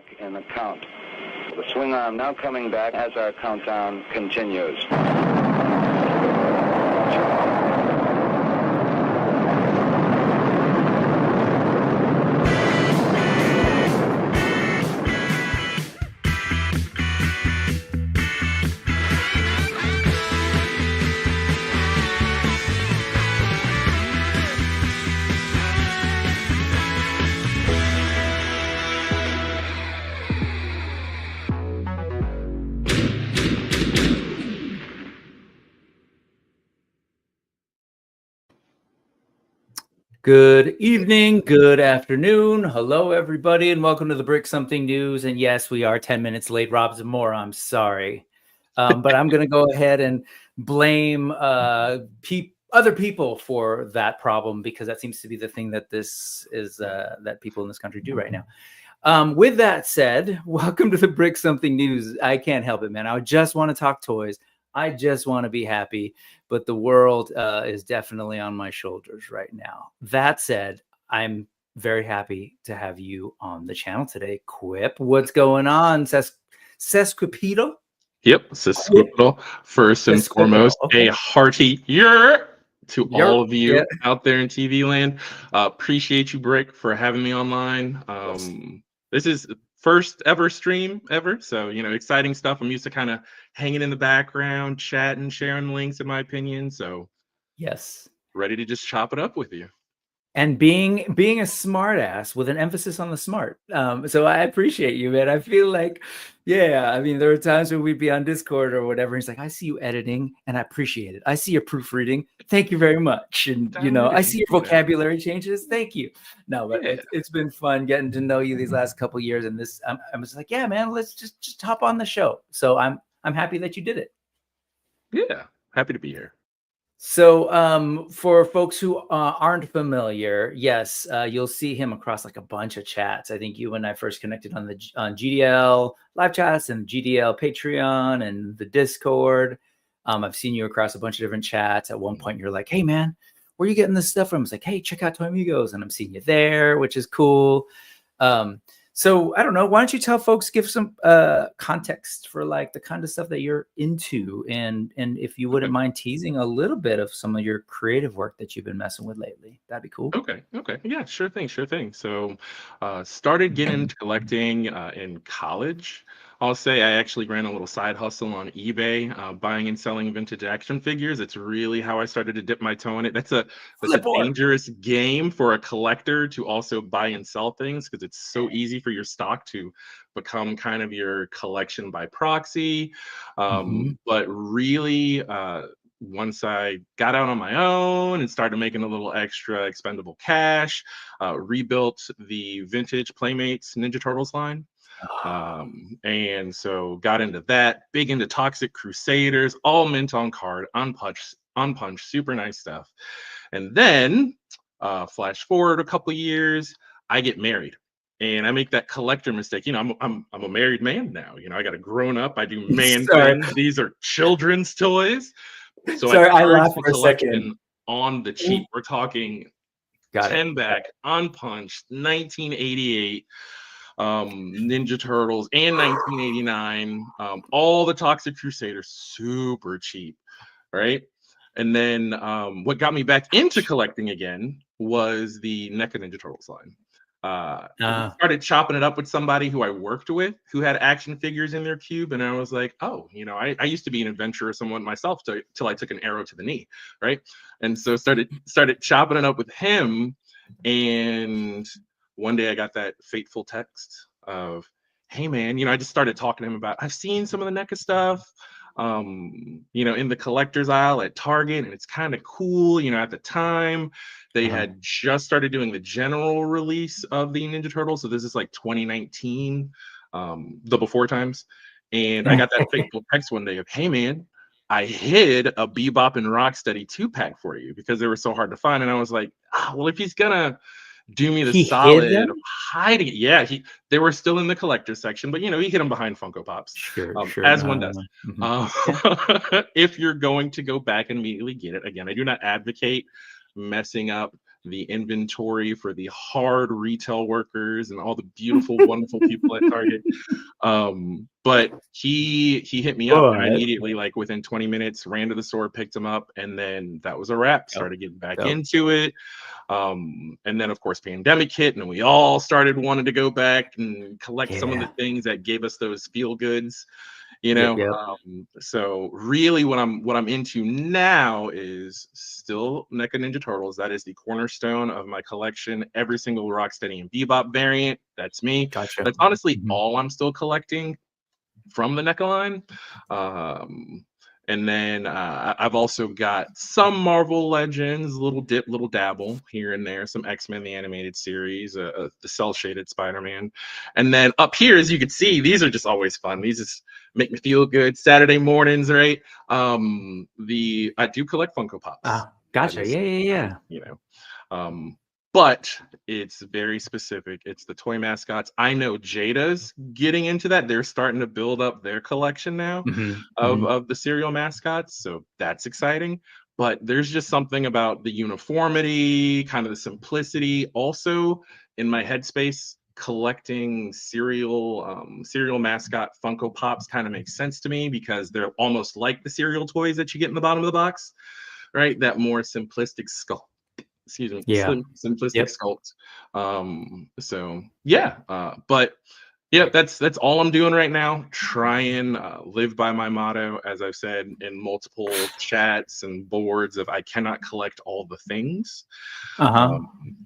back in the count. The swing arm now coming back as our countdown continues. Good evening, good afternoon. Hello, everybody, and welcome to the Brick Something News. And yes, we are 10 minutes late. Rob Zamora, I'm sorry. But I'm going to go ahead and blame other people for that problem, because that seems to be the thing that this is that people in this country do right now. With that said, welcome to the Brick Something News. I can't help it, man. I just want to talk toys. I just want to be happy, but the world is definitely on my shoulders right now. That said, I'm very happy to have you on the channel today. Quip, what's going on? Sesquipedal? Yep, Sesquipedal. First and foremost, okay. A hearty year to all of you out there in TV land. Appreciate you, Brick, for having me online. This is first ever stream ever, so exciting stuff. I'm used to kind of hanging in the background, chatting, sharing links, in my opinion. So yes, ready to just chop it up with you. And being a smart ass with an emphasis on the smart. So I appreciate you, man. I feel like, I mean, there are times when we'd be on Discord or whatever. And he's like, I see you editing and I appreciate it. I see your proofreading. Thank you very much. And, I see your vocabulary changes. Thank you. No, but it's been fun getting to know you these last couple of years. And this, I was like, yeah, man, let's just hop on the show. So I'm happy that you did it. Yeah, happy to be here. So for folks who aren't familiar, yes, you'll see him across like a bunch of chats. I think you and I first connected on GDL live chats and GDL Patreon and the Discord. I've seen you across a bunch of different chats. At one point, you're like, hey, man, where are you getting this stuff from? I was like, hey, check out Toy Amigos. And I'm seeing you there, which is cool. So I don't know. Why don't you tell folks, give some context for like the kind of stuff that you're into, and if you wouldn't mind teasing a little bit of some of your creative work that you've been messing with lately, that'd be cool. Okay. Yeah, sure thing. So started getting into collecting in college. I'll say I actually ran a little side hustle on eBay, buying and selling vintage action figures. It's really how I started to dip my toe in it. That's a dangerous game for a collector to also buy and sell things, because it's so easy for your stock to become kind of your collection by proxy. But really, once I got out on my own and started making a little extra expendable cash, rebuilt the vintage Playmates Ninja Turtles line. And so got into that, big into Toxic Crusaders, all mint on card, unpunched, super nice stuff. And then flash forward a couple of years, I get married. And I make that collector mistake. I'm a married man now. I got a grown up. I do man things. These are children's toys. So I laughed for a second. On the cheap. We're talking 10 back, unpunched, 1988. Ninja Turtles and 1989, all the Toxic Crusaders, super cheap, right? And then what got me back into collecting again was the NECA Ninja Turtles line. Started chopping it up with somebody who I worked with who had action figures in their cube, and I was like, oh, I used to be an adventurer somewhat myself till I took an arrow to the knee, right? And so started chopping it up with him, and one day I got that fateful text of, hey man, I just started talking to him about, I've seen some of the NECA stuff, in the collector's aisle at Target, and it's kind of cool. At the time they had just started doing the general release of the Ninja Turtles. So this is like 2019, the before times. And I got that fateful text one day of, hey man, I hid a Bebop and Rocksteady 2-pack for you because they were so hard to find. And I was like, well, if he's gonna do me the solid of hiding it. Yeah, they were still in the collector section, but he hid them behind Funko Pops. Sure, as one does. If you're going to go back and immediately get it, again, I do not advocate messing up the inventory for the hard retail workers and all the beautiful, wonderful people at Target. But he hit me up, and I immediately, like within 20 minutes, ran to the store, picked him up, and then that was a wrap. Started getting back into it. And then of course pandemic hit, and we all started wanting to go back and collect some of the things that gave us those feel goods, you know. So really what I'm into now is still NECA Ninja Turtles. That is the cornerstone of my collection. Every single Rocksteady and Bebop variant, that's me. Gotcha. That's honestly all I'm still collecting from the NECA line. And then I've also got some Marvel Legends, little dip, little dabble here and there, some X-Men, the animated series, the cel-shaded Spider-Man. And then up here, as you can see, these are just always fun. These just make me feel good. Saturday mornings, right? I do collect Funko Pops. Gotcha. Yeah. You know, but it's very specific. It's the toy mascots. I know Jada's getting into that. They're starting to build up their collection now of the cereal mascots. So that's exciting. But there's just something about the uniformity, kind of the simplicity. Also, in my headspace, collecting cereal mascot Funko Pops kind of makes sense to me because they're almost like the cereal toys that you get in the bottom of the box, right? That more simplistic sculpt. Simplistic sculpt. So yeah, but yeah, that's all I'm doing right now. Try and live by my motto, as I've said in multiple chats and boards, of I cannot collect all the things.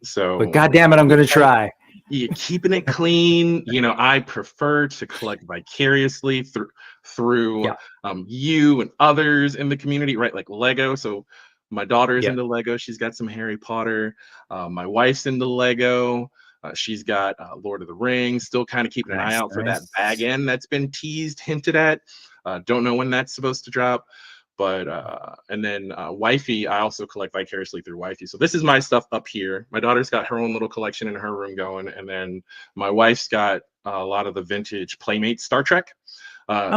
So, but God damn it, I'm gonna try. Yeah, keeping it clean. You know, I prefer to collect vicariously through you and others in the community, right? Like Lego. So my daughter's into Lego. She's got some Harry Potter. My wife's into Lego. She's got Lord of the Rings. Still kind of keeping an eye out for that bag end that's been teased, hinted at. Don't know when that's supposed to drop. But and then wifey, I also collect vicariously through wifey. So this is my stuff up here. My daughter's got her own little collection in her room going, and then my wife's got a lot of the vintage Playmates Star Trek.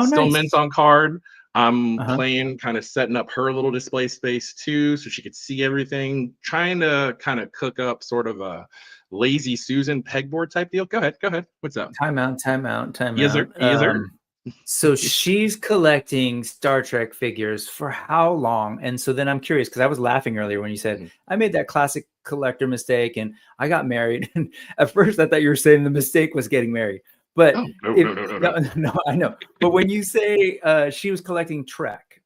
Still mints on card. I'm playing, kind of setting up her little display space too, so she could see everything. Trying to kind of cook up sort of a Lazy Susan pegboard type deal. Go ahead. What's up? Time out. Yes, sir. So she's collecting Star Trek figures for how long? And so then I'm curious, because I was laughing earlier when you said I made that classic collector mistake and I got married. And at first I thought you were saying the mistake was getting married. But no, I know. But when you say she was collecting Trek,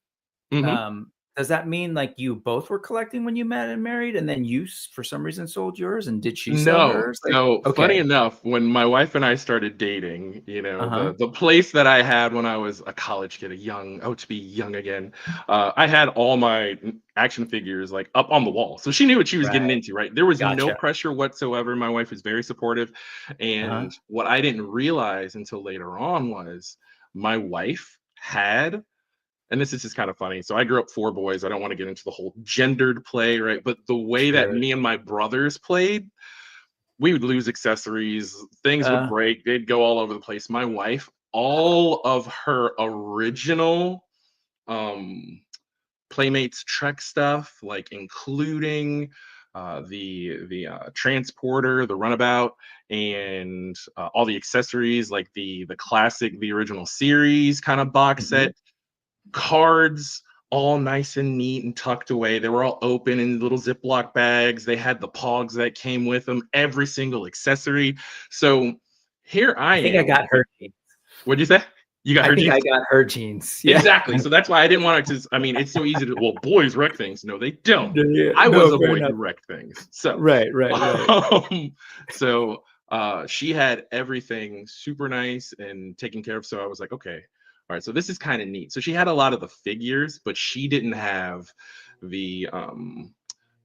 does that mean like you both were collecting when you met and married, and then you for some reason sold yours? And did she sell hers? Like, no. Funny enough, when my wife and I started dating, you know, the place that I had when I was a college kid, to be young again, I had all my action figures like up on the wall. So she knew what she was getting into, right? There was no pressure whatsoever. My wife was very supportive. And what I didn't realize until later on was my wife had, and this is just kind of funny. So I grew up 4 boys. I don't want to get into the whole gendered play, right? But the way that me and my brothers played, we would lose accessories. Things would break. They'd go all over the place. My wife, all of her original Playmates Trek stuff, like including the transporter, the runabout, and all the accessories, like the classic, the original series kind of box set. Cards, all nice and neat and tucked away. They were all open in little Ziploc bags. They had the pogs that came with them, every single accessory. So here I am. I got her jeans. What'd you say? You got her jeans? I got her jeans. Yeah. Exactly. So that's why I didn't want to. I mean, it's so easy to. Well, boys wreck things. No, they don't. I was a boy who wrecked things. So right. So she had everything super nice and taken care of. So I was like, okay. All right, so this is kind of neat. So she had a lot of the figures, but she didn't have the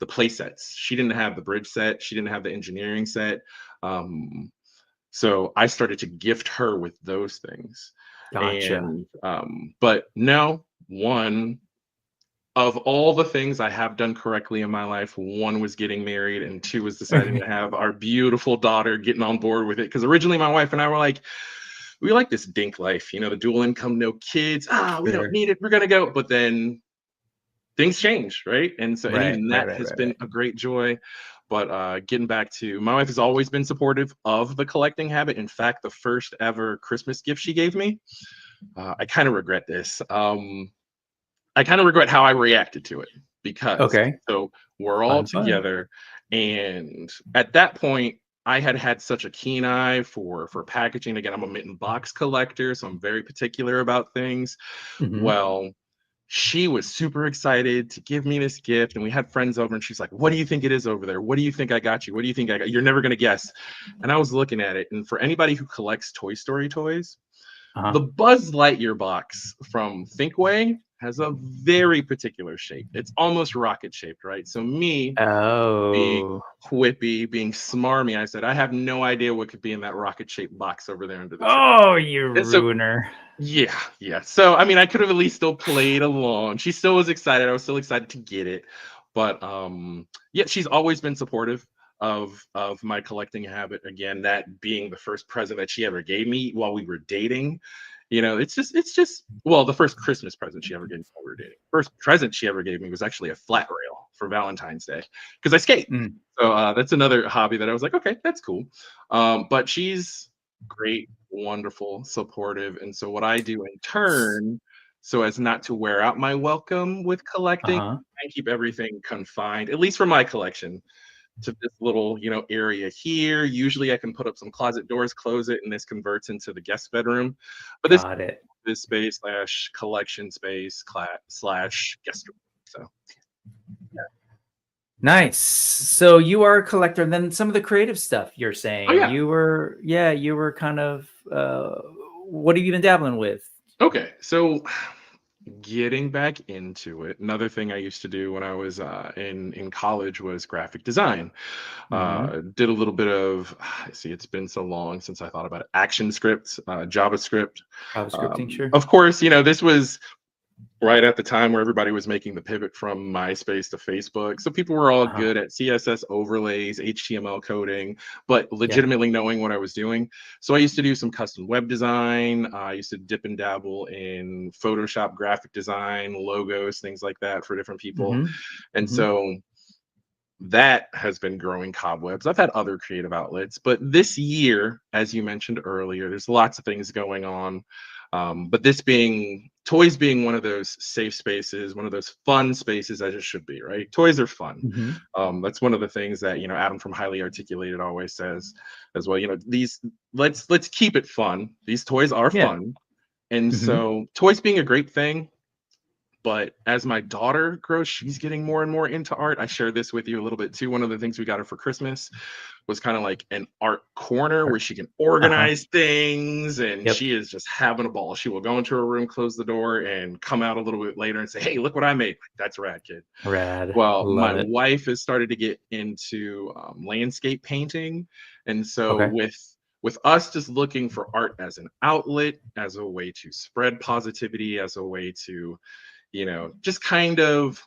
play sets. She didn't have the bridge set. She didn't have the engineering set. So I started to gift her with those things. Gotcha. And, but no, one of all the things I have done correctly in my life, 1 was getting married, and 2 was deciding to have our beautiful daughter getting on board with it. Because originally my wife and I were like, we like this dink life, you know, the dual income, no kids. We don't need it. We're going to go. But then things change, right? And so and even that has been a great joy. But getting back to, my wife has always been supportive of the collecting habit. In fact, the first ever Christmas gift she gave me, I kind of regret this. I kind of regret how I reacted to it, because so we're all together, and at that point I had such a keen eye for packaging. Again, I'm a mitten box collector, so I'm very particular about things. Well, she was super excited to give me this gift, and we had friends over, and she's like, "What do you think it is over there? What do you think I got you? What do you think I got? You're never gonna guess." And I was looking at it, and for anybody who collects Toy Story toys, the Buzz Lightyear box from Thinkway has a very particular shape. It's almost rocket shaped, right? So me, being quippy, being smarmy, I said, I have no idea what could be in that rocket shaped box over there under the tree. Oh, you ruiner. Yeah. So, I mean, I could have at least still played along. She still was excited. I was still excited to get it. But yeah, she's always been supportive of my collecting habit. Again, that being the first present that she ever gave me while we were dating. You know, it's just well, the first Christmas present she ever gave me while we were dating. First present she ever gave me was actually a flat rail for Valentine's Day, because I skate. So that's another hobby that I was like, okay, that's cool. But she's great, wonderful, supportive. And so what I do in turn, so as not to wear out my welcome with collecting, I keep everything confined, at least for my collection, to this little, you know, area here. Usually I can put up some closet doors, close it, and this converts into the guest bedroom. But this space slash collection space slash guest room. So yeah. Nice. So you are a collector, and then some of the creative stuff you're saying. You were kind of what have you been dabbling with? Okay, so getting back into it, another thing I used to do when I was in college was graphic design. Did a little bit of, see, it's been so long since I thought about it, action script, JavaScript. Sure. Of course, you know, this was right at the time where everybody was making the pivot from MySpace to Facebook. So people were all good at CSS overlays, HTML coding, but legitimately knowing what I was doing. So I used to do some custom web design. I used to dip and dabble in Photoshop graphic design, logos, things like that for different people. And so that has been growing cobwebs. I've had other creative outlets, but this year, as you mentioned earlier, there's lots of things going on. But this being, toys being one of those safe spaces, one of those fun spaces, as it should be, right? Toys are fun. That's one of the things that, you know, Adam from Highly Articulated always says as well. You know, these, let's keep it fun. These toys are fun. And so toys being a great thing. But as my daughter grows, she's getting more and more into art. I share this with you a little bit too. One of the things we got her for Christmas was kind of like an art corner where she can organize things, and she is just having a ball. She will go into her room, close the door, and come out a little bit later and say, "Hey, look what I made." That's rad, kid. Rad. Well, my wife has started to get into landscape painting, and so with us just looking for art as an outlet, as a way to spread positivity, as a way to, you know, just kind of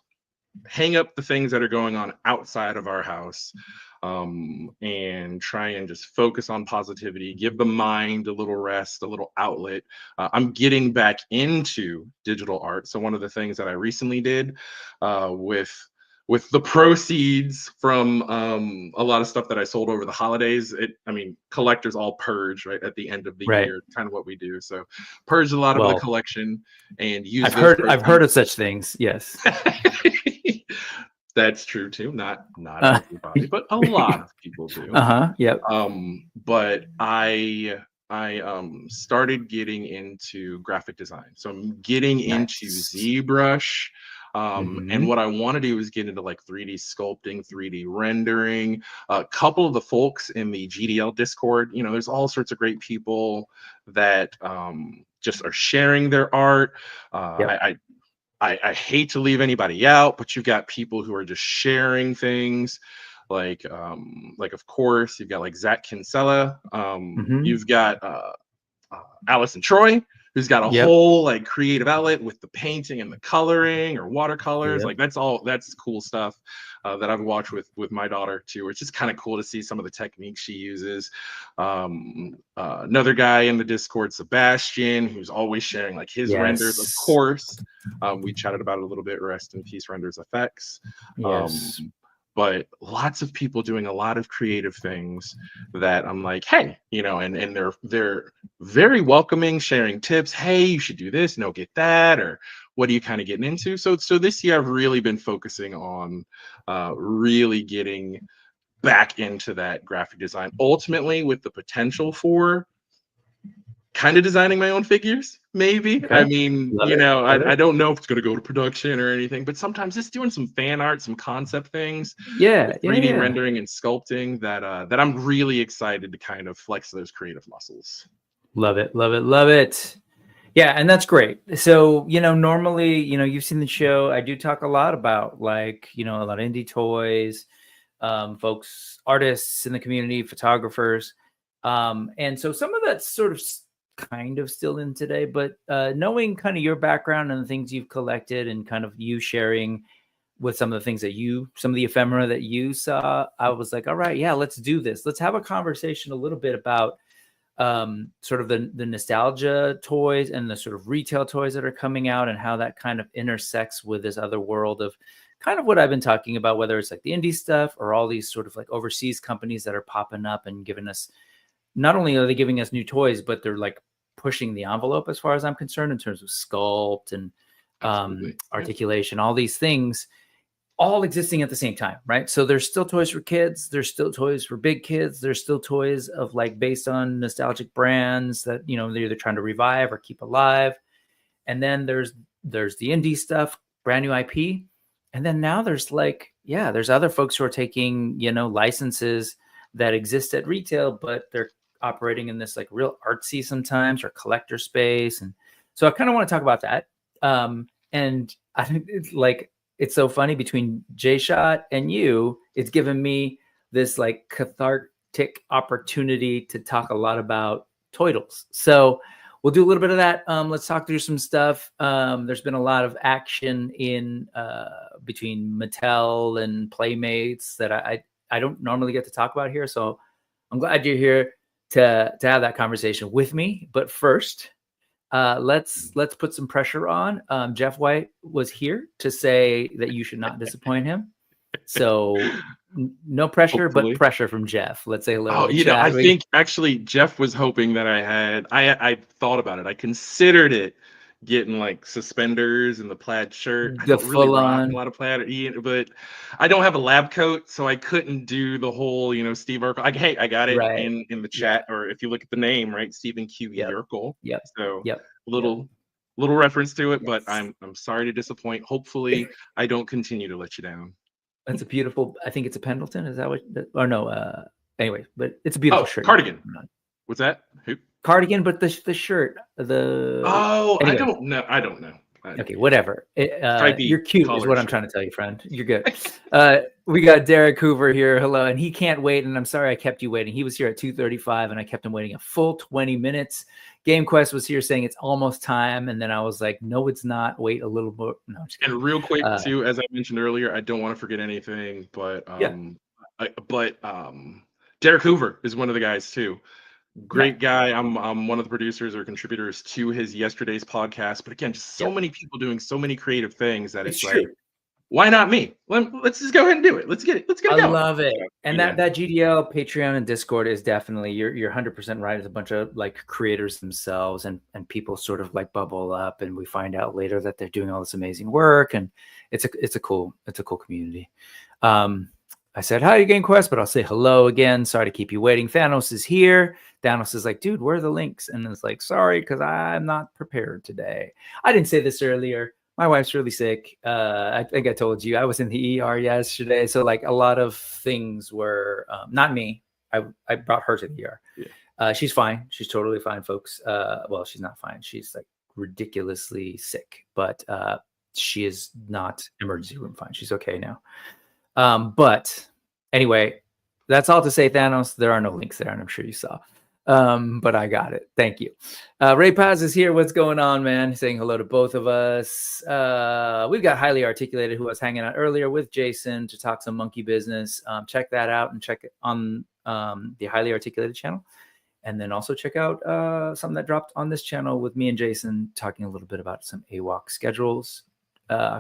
hang up the things that are going on outside of our house, and try and just focus on positivity, give the mind a little rest, a little outlet. I'm getting back into digital art. So one of the things that I recently did with the proceeds from a lot of stuff that I sold over the holidays, I mean, collectors all purge right at the end of the year, kind of what we do. So purge a lot of the collection and use. I've heard of such things. Yes, that's true too. Not everybody, but a lot of people do. But I started getting into graphic design, so I'm getting into ZBrush. And what I want to do is get into like 3D sculpting, 3D rendering. A couple of the folks in the GDL Discord, you know, there's all sorts of great people that just are sharing their art. I hate to leave anybody out, but you've got people who are just sharing things. Like of course, you've got like Zach Kinsella. You've got Allison Troy, who's got a whole like creative outlet with the painting and the coloring or watercolors. Like that's cool stuff that I've watched with my daughter too. It's just kind of cool to see some of the techniques she uses. Another guy in the Discord, Sebastian, who's always sharing like his renders. Of course, we chatted about it a little bit. Rest in peace, Renders Effects. but lots of people doing a lot of creative things that I'm like, hey, and they're very welcoming, sharing tips. Hey, you should do this, no, get that, or what are you kind of getting into? So this year I've really been focusing on really getting back into that graphic design, ultimately with the potential for kind of designing my own figures, maybe. Okay. I mean, I it. don't know if it's going to go to production or anything, but sometimes just doing some fan art, some concept things, Yeah, 3D rendering and sculpting that I'm really excited to kind of flex those creative muscles. Love it, love it, love it. Yeah, and that's great. So, normally, you've seen the show. I do talk a lot about like, a lot of indie toys, folks, artists in the community, photographers. And so some of that's sort of kind of still in today, but knowing kind of your background and the things you've collected and kind of you sharing with some of the things that some of the ephemera that you saw, I was like, all right, yeah, let's do this. Let's have a conversation a little bit about sort of the nostalgia toys and the sort of retail toys that are coming out and how that kind of intersects with this other world of kind of what I've been talking about, whether it's like the indie stuff or all these sort of like overseas companies that are popping up and giving us, not only are they giving us new toys, but they're like pushing the envelope as far as I'm concerned in terms of sculpt and articulation, all these things all existing at the same time, right? So there's still toys for kids, there's still toys for big kids, there's still toys of like based on nostalgic brands that they're either trying to revive or keep alive. And then there's the indie stuff, brand new IP. And then now there's like, there's other folks who are taking, licenses that exist at retail, but they're operating in this like real artsy sometimes or collector space. And so I kind of want to talk about that. And I think it's so funny between J-Shot and you, it's given me this like cathartic opportunity to talk a lot about toydles. So we'll do a little bit of that. Let's talk through some stuff. There's been a lot of action in between Mattel and Playmates that I don't normally get to talk about here. So I'm glad you're here to have that conversation with me. But first, let's put some pressure on. Jeff White was here to say that you should not disappoint him. So no pressure, Hopefully. but pressure from Jeff. Let's say hello. Oh, I think actually Jeff was hoping that I thought about it. I considered it, getting like suspenders and the plaid shirt. I don't really rock a lot of plaid, but I don't have a lab coat, so I couldn't do the whole, Steve Urkel. Hey, I got it in the chat, or if you look at the name, right, Stephen Q. Urkel. Yep. So little reference to it, but I'm sorry to disappoint. Hopefully, I don't continue to let you down. That's a beautiful. I think it's a Pendleton. Is that what? Or no? Anyway, but it's a beautiful shirt. Cardigan. What's that? Who? Cardigan, but the shirt. Anyway. I don't know. Okay, whatever. You're cute is what I'm trying to tell you, friend. You're good. We got Derek Hoover here. Hello. And he can't wait. And I'm sorry I kept you waiting. He was here at 2:35 and I kept him waiting a full 20 minutes. Game Quest was here saying it's almost time. And then I was like, no, it's not. Wait a little more. No, and real quick too, as I mentioned earlier, I don't want to forget anything, but Derek Hoover is one of the guys too. Great guy. I'm one of the producers or contributors to his yesterday's podcast. But again, just so many people doing so many creative things that it's like, why not me? Let's just go ahead and do it. Let's get it. Let's get it going. I love it. And that GDL, Patreon, and Discord is definitely you're 100% right. It's a bunch of like creators themselves and people sort of like bubble up, and we find out later that they're doing all this amazing work, and it's a cool community. I said hi to Game Quest, but I'll say hello again. Sorry to keep you waiting. Thanos is here. Thanos is like, dude, where are the links? And it's like, sorry, because I'm not prepared today. I didn't say this earlier. My wife's really sick. I think I told you I was in the ER yesterday. So like a lot of things were not me. I brought her to the ER. Yeah. She's fine. She's totally fine, folks. Well, she's not fine. She's like ridiculously sick, but she is not emergency room fine. She's okay now. But anyway, that's all to say, Thanos, there are no links there, and I'm sure you saw. But I got it. Thank you. Ray Paz is here. What's going on, man? Saying hello to both of us. We've got Highly Articulated, who was hanging out earlier with Jason to talk some monkey business. Check that out and check it on the Highly Articulated channel. And then also check out something that dropped on this channel with me and Jason talking a little bit about some AWOC schedules.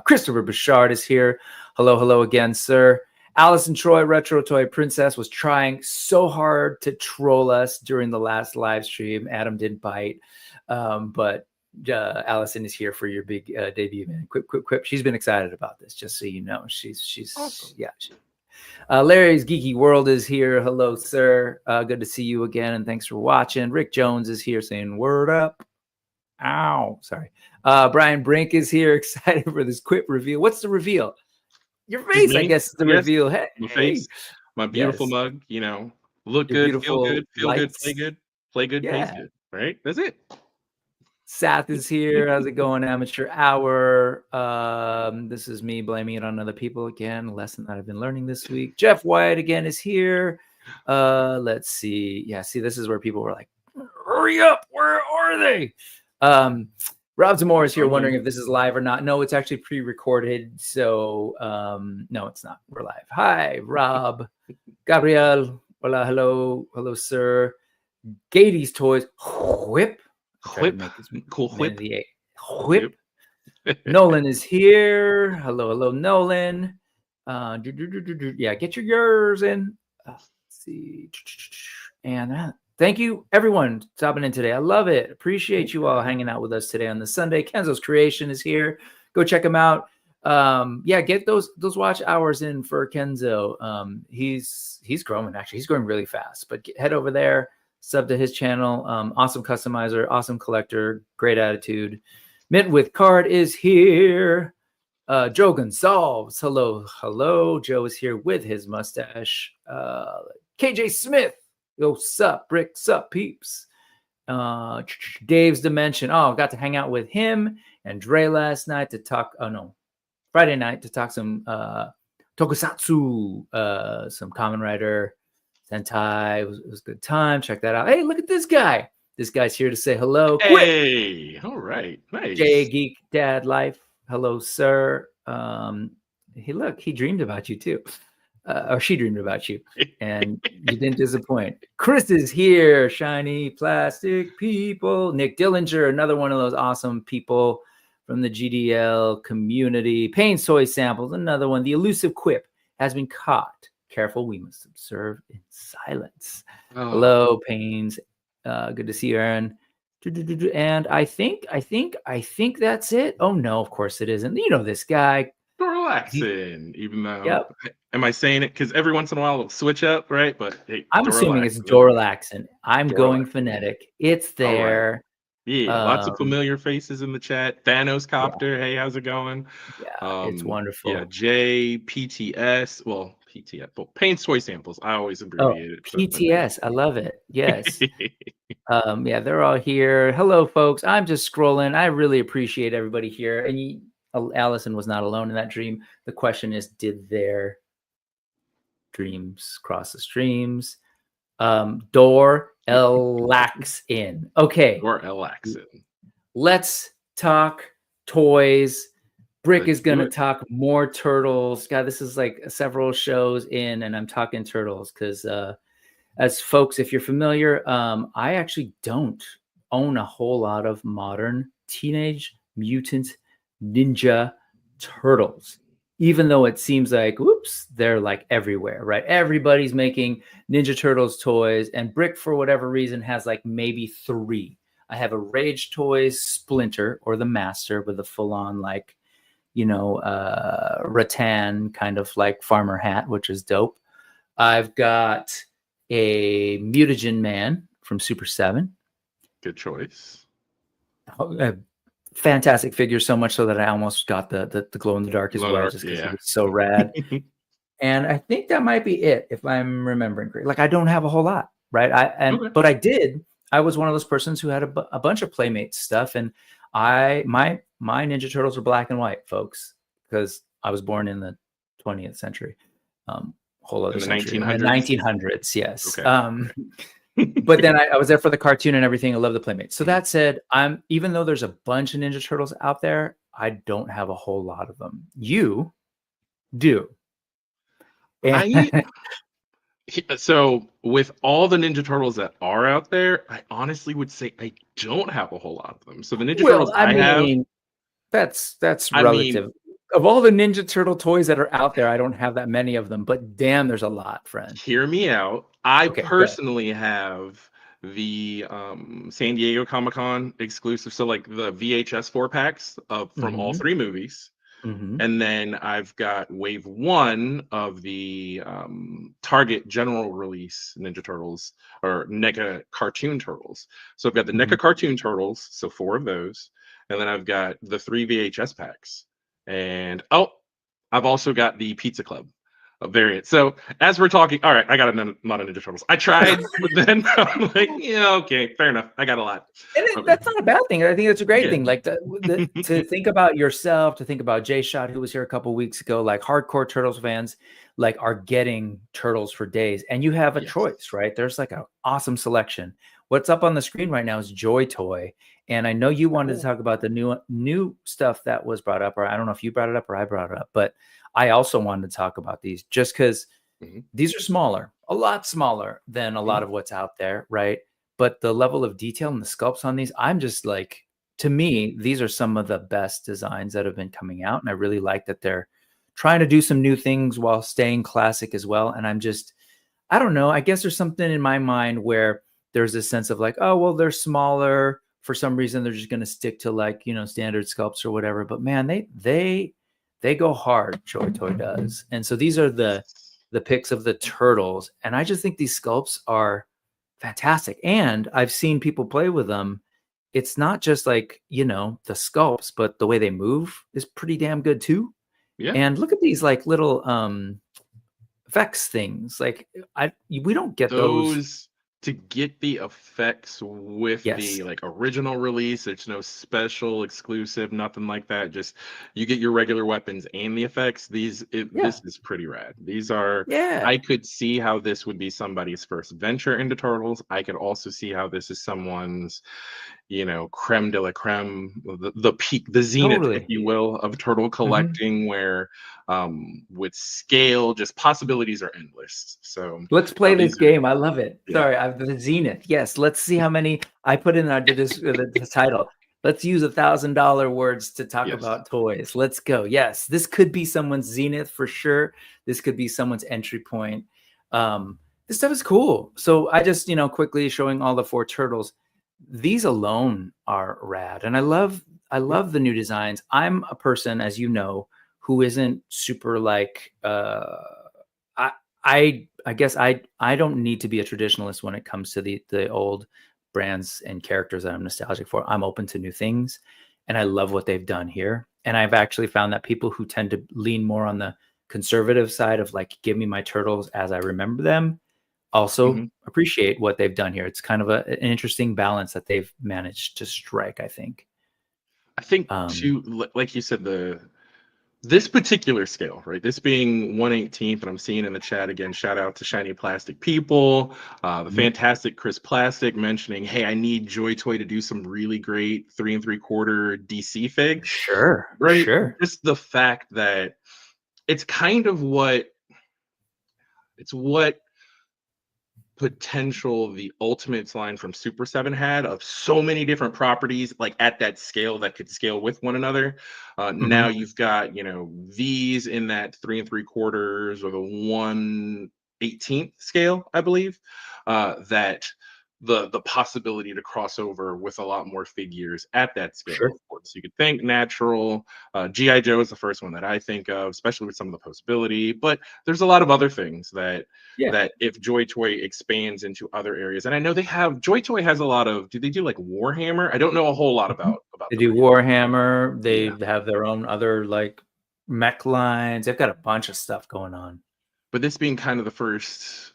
Christopher Bouchard is here. Hello again, sir. Allison Troy, Retro Toy Princess, was trying so hard to troll us during the last live stream. Adam didn't bite, but Allison is here for your big debut, man. Quip. She's been excited about this, just so you know. She's awesome. Yeah. Larry's Geeky World is here. Hello, sir. Good to see you again, and thanks for watching. Rick Jones is here saying word up. Ow, sorry. Brian Brink is here, excited for this Quip reveal. What's the reveal? Your face, I guess, is the reveal. Hey, my face, my beautiful mug. Look good, feel good, play good, play good, taste good. Right? That's it. Sath is here. How's it going, Amateur Hour? This is me blaming it on other people again. A lesson that I've been learning this week. Jeff White again is here. Let's see. Yeah, see, this is where people were like, hurry up. Where are they? Rob Zamora is here wondering if this is live or not. No, it's actually pre-recorded. So no, it's not. We're live. Hi, Rob. Gabriel. Hola, hello. Hello, sir. Gady's Toys. Whip. Cool whip. Whip. Nolan is here. Hello, Nolan. Yeah, get yours in. Let's see. And thank you, everyone, stopping in today. I love it. Appreciate you all hanging out with us today on this Sunday. Kenzo's Creation is here. Go check him out. Yeah, get those watch hours in for Kenzo. He's growing, actually. He's growing really fast. But head over there, sub to his channel. Awesome customizer, awesome collector, great attitude. Mint with Card is here. Joe Gonzalez. Hello. Joe is here with his mustache. KJ Smith. Yo, sup, Brick, sup, peeps. Dave's Dimension. Oh, got to hang out with him and Dre last night to talk. Friday night to talk some tokusatsu, some Kamen Rider, Sentai. It was a good time. Check that out. Hey, look at this guy. This guy's here to say hello. Hey, all right, nice. J Geek Dad Life. Hello, sir. He dreamed about you too. Or she dreamed about you, and you didn't disappoint. Chris is here. Shiny plastic people. Nick Dillinger, another one of those awesome people from the GDL community. Payne's Toy Samples, another one. The elusive Quip has been caught. Careful, we must observe in silence. Oh. Hello, Payne's. Good to see you, Aaron. And I think that's it. Oh no, of course it isn't. You know this guy. Relaxing, even though am I saying it because every once in a while it'll switch up, right? But hey, I'm assuming it's Doralaxin. I'm going phonetic. It's there. Right. Yeah, lots of familiar faces in the chat. Thanos Copter, hey, how's it going? Yeah, it's wonderful. Yeah, JPTS. Well, PTS. Well, Payne's Toy Samples. I always abbreviate it. PTS. I love it. Yes. Yeah, they're all here. Hello, folks. I'm just scrolling. I really appreciate everybody here. And Allison was not alone in that dream. The question is, did their dreams cross the streams? Door Elaxin. Okay. Door Elaxin. Let's talk toys. Brick is going to talk more turtles. God, this is like several shows in, and I'm talking turtles because, as folks, if you're familiar, I actually don't own a whole lot of modern Teenage Mutant Ninja Turtles, even though it seems like, whoops, they're like everywhere, right? Everybody's making Ninja Turtles toys, and Brick, for whatever reason, has like maybe 3. I have a Rage Toys Splinter, or the Master, with a full-on like, rattan kind of like farmer hat, which is dope. I've got a Mutagen Man from Super 7. Good choice. Fantastic figure, so much so that I almost got the glow in the dark as well, just because it's so rad. And I think that might be it, if I'm remembering correctly. Like, I don't have a whole lot, right? But I did. I was one of those persons who had a bunch of Playmates stuff, and my Ninja Turtles were black and white, folks, because I was born in the 20th century. Whole other century, 1900s, yes. Okay. But then I was there for the cartoon and everything. I love the Playmates. So that said, even though there's a bunch of Ninja Turtles out there, I don't have a whole lot of them. You do. So with all the Ninja Turtles that are out there, I honestly would say I don't have a whole lot of them. So the Ninja Turtles I have, that's relative. Of all the Ninja Turtle toys that are out there, I don't have that many of them, but damn, there's a lot, friend. Hear me out. I Okay, personally have the San Diego Comic-Con exclusive, so like the VHS 4-packs from all three movies. And then I've got wave 1 of the Target general release Ninja Turtles or NECA cartoon turtles. So I've got the NECA cartoon turtles, so 4 of those. And then I've got the 3 VHS packs. And I've also got the Pizza Club variant. So as we're talking, all right, I got a lot of Ninja Turtles. I tried, but then I'm like, yeah, okay, fair enough. I got a lot. And that's not a bad thing. I think that's a great thing. Like to think about yourself, to think about Jay Shot, who was here a couple weeks ago, like hardcore Turtles fans, like are getting Turtles for days. And you have a choice, right? There's like an awesome selection. What's up on the screen right now is JoyToy. And I know you wanted to talk about the new stuff that was brought up, or I don't know if you brought it up or I brought it up, but I also wanted to talk about these just because these are smaller, a lot smaller than a lot of what's out there, right? But the level of detail and the sculpts on these, I'm just like, to me, these are some of the best designs that have been coming out. And I really like that they're trying to do some new things while staying classic as well. And I'm just, I don't know, I guess there's something in my mind where there's this sense of like, oh, well, they're smaller. For some reason, they're just going to stick to like, you know, standard sculpts or whatever. But man, they go hard, JoyToy does. And so these are the pics of the turtles. And I just think these sculpts are fantastic. And I've seen people play with them. It's not just like, you know, the sculpts, but the way they move is pretty damn good too. Yeah. And look at these like little effects things. Like we don't get those. To get the effects with the like original release. There's no special exclusive, nothing like that. Just you get your regular weapons and the effects. This is pretty rad. These are I could see how this would be somebody's first venture into Turtles. I could also see how this is someone's, you know, creme de la creme, the peak, the zenith, if you will, of turtle collecting, where with scale, just possibilities are endless. So let's play this game. I love it. Sorry, I've the zenith. Yes, let's see how many I put in the title. Let's use $1,000 words to talk about toys. Let's go. Yes, this could be someone's zenith for sure. This could be someone's entry point. This stuff is cool. So I just, you know, quickly showing all the 4 turtles. These alone are rad. And I love the new designs. I'm a person, as you know, who isn't super like I guess I don't need to be a traditionalist when it comes to the old brands and characters that I'm nostalgic for. I'm open to new things, and I love what they've done here. And I've actually found that people who tend to lean more on the conservative side of like, give me my turtles as I remember them, also appreciate what they've done here. It's kind of an interesting balance that they've managed to strike, I think. Too, like you said, this particular scale, right? This being 1/18th, and I'm seeing in the chat again, shout out to Shiny Plastic People, the fantastic Chris Plastic mentioning, hey, I need JoyToy to do some really great 3 3/4 DC figs. Sure. Right. Sure. Just the fact that it's kind of what potential the Ultimates line from Super 7 had, of so many different properties like at that scale that could scale with one another. Now you've got, you know, these in that 3 3/4 or the 1/18th scale, I believe, that the possibility to cross over with a lot more figures at that scale. Sure. Of course, you could think natural. G.I. Joe is the first one that I think of, especially with some of the postability. But there's a lot of other things that if JoyToy expands into other areas, and I know JoyToy has a lot of. Do they do like Warhammer? I don't know a whole lot about. They do Warhammer. They have their own other like mech lines. They've got a bunch of stuff going on. But this being kind of the first.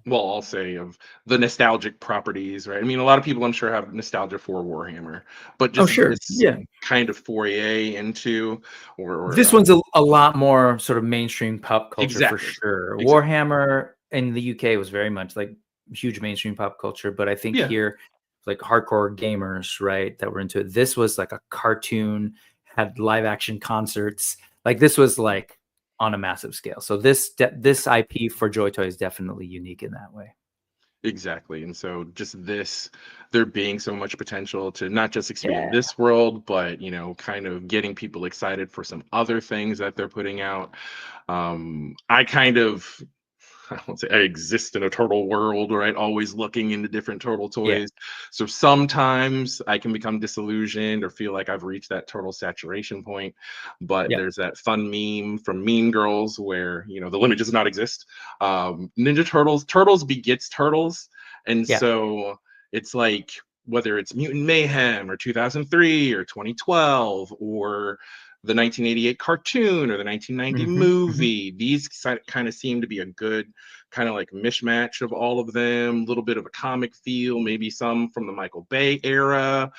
Well, I'll say of the nostalgic properties, right? I mean, a lot of people I'm sure have nostalgia for Warhammer, but just this kind of foray into, or this one's a lot more sort of mainstream pop culture for sure. Exactly. Warhammer in the UK was very much like huge mainstream pop culture, but I think here, like hardcore gamers, right, that were into it. This was like a cartoon, had live action concerts. Like this was like on a massive scale. So this IP for JoyToy is definitely unique in that way. Exactly. And so just there being so much potential to not just expand this world, but, kind of getting people excited for some other things that they're putting out. I kind of, I won't say I exist in a turtle world, right? Always looking into different turtle Yeah. toys. So sometimes I can become disillusioned or feel like I've reached that turtle saturation point. But there's that fun meme from Mean Girls where, the limit does not exist. Ninja Turtles begets Turtles. And so it's like, whether it's Mutant Mayhem or 2003 or 2012 or the 1988 cartoon or the 1990 movie, these kind of seem to be a good kind of like mishmash of all of them, a little bit of a comic feel, maybe some from the Michael Bay era,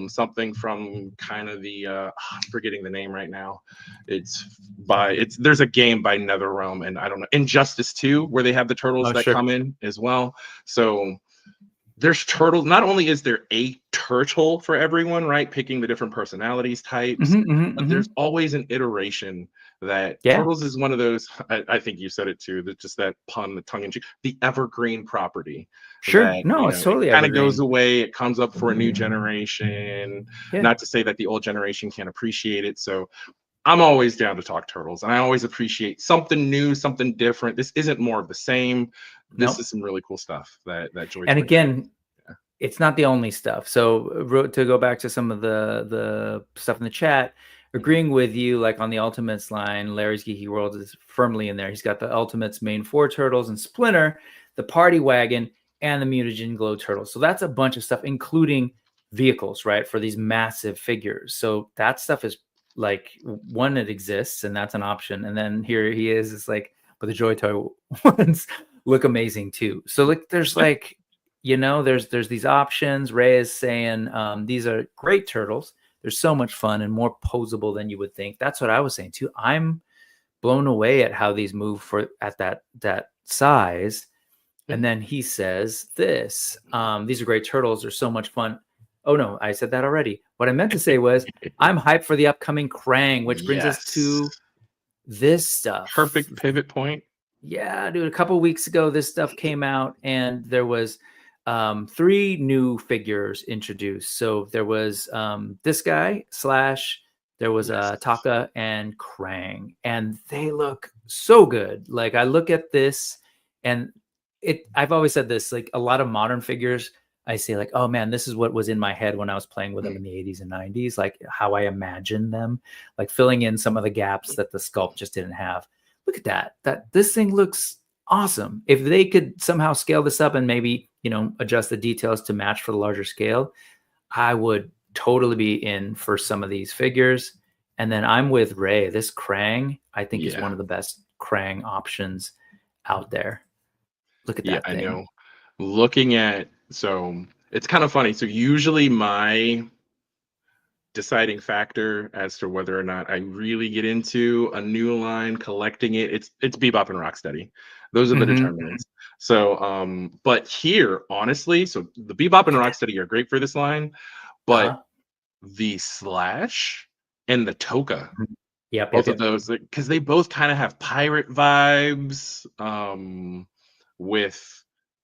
something from kind of the I'm forgetting the name right now. There's a game by NetherRealm, and I don't know, Injustice 2, where they have the turtles that come in as well. So there's turtles. Not only is there a turtle for everyone, right? Picking the different personalities types, but there's always an iteration that turtles is one of those. I think you said it too. That just that pun, the tongue in cheek, the evergreen property. Sure. That, No, it's totally it kind of evergreen. goes away. It comes up for a new generation. Not to say that the old generation can't appreciate it. So I'm always down to talk turtles, and I always appreciate something new, something different. This isn't more of the same. This is some really cool stuff that JoyToy. And again, it's not the only stuff. So to go back to some of the stuff in the chat, agreeing with you, like on the Ultimates line, Larry's Geeky World is firmly in there. He's got the Ultimates main 4 turtles and Splinter, the Party Wagon, and the Mutagen Glow turtles. So that's a bunch of stuff, including vehicles, right, for these massive figures. So that stuff is like, one, it exists, and that's an option. And then here he is, it's like, but the JoyToy ones look amazing too. So like, there's like, there's these options. Ray is saying these are great turtles. They're so much fun and more posable than you would think. That's what I was saying too. I'm blown away at how these move at that size. And then he says this, these are great turtles. They're so much fun. Oh no, I said that already. What I meant to say was I'm hyped for the upcoming Krang, which brings us to this stuff. Perfect pivot point. Yeah, dude, a couple of weeks ago, this stuff came out, and there was 3 new figures introduced. So there was this guy / there was Taka and Krang, and they look so good. Like, I look at this, and I've always said this, like a lot of modern figures, I say like, oh man, this is what was in my head when I was playing with them in the 80s and 90s, like how I imagined them, like filling in some of the gaps that the sculpt just didn't have. Look at that this thing looks awesome. If they could somehow scale this up and maybe, adjust the details to match for the larger scale, I would totally be in for some of these figures. And then I'm with Ray. This Krang, I think, is one of the best Krang options out there. Look at that thing. I know. Looking at, so it's kind of funny. So usually my deciding factor as to whether or not I really get into a new line, collecting it's Bebop and Rocksteady. Those are the determinants. So but here, honestly, so the Bebop and Rocksteady are great for this line, but the Slash and the Toka, both of those, because they both kind of have pirate vibes,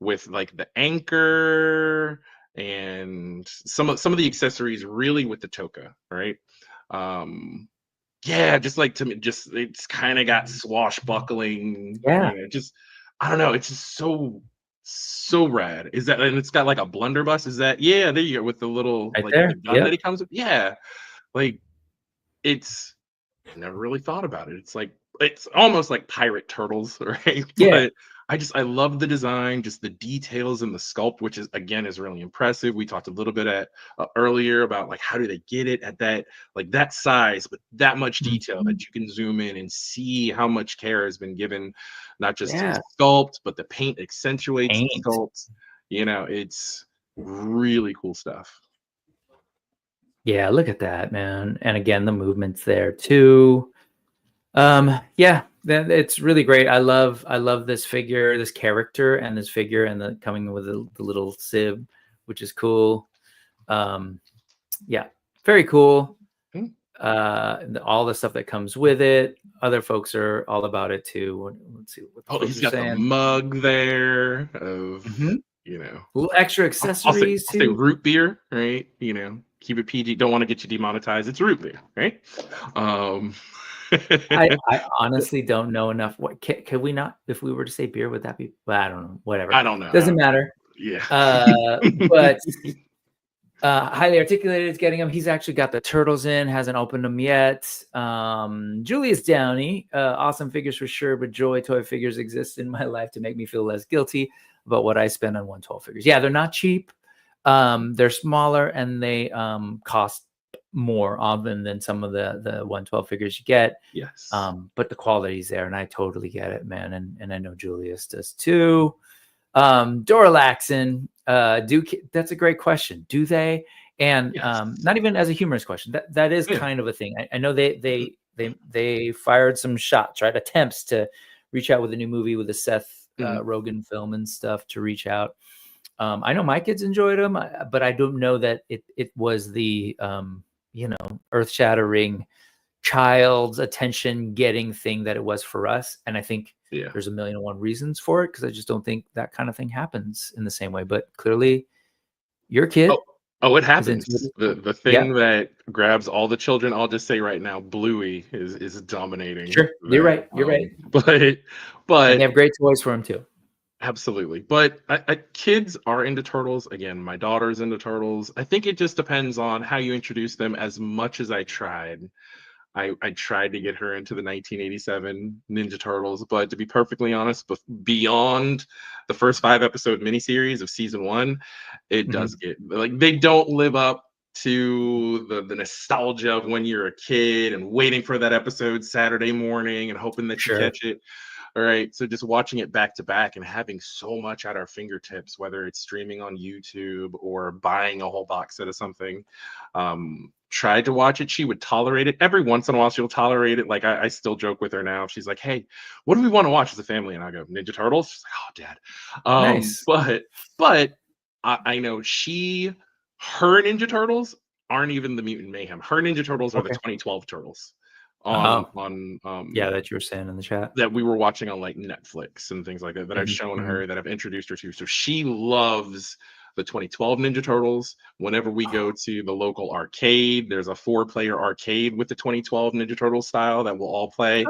with like the anchor and some of the accessories, really with the Toka, right? Just like, to me, just it's kind of got swashbuckling, just, I don't know, it's just so rad. Is that, and it's got like a blunderbuss, is that, there you go, with the little right like there. the gun that he comes with. Like, it's, I never really thought about it. It's like, it's almost like pirate turtles, right? But I love the design, just the details and the sculpt, which is really impressive. We talked a little bit earlier about like, how do they get it at that size, but that much detail that you can zoom in and see how much care has been given, not just to the sculpt, but the paint accentuates the sculpt. It's really cool stuff. Yeah, look at that, man. And again, the movement's there too. It's really great. I love this figure, this character, and this figure, and the coming with the little sib, which is cool. Very cool. All the stuff that comes with it. Other folks are all about it too. Let's see what he's got saying. The mug there of you know, little extra accessories I'll say too. root beer, right? You know, keep it PG. Don't want to get you demonetized. It's root beer, right? I honestly don't know enough. What can we not? If we were to say beer, would that be? Well, I don't know. Whatever. I don't know. Doesn't matter. Yeah. But highly articulated is getting him. He's actually got the turtles in. Hasn't opened them yet. Julius Downey. Awesome figures for sure. But JoyToy figures exist in my life to make me feel less guilty about what I spend on 112 figures. Yeah, they're not cheap. They're smaller and they cost more often than some of the 112 figures you get. Yes. But the quality's there, and I totally get it, man. And I know Julius does too. Doralaxin, that's a great question. Do they? And Yes. not even as a humorous question. That is kind of a thing. I know they fired some shots, right? Attempts to reach out with a new movie with a Seth Rogen film and stuff to reach out. I know my kids enjoyed them, but I don't know that it was the earth-shattering, child's attention getting thing that it was for us. And I think there's a million and one reasons for it, because I just don't think that kind of thing happens in the same way. But clearly, your kid. Oh, it happens. The thing that grabs all the children, I'll just say right now, Bluey is dominating. Sure, you're right. You're right. But and they have great toys for him too. Absolutely. But kids are into turtles. Again, my daughter's into turtles. I think it just depends on how you introduce them. As much as I tried to get her into the 1987 Ninja Turtles, but to be perfectly honest, beyond the first 5-episode miniseries of season 1, it does get like, they don't live up to the nostalgia of when you're a kid and waiting for that episode Saturday morning and hoping that you catch it. All right. So just watching it back to back and having so much at our fingertips, whether it's streaming on YouTube or buying a whole box set of something, tried to watch it. She would tolerate it. Every once in a while, she'll tolerate it. Like I still joke with her now. She's like, "Hey, what do we want to watch as a family?" And I go, "Ninja Turtles." She's like, "Oh, Dad." Nice. But I know her Ninja Turtles aren't even the Mutant Mayhem. Her Ninja Turtles are the 2012 Turtles. Yeah, that you were saying in the chat that we were watching on like Netflix and things like that I've shown her, that I've introduced her to. So she loves the 2012 Ninja Turtles. Whenever we go to the local arcade, there's a 4-player arcade with the 2012 Ninja Turtles style that we'll all play.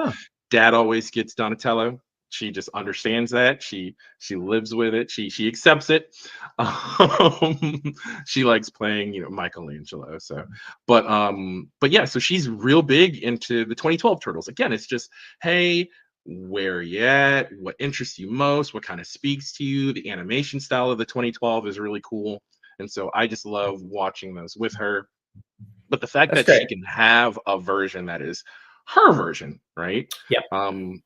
Dad always gets Donatello. She just understands that. She lives with it. She accepts it. She likes playing, Michelangelo. So, but yeah. So she's real big into the 2012 Turtles. Again, it's just, hey, where are you at? What interests you most? What kind of speaks to you? The animation style of the 2012 is really cool, and so I just love watching those with her. But the fact that she can have a version that is her version, right?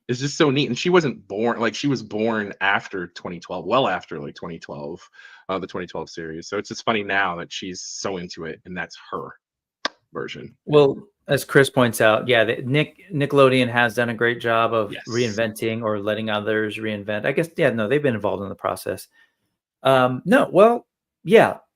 Is just so neat. And she wasn't born, like, she was born after 2012, well after like 2012, the 2012 series. So it's just funny now that she's so into it, and that's her version. Well, as Chris points out, Nickelodeon has done a great job of reinventing or letting others reinvent. I guess, they've been involved in the process.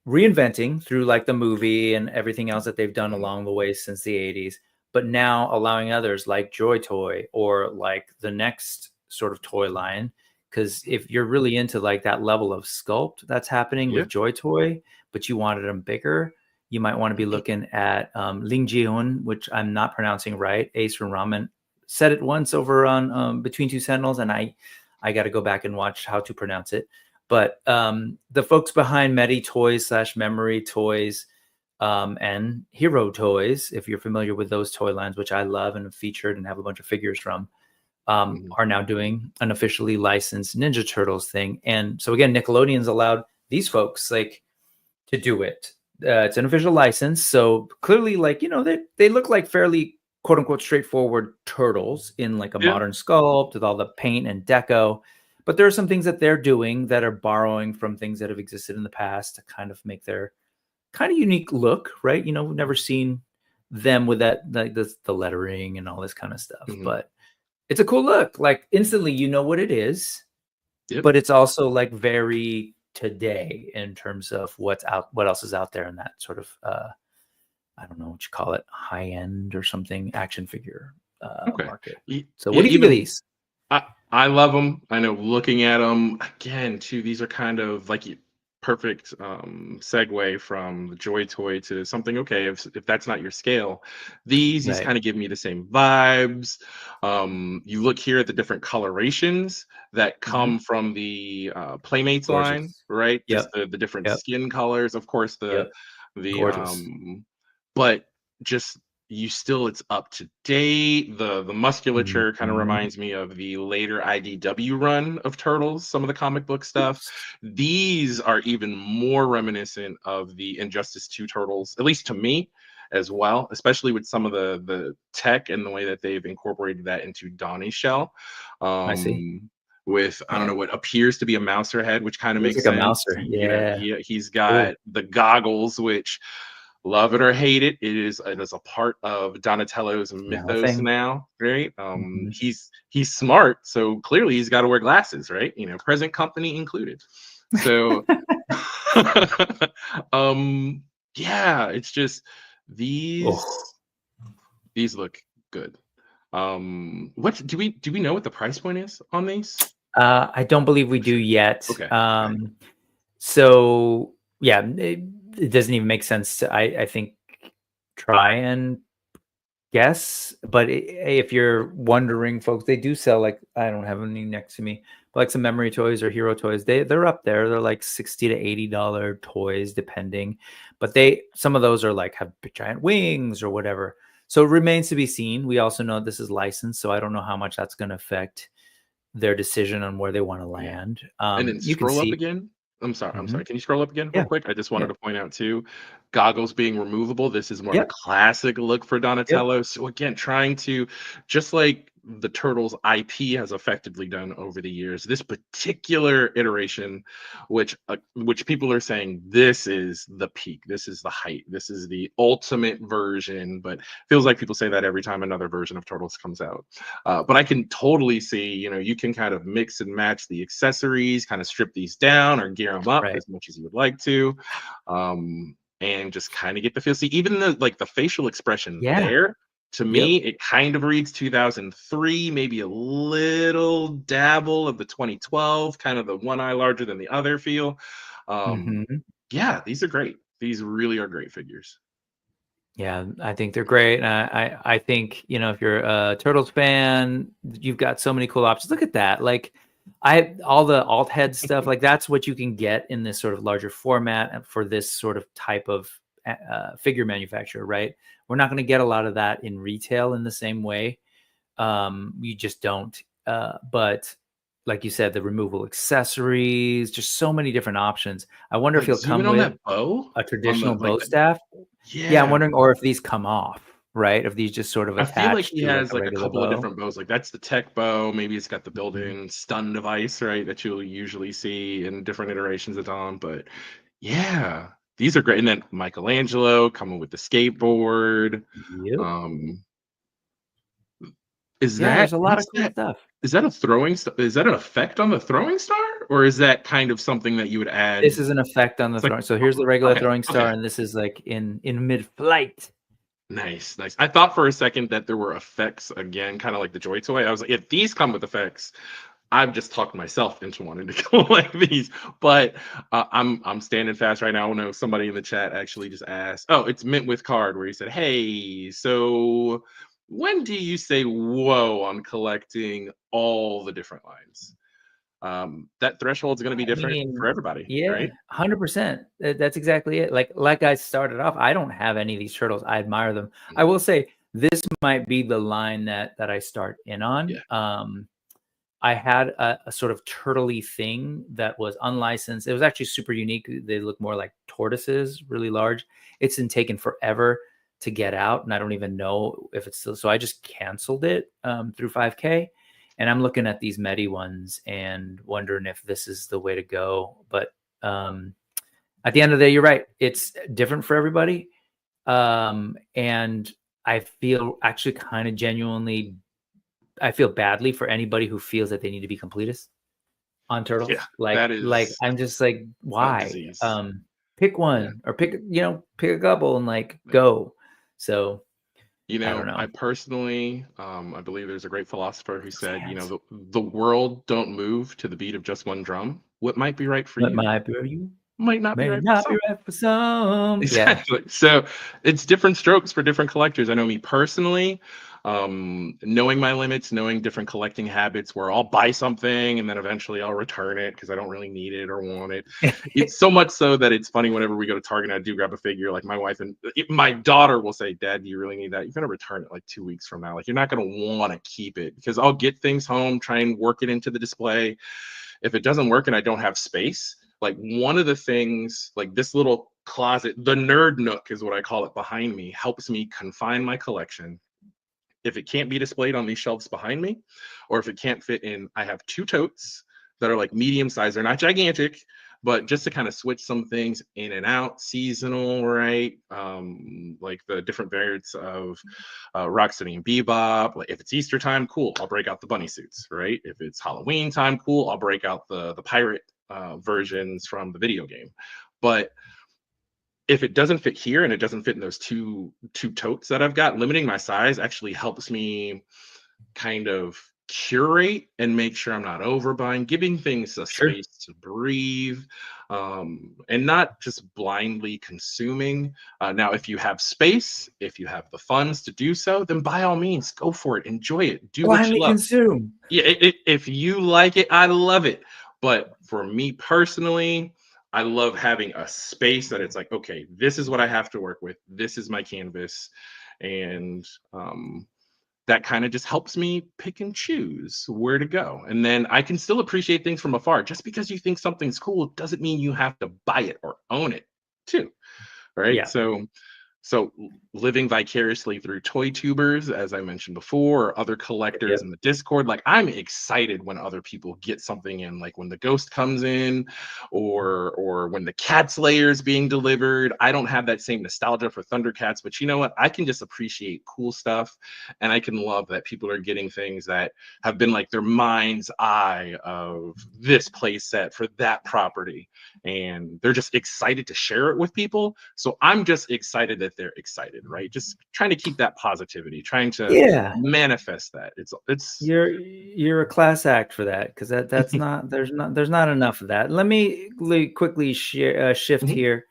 Reinventing through like the movie and everything else that they've done along the way since the 80s. But now allowing others like JoyToy or like the next sort of toy line, because if you're really into like that level of sculpt that's happening with JoyToy, but you wanted them bigger, you might want to be looking at Lingjihan, which I'm not pronouncing right. Ace from Ramen said it once over on Between Two Sentinels, and I got to go back and watch how to pronounce it. But the folks behind Medi Toys / Memory Toys and Hero Toys, if you're familiar with those toy lines, which I love and have featured and have a bunch of figures from, are now doing an officially licensed Ninja Turtles thing. And so again, Nickelodeon's allowed these folks like to do it. It's an official license. So clearly, like, they look like fairly quote unquote straightforward turtles in like a modern sculpt with all the paint and deco. But there are some things that they're doing that are borrowing from things that have existed in the past to kind of make their kind of unique look, right? We've never seen them with that, like the lettering and all this kind of stuff. But it's a cool look. Like instantly, you know what it is. But it's also like very today in terms of what else is out there in that sort of I don't know what you call it, high end or something action figure market. So what do you think of these? I love them. I know, looking at them again too, these are kind of like, perfect segue from the JoyToy to something. Okay, if that's not your scale, these Right. kind of give me the same vibes. You look here at the different colorations that come from the Playmates line, Gorgeous. right? Just Yep. the different Yep. skin colors, of course. The Yep. the Gorgeous. but just you still, it's up to date. The musculature kind of Mhm. reminds me of the later IDW run of Turtles, some of the comic book stuff. Yes. These are even more reminiscent of the Injustice 2 Turtles, at least to me as well, especially with some of the tech and the way that they've incorporated that into Donnie's shell. I see. With I don't Yeah. know what appears to be a mouser head, which kind of Looks makes like a sense. mouser. Yeah. He's got Cool. the goggles, which love it or hate it, it is a part of Donatello's Now a mythos thing. now, right? Mhm. He's smart, so clearly he's got to wear glasses, right? Present company included. So, yeah, it's just Oh. these look good. What do we know what the price point is on these? I don't believe we do yet. Okay. So yeah, it doesn't even make sense to I think try and guess. But if you're wondering, folks, they do sell like I don't have any next to me, but like some memory toys or hero toys. They're up there. They're like $60 to $80 toys depending. But some of those are like have giant wings or whatever. So it remains to be seen. We also know this is licensed, so I don't know how much that's going to affect their decision on where they want to Yeah. land. And then You can scroll up see. again. I'm sorry. I'm sorry. Mhm. Can you scroll up again real Yeah. quick? I just wanted Yeah. to point out too, goggles being removable. This is more of a Yep. classic look for Yep. Donatello. So again, trying to, just like the Turtles IP has effectively done over the years, this particular iteration, which people are saying this is the peak, this is the height, this is the ultimate version, but feels like people say that every time another version of Turtles comes out. But I can totally see, you can kind of mix and match the accessories, kind of strip these down or gear them up Right. as much as you would like to, and just kind of get the feel. See, even the facial expression Yeah. there, to Yep. me, it kind of reads 2003, maybe a little dabble of the 2012, kind of the one eye larger than the other feel. Um, Mhm. yeah, these are great. These really are great figures. Yeah, I think they're great. And I think, if you're a Turtles fan, you've got so many cool options. Look at that. Like all the alt head stuff, like that's what you can get in this sort of larger format for this sort of type of figure manufacturer, right? We're not going to get a lot of that in retail in the same way. You just don't. But like you said, the removable accessories, just so many different options. I wonder if Like he'll zoom come in on with that bow a on the traditional like bow staff. Yeah, I'm yeah. wondering, or if these come off, right? If these just sort of I feel like attach he to like has a like a regular couple of bow. different bows. Like that's the tech bow. Maybe it's got the Mhm. built-in stun device, right? That you'll usually see in different iterations of Dom. But yeah, these are great. And then Michelangelo coming with the skateboard. Yep. Um, is Yeah, that there's a lot of what's cool that? stuff. Is that a throwing star? Is that an effect on the throwing star? Or is that kind of something that you would add? This is an effect on the It's like throwing. So here's the regular okay, throwing okay. star, and this is like in mid-flight. Nice, nice. I thought for a second that there were effects again, kind of like the JoyToy. I was like, if these come with effects, I've just talked myself into wanting to go like these. But I'm standing fast right now. I know somebody in the chat actually just asked. Oh, it's Mint with Card, where he said, "Hey, so when do you say whoa on collecting all the different lines?" That threshold is going to be I different for mean, everybody, yeah, right? 100%. That's exactly it. Like I started off, I don't have any of these turtles. I admire them. I Mm, will say this might be the line that I start in on. yeah, I had a sort of turtley thing that was unlicensed. It was actually super unique. They look more like tortoises, really large. It's been taken forever to get out, and I don't even know if it's still. So I just canceled it through 5K, and I'm looking at these Medi ones and wondering if this is the way to go. But at the end of the day, you're right. It's different for everybody, and I feel actually kind of genuinely I feel badly for anybody who feels that they need to be completists on yeah. turtles. That Like is I'm just like, a why? disease. Pick Yeah. one or pick a couple and like go. So I don't I know. personally, I believe there's a great philosopher who Those said, hands. the world don't move to the beat of just one drum. What might be right for What you? might be you? might not be May right for not some. be right for some. Exactly. Yeah. So it's different strokes for different collectors. I know me personally, knowing my limits, knowing different collecting habits where I'll buy something and then eventually I'll return it because I don't really need it or want it. It's so much so that it's funny whenever we go to Target and I do grab a figure, like my wife and my daughter will say, Dad, do you really need that? You're going to return it like 2 weeks from now. Like you're not going to want to keep it because I'll get things home, try and work it into the display. If it doesn't work and I don't have space, like one of the things, like this little closet, the nerd nook is what I call it behind me, helps me confine my collection. If it can't be displayed on these shelves behind me, or if it can't fit in, I have 2 totes that are like medium size. They're not gigantic, but just to kind of switch some things in and out, seasonal, right? Like the different variants of Rocksteady and Bebop. Like if it's Easter time, cool, I'll break out the bunny suits, right? If it's Halloween time, cool, I'll break out the pirate versions from the video game. But if it doesn't fit here and it doesn't fit in those two totes that I've got, limiting my size actually helps me kind of curate and make sure I'm not overbuying, giving things a Sure. space to breathe, and not just blindly consuming. Now, if you have space, if you have the funds to do so, then by all means, go for it. Enjoy it. Do what you Blindly love. consume. Yeah, if you like it, I love it. But for me personally, I love having a space that it's like, okay, this is what I have to work with. This is my canvas. And that kind of just helps me pick and choose where to go. And then I can still appreciate things from afar. Just because you think something's cool doesn't mean you have to buy it or own it too. Right. Yeah. So living vicariously through toy tubers, as I mentioned before, or other collectors in the Discord, like I'm excited when other people get something in, like when the ghost comes in, or when the cat's layer is being delivered. I don't have that same nostalgia for Thundercats, but you know what? I can just appreciate cool stuff, and I can love that people are getting things that have been like their mind's eye of this play set for that property, and they're just excited to share it with people. So I'm just excited that they're excited, right? Just trying to keep that positivity, trying to manifest that. It's You're a class act for that, because that's not there's not enough of that. Let me quickly shift here.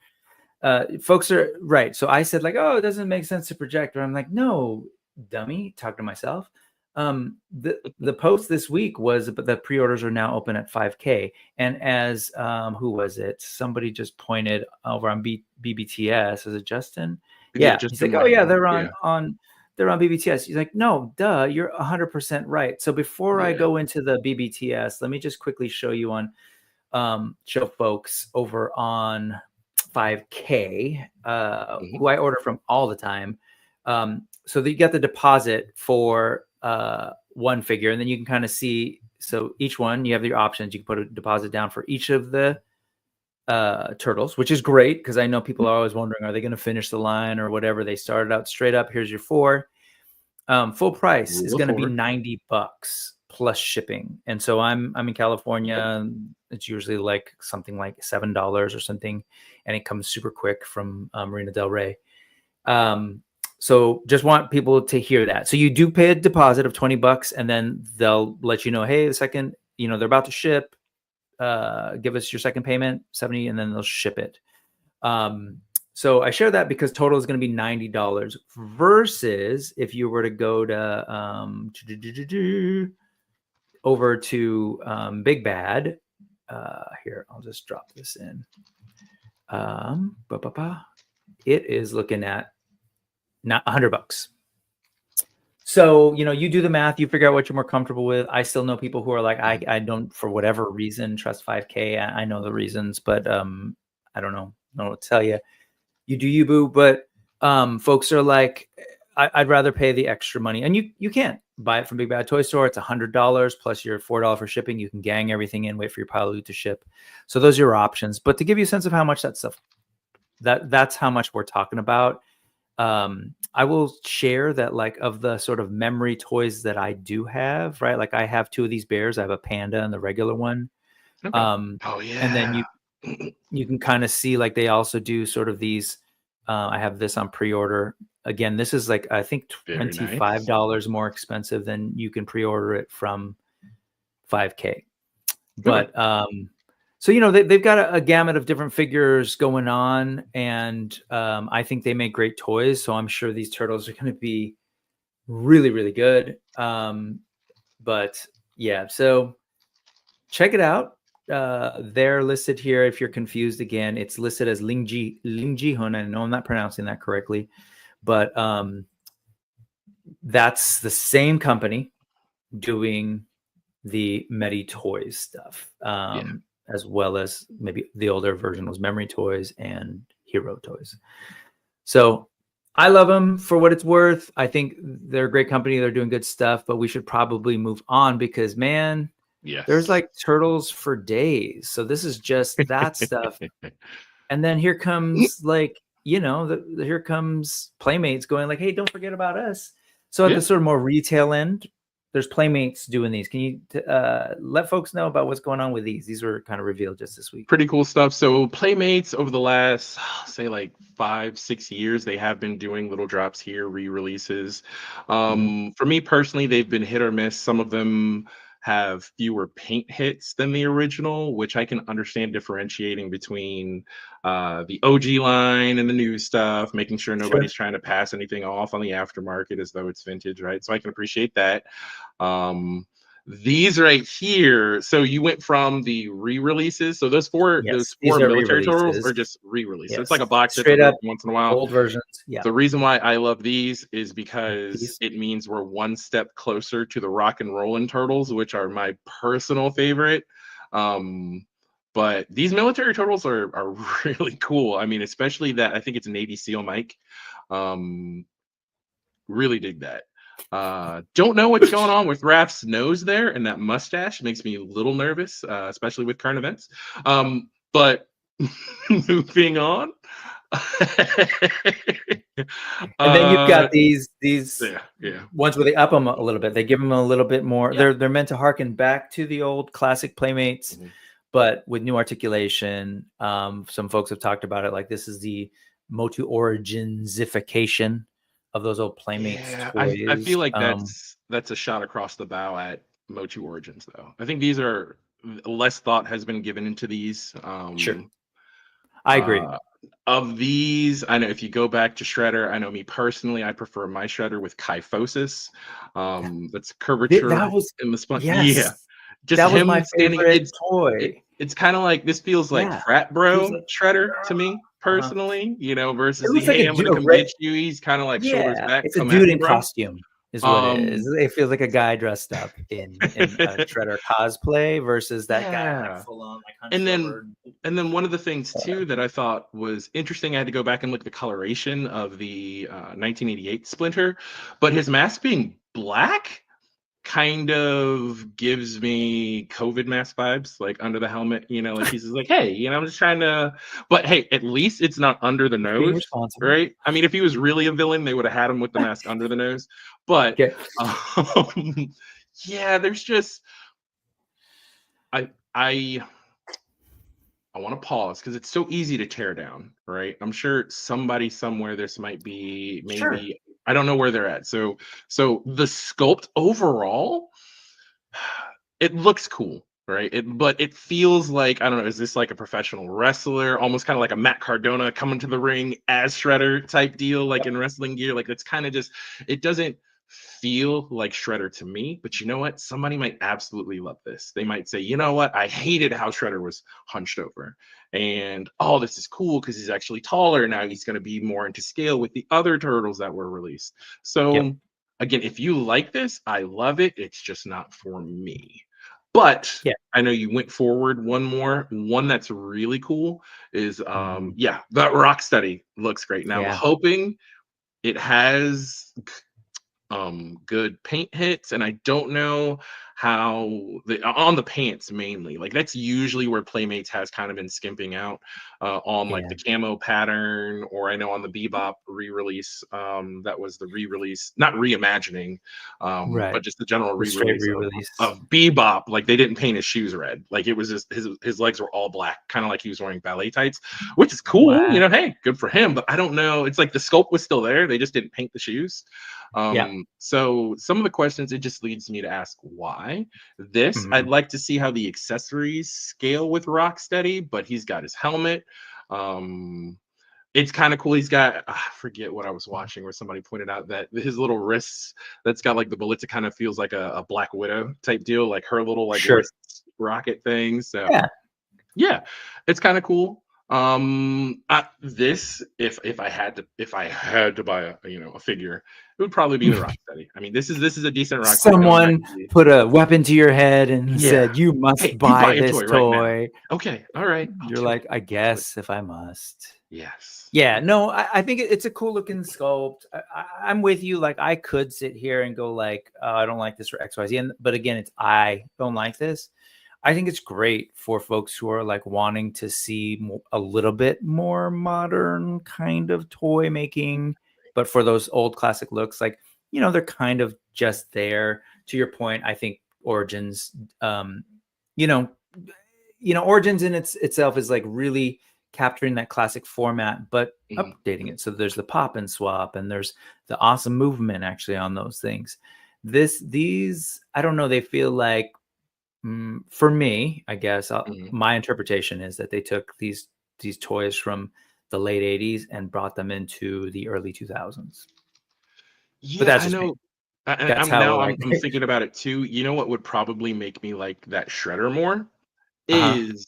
Folks are right. So I said like, oh, it doesn't make sense to project. But I'm like, no, dummy. Talk to myself. The post this week was, but the pre-orders are now open at 5K. And as who was it? Somebody just pointed over on BBTS. Is it Justin? Yeah. He's like, oh yeah, they're on BBTS. He's like, no, duh, you're 100% right. So before I go into the BBTS, let me just quickly show you on show folks over on 5K, who I order from all the time. So that you get the deposit for one figure, and then you can kind of see. So each one, you have your options. You can put a deposit down for each of the turtles, which is great because I know people are always wondering, are they going to finish the line or whatever? They started out straight up. Here's your 4. Full price is going to be $90 plus shipping. And so I'm in California. And it's usually like something like $7 or something, and it comes super quick from Marina Del Rey. So just want people to hear that. So you do pay a deposit of $20, and then they'll let you know, hey, the second, they're about to ship, give us your second payment, 70, and then they'll ship it. So I share that because total is going to be $90 versus if you were to go to over to Big Bad. Here, I'll just drop this in. It is looking at not $100. So, you do the math, you figure out what you're more comfortable with. I still know people who are like, I don't, for whatever reason, trust 5K. I know the reasons, but I don't know what to tell you. You do you, boo. But folks are like, I'd rather pay the extra money. And you can't buy it from Big Bad Toy Store. It's $100 plus your $4 for shipping. You can gang everything in, wait for your pile of loot to ship. So those are your options. But to give you a sense of how much that stuff, that's how much we're talking about. I will share that, like, of the sort of memory toys that I do have, right? Like I have 2 of these bears. I have a panda and the regular one. Okay. Oh yeah. And then you can kind of see, like, they also do sort of these. I have this on pre-order. Again, this is like, I think $25 more expensive than you can pre-order it from 5K. But So, you know, they've got a gamut of different figures going on, and I think they make great toys. So I'm sure these turtles are going to be really, really good. But yeah, so check it out. They're listed here. If you're confused, again, it's listed as Lingjihan. I know I'm not pronouncing that correctly, but that's the same company doing the Medi Toys stuff. As well as maybe the older version was Memory Toys and Hero Toys. So I love them for what it's worth. I think they're a great company. They're doing good stuff, but we should probably move on because, man, there's like turtles for days. So this is just that stuff. And then here comes like, you know, here comes Playmates going like, hey, don't forget about us. So at the sort of more retail end, there's Playmates doing these. Can you let folks know about what's going on with these? These were kind of revealed just this week. Pretty cool stuff. So Playmates over the last, say like 5-6 years, they have been doing little drops here, re-releases. For me personally, they've been hit or miss. Some of them have fewer paint hits than the original, which I can understand differentiating between the OG line and the new stuff, making sure nobody's trying to pass anything off on the aftermarket as though it's vintage, right? So I can appreciate that. These right here, so you went from the re-releases. So those four military turtles are just re-releases. Yes. So it's like a box straight up once in a while. Old versions. Yeah. The reason why I love these is because it means we're one step closer to the rock and rollin' turtles, which are my personal favorite. But these military turtles are really cool. I mean, especially that I think it's a Navy SEAL Mike. Really dig that. Don't know what's going on with Raph's nose there, and that mustache makes me a little nervous, especially with current events. But moving on. And then you've got these ones where they up them a little bit. They give them a little bit more. They're meant to harken back to the old classic Playmates, but with new articulation. Some folks have talked about it like this is the Motu Originsification of those old Playmates toys. I feel like that's a shot across the bow at Motu Origins, though. I think these are less thought has been given into these. Sure, I agree. Of these, I know if you go back to Shredder, I know me personally, I prefer my Shredder with kyphosis. That's curvature in the spine. Yes. Yeah, just that was him my favorite toy. It's kind of like this feels like frat bro Shredder to me personally, you know, versus the hey, I'm gonna come get you. He's kind of like shoulders back. It's a dude in costume, is what it is. It feels like a guy dressed up in a Shredder cosplay versus that guy like full on like. And then one of the things too that I thought was interesting, I had to go back and look at the coloration of the 1988 Splinter, but his mask being black kind of gives me COVID mask vibes, like under the helmet, you know, like he's just like, hey, you know, I'm just trying to, but hey, at least it's not under the nose, right? I mean, if he was really a villain, they would have had him with the mask under the nose, but yeah, there's just, I want to pause because it's so easy to tear down, right? I'm sure somebody somewhere, this might be maybe, I don't know where they're at. So the sculpt overall, it looks cool, right? But it feels like, I don't know, is this like a professional wrestler, almost kind of like a Matt Cardona coming to the ring as Shredder type deal, like in wrestling gear? Like it's kind of just, it doesn't feel like Shredder to me, but you know what? Somebody might absolutely love this. They might say, you know what? I hated how Shredder was hunched over. And oh, this is cool because he's actually taller. Now he's going to be more into scale with the other turtles that were released. So again, if you like this, I love it. It's just not for me. But I know you went forward one that's really cool is that Rocksteady looks great. Now I'm hoping it has good paint hits, and I don't know how on the pants mainly, like that's usually where Playmates has kind of been skimping out on like the camo pattern, or I know on the Bebop re-release, that was the re-release, not reimagining, but just the general re-release of Bebop. Like they didn't paint his shoes red, like it was just his legs were all black, kind of like he was wearing ballet tights, which is cool. You know, hey, good for him, but I don't know, it's like the sculpt was still there, they just didn't paint the shoes. So some of the questions, it just leads me to ask why. buy. This, I'd like to see how the accessories scale with Rocksteady, but he's got his helmet. It's kind of cool. He's got, I forget what I was watching where somebody pointed out that his little wrists that's got like the bullets, it kind of feels like a Black Widow type deal, like her little like wrist rocket thing. So yeah, it's kind of cool. This, if I had to buy a figure, it would probably be the Rocksteady. I mean, this is a decent Rocksteady. Someone put a weapon to your head and said, "You must buy this toy." Right, okay, all right. You're like, I guess if I must. Yes. Yeah. No, I think it's a cool looking sculpt. I'm with you. Like, I could sit here and go like, oh, I don't like this for XYZ. But again, I don't like this. I think it's great for folks who are like wanting to see a little bit more modern kind of toy making, but for those old classic looks, like, they're kind of just there. To your point, I think Origins, Origins in itself is like really capturing that classic format, but updating it. So there's the pop and swap, and there's the awesome movement actually on those things. These, I don't know, they feel like, for me, I guess my interpretation is that they took these toys from the late 80s and brought them into the early 2000s. Yeah, but that's I just know. I'm thinking about it too. You know what would probably make me like that shredder more is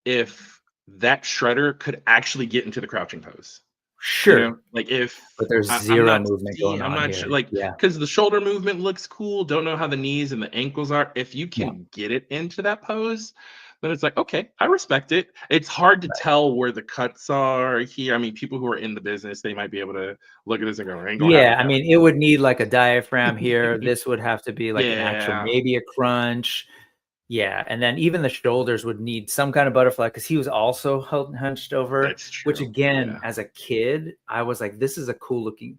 if that shredder could actually get into the crouching pose. Sure. Like if but there's zero movement going on. I'm not sure, like, because the shoulder movement looks cool. Don't know how the knees and the ankles are. If you can get it into that pose, then it's like, okay, I respect it. It's hard to tell where the cuts are here. I mean, people who are in the business, they might be able to look at this and go, I mean, it would need like a diaphragm here. This would have to be like an actual, maybe a crunch. Yeah, and then even the shoulders would need some kind of butterfly because he was also hunched over. That's true. Which again, as a kid, I was like, this is a cool looking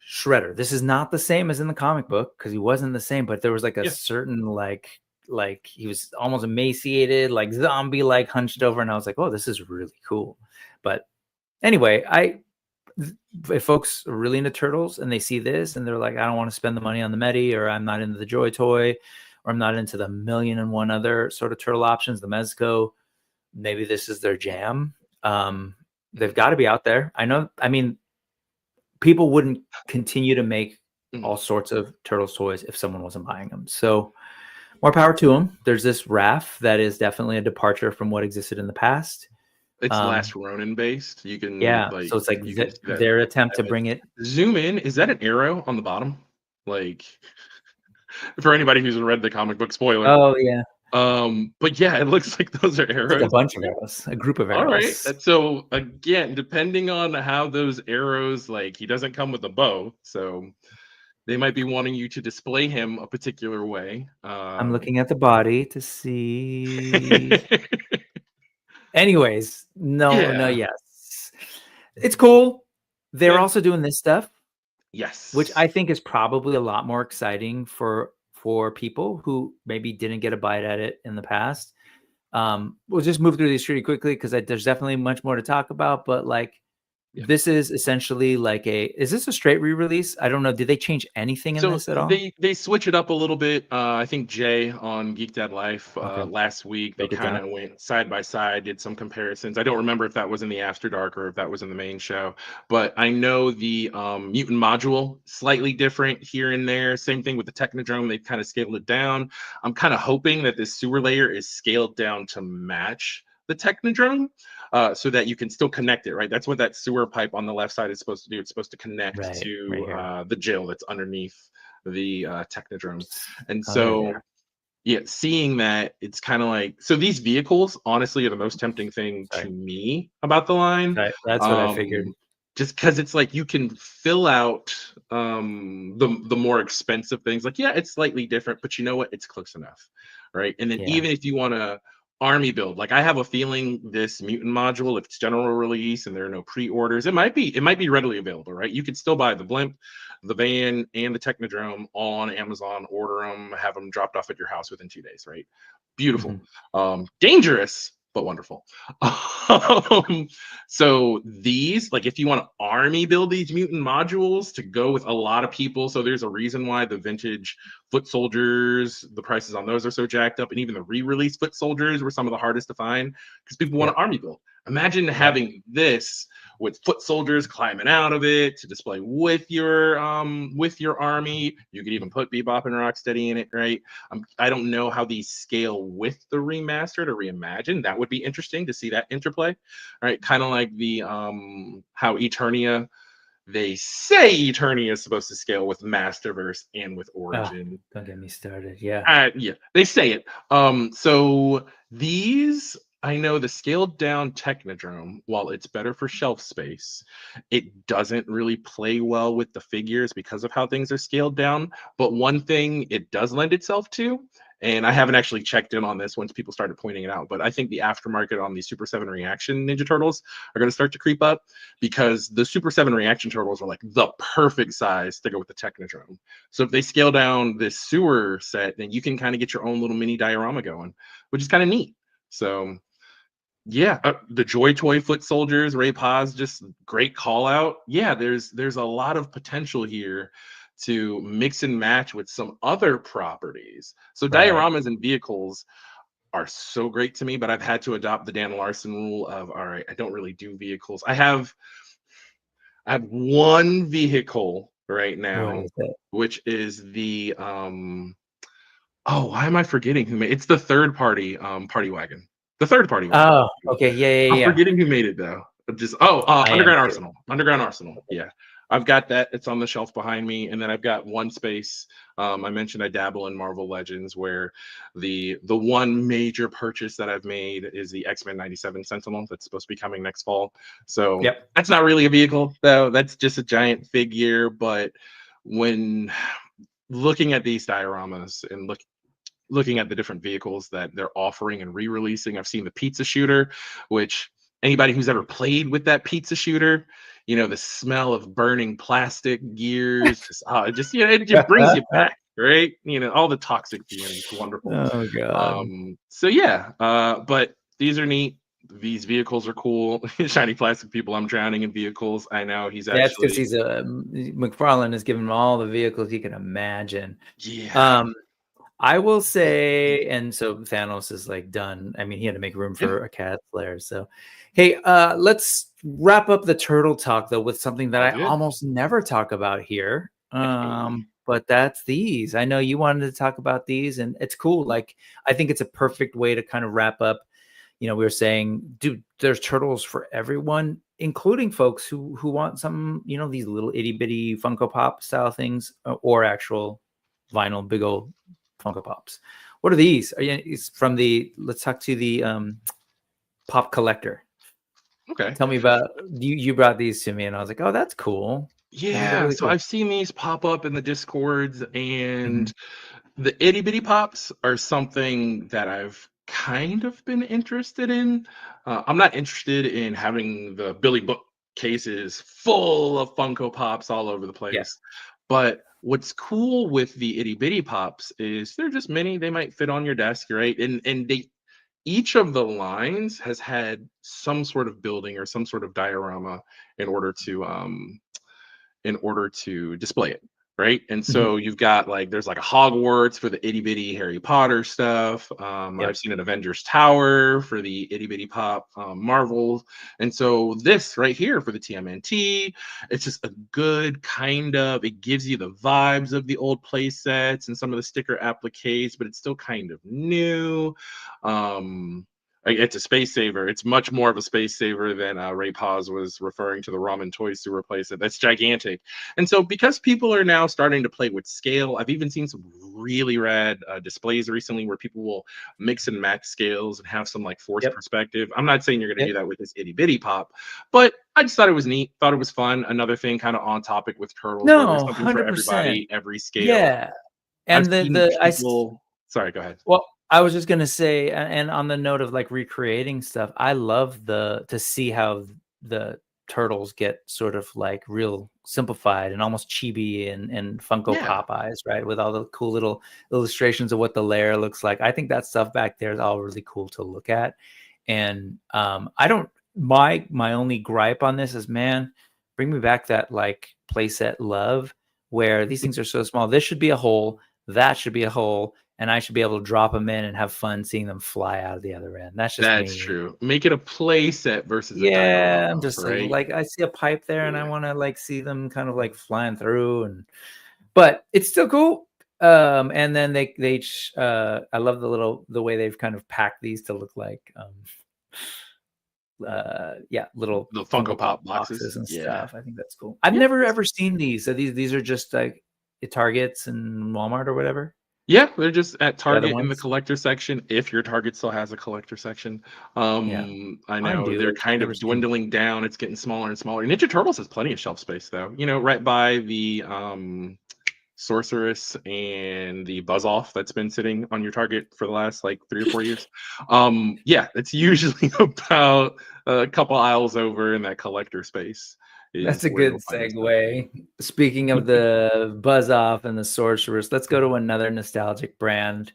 shredder. This is not the same as in the comic book because he wasn't the same, but there was like a certain like he was almost emaciated, like zombie like hunched over, and I was like, oh, this is really cool. But anyway, if folks are really into Turtles and they see this and they're like, I don't want to spend the money on the Medi, or I'm not into the Joy Toy, or I'm not into the 1,000,001 other sort of turtle options, the Mezco, maybe this is their jam. They've got to be out there. I mean, people wouldn't continue to make all sorts of Turtles toys if someone wasn't buying them. So more power to them. There's this RAF that is definitely a departure from what existed in the past. It's Last Ronin based. You can so it's like their attempt to bring it. Zoom in. Is that an arrow on the bottom? Like, for anybody who's read the comic book, spoiler. Oh yeah. But yeah, it looks like those are arrows. Like a bunch of arrows, a group of arrows. All right. So again, depending on how those arrows, like, he doesn't come with a bow, so they might be wanting you to display him a particular way. I'm looking at the body to see. Anyways, yes, it's cool. They're also doing this stuff. Yes, which I think is probably a lot more exciting for people who maybe didn't get a bite at it in the past. We'll just move through these pretty quickly because there's definitely much more to talk about. But like, this is essentially like is this a straight re-release? I don't know. Did they change anything in this at all? They switch it up a little bit. I think Jay on Geek Dad Life last week, they kind of went side by side, did some comparisons. I don't remember if that was in the After Dark or if that was in the main show, but I know the mutant module slightly different here and there. Same thing with the Technodrome. They've kind of scaled it down. I'm kind of hoping that this sewer layer is scaled down to match the Technodrome, so that you can still connect it, right? That's what that sewer pipe on the left side is supposed to do. It's supposed to connect to the jail that's underneath the Technodrome. And so, seeing that, it's kind of like, so these vehicles, honestly, are the most tempting thing to me about the line. Right. That's what I figured. Just because it's like you can fill out the more expensive things. Like, it's slightly different, but you know what? It's close enough, right? And then even if you want to army build, like, I have a feeling this mutant module, if it's general release and there are no pre-orders, it might be readily available, right? You could still buy the blimp, the van, and the Technodrome on Amazon, order them, have them dropped off at your house within 2 days, right? Beautiful. Dangerous, but wonderful. So these, like, if you want to army build these mutant modules to go with a lot of people, so there's a reason why the vintage foot soldiers, the prices on those are so jacked up, and even the re-release foot soldiers were some of the hardest to find because people want to army build. Imagine having this with foot soldiers climbing out of it to display with your army. You could even put Bebop and Rocksteady in it, right? I don't know how these scale with the remastered or reimagined. That would be interesting to see that interplay, right? Kind of like the how Eternia. They say Eternia is supposed to scale with Masterverse and with Origin. Don't get me started. Yeah, they say it. So these, I know the scaled down Technodrome, while it's better for shelf space, it doesn't really play well with the figures because of how things are scaled down. But one thing it does lend itself to, and I haven't actually checked in on this once people started pointing it out, but I think the aftermarket on these Super 7 Reaction Ninja Turtles are going to start to creep up because the Super 7 Reaction Turtles are like the perfect size to go with the Technodrome. So if they scale down this sewer set, then you can kind of get your own little mini diorama going, which is kind of neat. So yeah, the JoyToy foot soldiers, Ray Paz, just great call out. Yeah, there's a lot of potential here to mix and match with some other properties. So dioramas and vehicles are so great to me, but I've had to adopt the Dan Larson rule of, all right, I don't really do vehicles. I have one vehicle right now, which is the why am I forgetting who made it's the third party party wagon. The third party wagon. Oh, okay. Yeah. I'm forgetting who made it though. Just Underground Arsenal. Underground Arsenal. Yeah. I've got that. It's on the shelf behind me. And then I've got one space. I mentioned I dabble in Marvel Legends, where the one major purchase that I've made is the X-Men 97 Sentinel that's supposed to be coming next fall. So that's not really a vehicle, though. That's just a giant figure. But when looking at these dioramas and looking at the different vehicles that they're offering and re-releasing, I've seen the pizza shooter, which anybody who's ever played with that pizza shooter, the smell of burning plastic gears, it just brings you back, right? All the toxic feelings, wonderful. Oh god. So yeah, but these are neat. These vehicles are cool. Shiny plastic people. I'm drowning in vehicles. I know he's actually. That's because he's McFarlane has given him all the vehicles he can imagine. Yeah. I will say, and so Thanos is like done. I mean, he had to make room for a cat flare. So, hey, let's wrap up the turtle talk though with something that I almost never talk about here. But that's these. I know you wanted to talk about these, and it's cool. Like, I think it's a perfect way to kind of wrap up. We were saying, dude, there's turtles for everyone, including folks who want some, these little itty bitty Funko Pop style things or actual vinyl big old Funko Pops. What are these? It's from let's talk to the Pop Collector. Okay. Tell me about you brought these to me and I was like, oh, that's cool. Yeah. Really cool. I've seen these pop up in the Discords, and the itty bitty pops are something that I've kind of been interested in. I'm not interested in having the Billy Book cases full of Funko Pops all over the place. But what's cool with the itty bitty pops is they're just mini. They might fit on your desk, right? And each of the lines has had some sort of building or some sort of diorama in order to display it, right? And so you've got there's like a Hogwarts for the itty bitty Harry Potter stuff. I've seen an Avengers Tower for the itty bitty pop Marvel. And so this right here for the TMNT, it's just a good it gives you the vibes of the old play sets and some of the sticker appliques, but it's still kind of new. It's a space saver. It's much more of a space saver than Ray Paz was referring to the ramen toys to replace it. That's gigantic. And so because people are now starting to play with scale, I've even seen some really rad displays recently where people will mix and match scales and have some forced perspective. I'm not saying you're going to do that with this itty bitty pop, but I just thought it was neat. Thought it was fun. Another thing kind of on topic with turtles. No, there's something 100%. for everybody, every scale. Yeah. And Sorry, go ahead. Well, I was just gonna say, and on the note of recreating stuff, I love to see how the turtles get sort of real simplified and almost chibi and Funko Pop eyes, right? With all the cool little illustrations of what the layer looks like. I think that stuff back there is all really cool to look at. And I don't. My only gripe on this is, man, bring me back that like playset love, where these things are so small. This should be a hole. That should be a hole. And I should be able to drop them in and have fun seeing them fly out of the other end. That's just That's me. true. Make it a play set versus a Yeah, diorama, I'm just right? like I see a pipe there, and I want to like see them kind of like flying through, but it's still cool. And then they I love the way they've kind of packed these to look like little The Funko Pop boxes and yeah. stuff. I think that's cool. I've never ever seen these. So these are just like at Targets and Walmart or whatever. Yeah, they're just at Target in the ones? collector section. If your Target still has a collector section, I know do. they're I've kind never of seen dwindling down. It's getting smaller and smaller. Ninja Turtles has plenty of shelf space though. You know, right by the Sorceress and the Buzz Off that's been sitting on your Target for the last like 3 or 4 years. Yeah, it's usually about a couple aisles over in that collector space. That's a good segue. Speaking of the Buzz Off and the Sorceress, let's go to another nostalgic brands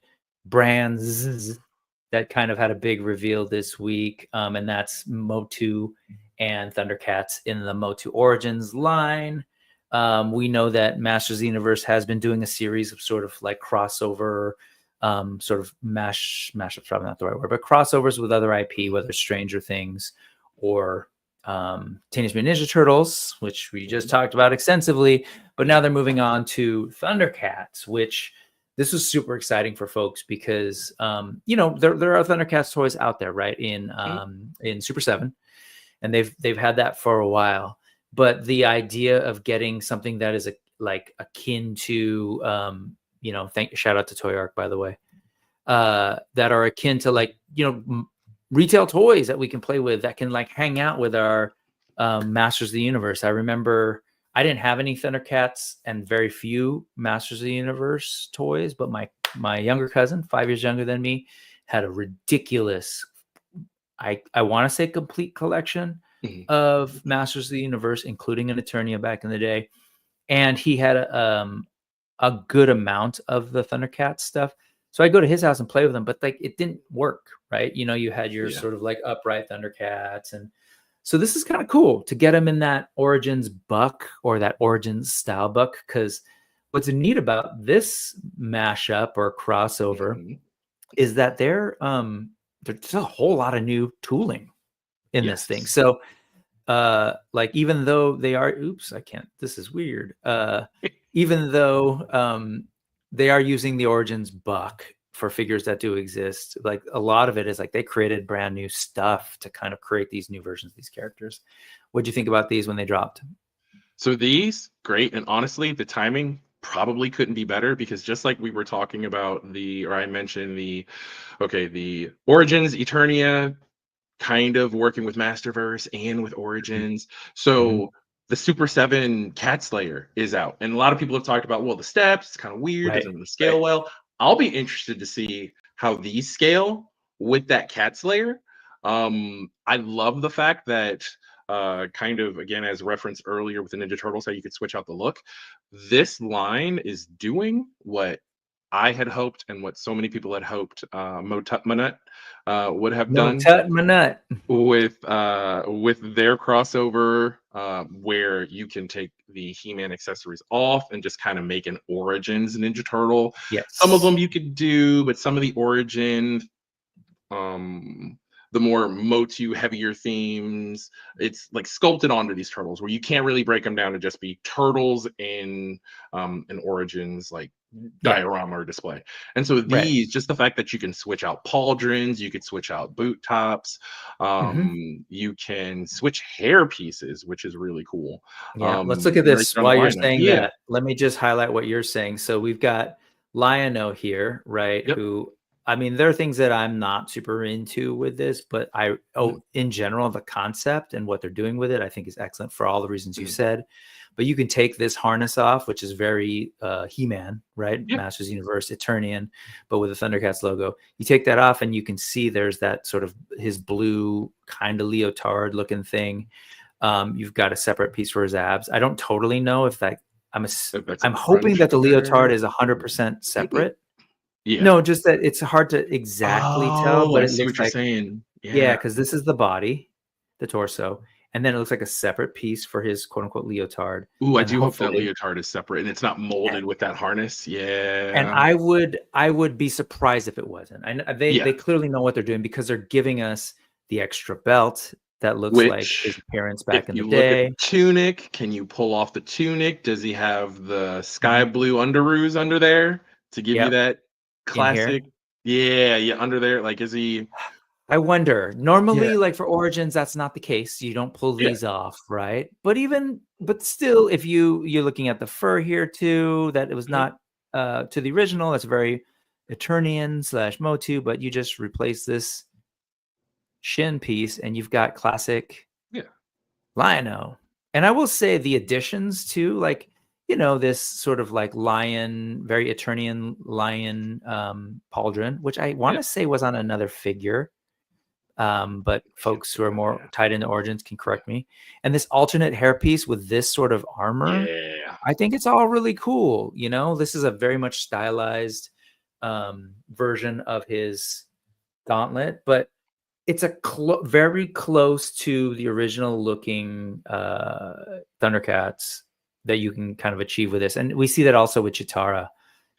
that kind of had a big reveal this week, and that's Motu and Thundercats in the Motu Origins line. We know that Masters of the Universe has been doing a series of sort of like crossover, sort of mashups, probably not the right word, but crossovers with other IP, whether Stranger Things or Teenage Mutant Ninja Turtles, which we just talked about extensively, but now they're moving on to Thundercats, which this was super exciting for folks because you know, there are Thundercats toys out there, right, in Super 7, and they've had that for a while. But the idea of getting something that is like akin to you know, shout out to Toy Arc, by the way, that are akin to like, you know, retail toys that we can play with, that can like hang out with our Masters of the Universe. I remember I didn't have any Thundercats and very few Masters of the Universe toys, but my younger cousin, 5 years younger than me, had a ridiculous, I want to say complete collection of Masters of the Universe, including an Eternia back in the day. And he had a good amount of the Thundercats stuff. So I go to his house and play with them, but like it didn't work, right? You know, you had your sort of like upright Thundercats. And so this is kind of cool to get them in that Origins buck or that Origins style buck, because what's neat about this mashup or crossover is that there's a whole lot of new tooling in this thing. So like even though they are, this is weird. Even though they are using the Origins buck for figures that do exist, like a lot of it is like they created brand new stuff to kind of create these new versions of these characters. What do you think about these when they dropped? So these, great. And honestly, the timing probably couldn't be better, because just like we were talking about I mentioned the Origins, Eternia, kind of working with Masterverse and with Origins. So the Super 7 Cat Slayer is out. And a lot of people have talked about, well, the steps, it's kind of weird, doesn't really scale well. I'll be interested to see how these scale with that Cat Slayer. I love the fact that kind of, again, as referenced earlier with the Ninja Turtles, how you could switch out the look. This line is doing what I had hoped and what so many people had hoped Motu would have done with their crossover, where you can take the He-Man accessories off and just kind of make an Origins Ninja Turtle. Yes. Some of them you could do, but some of the Origin, the more Motu heavier themes, it's like sculpted onto these turtles where you can't really break them down to just be turtles in an Origins like diorama or display. And so these, just the fact that you can switch out pauldrons, you could switch out boot tops, you can switch hair pieces, which is really cool. Let's look at this while you're saying that. Let me just highlight what you're saying. So we've got Lion-O here, right? Who, I mean, there are things that I'm not super into with this, but in general, the concept and what they're doing with it, I think is excellent for all the reasons you said. But you can take this harness off, which is very He-Man, right? Masters Universe, Eternian, but with the Thundercats logo. You take that off and you can see there's that sort of his blue kind of leotard looking thing. You've got a separate piece for his abs. I don't totally know if that, I'm hoping that the leotard is 100% separate. No, just that it's hard to exactly tell, but it looks like, Yeah, because this is the body, the torso, and then it looks like a separate piece for his quote unquote leotard. Ooh, I and do hope that leotard is separate and it's not molded with that harness. Yeah. And I would be surprised if it wasn't. They clearly know what they're doing because they're giving us the extra belt that looks like his appearance back in the day. Look at the tunic, can you pull off the tunic? Does he have the sky blue underoos under there to give you that classic? Yeah, under there. Like, is he? I wonder. Normally, like for Origins, that's not the case. You don't pull these off, right? But still, if you're looking at the fur here too, that it was not to the original. That's very Eternian / Motu, but you just replace this shin piece and you've got classic Lion-O. And I will say the additions to, like, this sort of like lion, very Eternian lion pauldron, which I want to say was on another figure. But folks who are more tied into Origins can correct me. And this alternate hairpiece with this sort of armor, I think it's all really cool. This is a very much stylized version of his gauntlet, but it's a very close to the original looking Thundercats that you can kind of achieve with this. And we see that also with Chitara.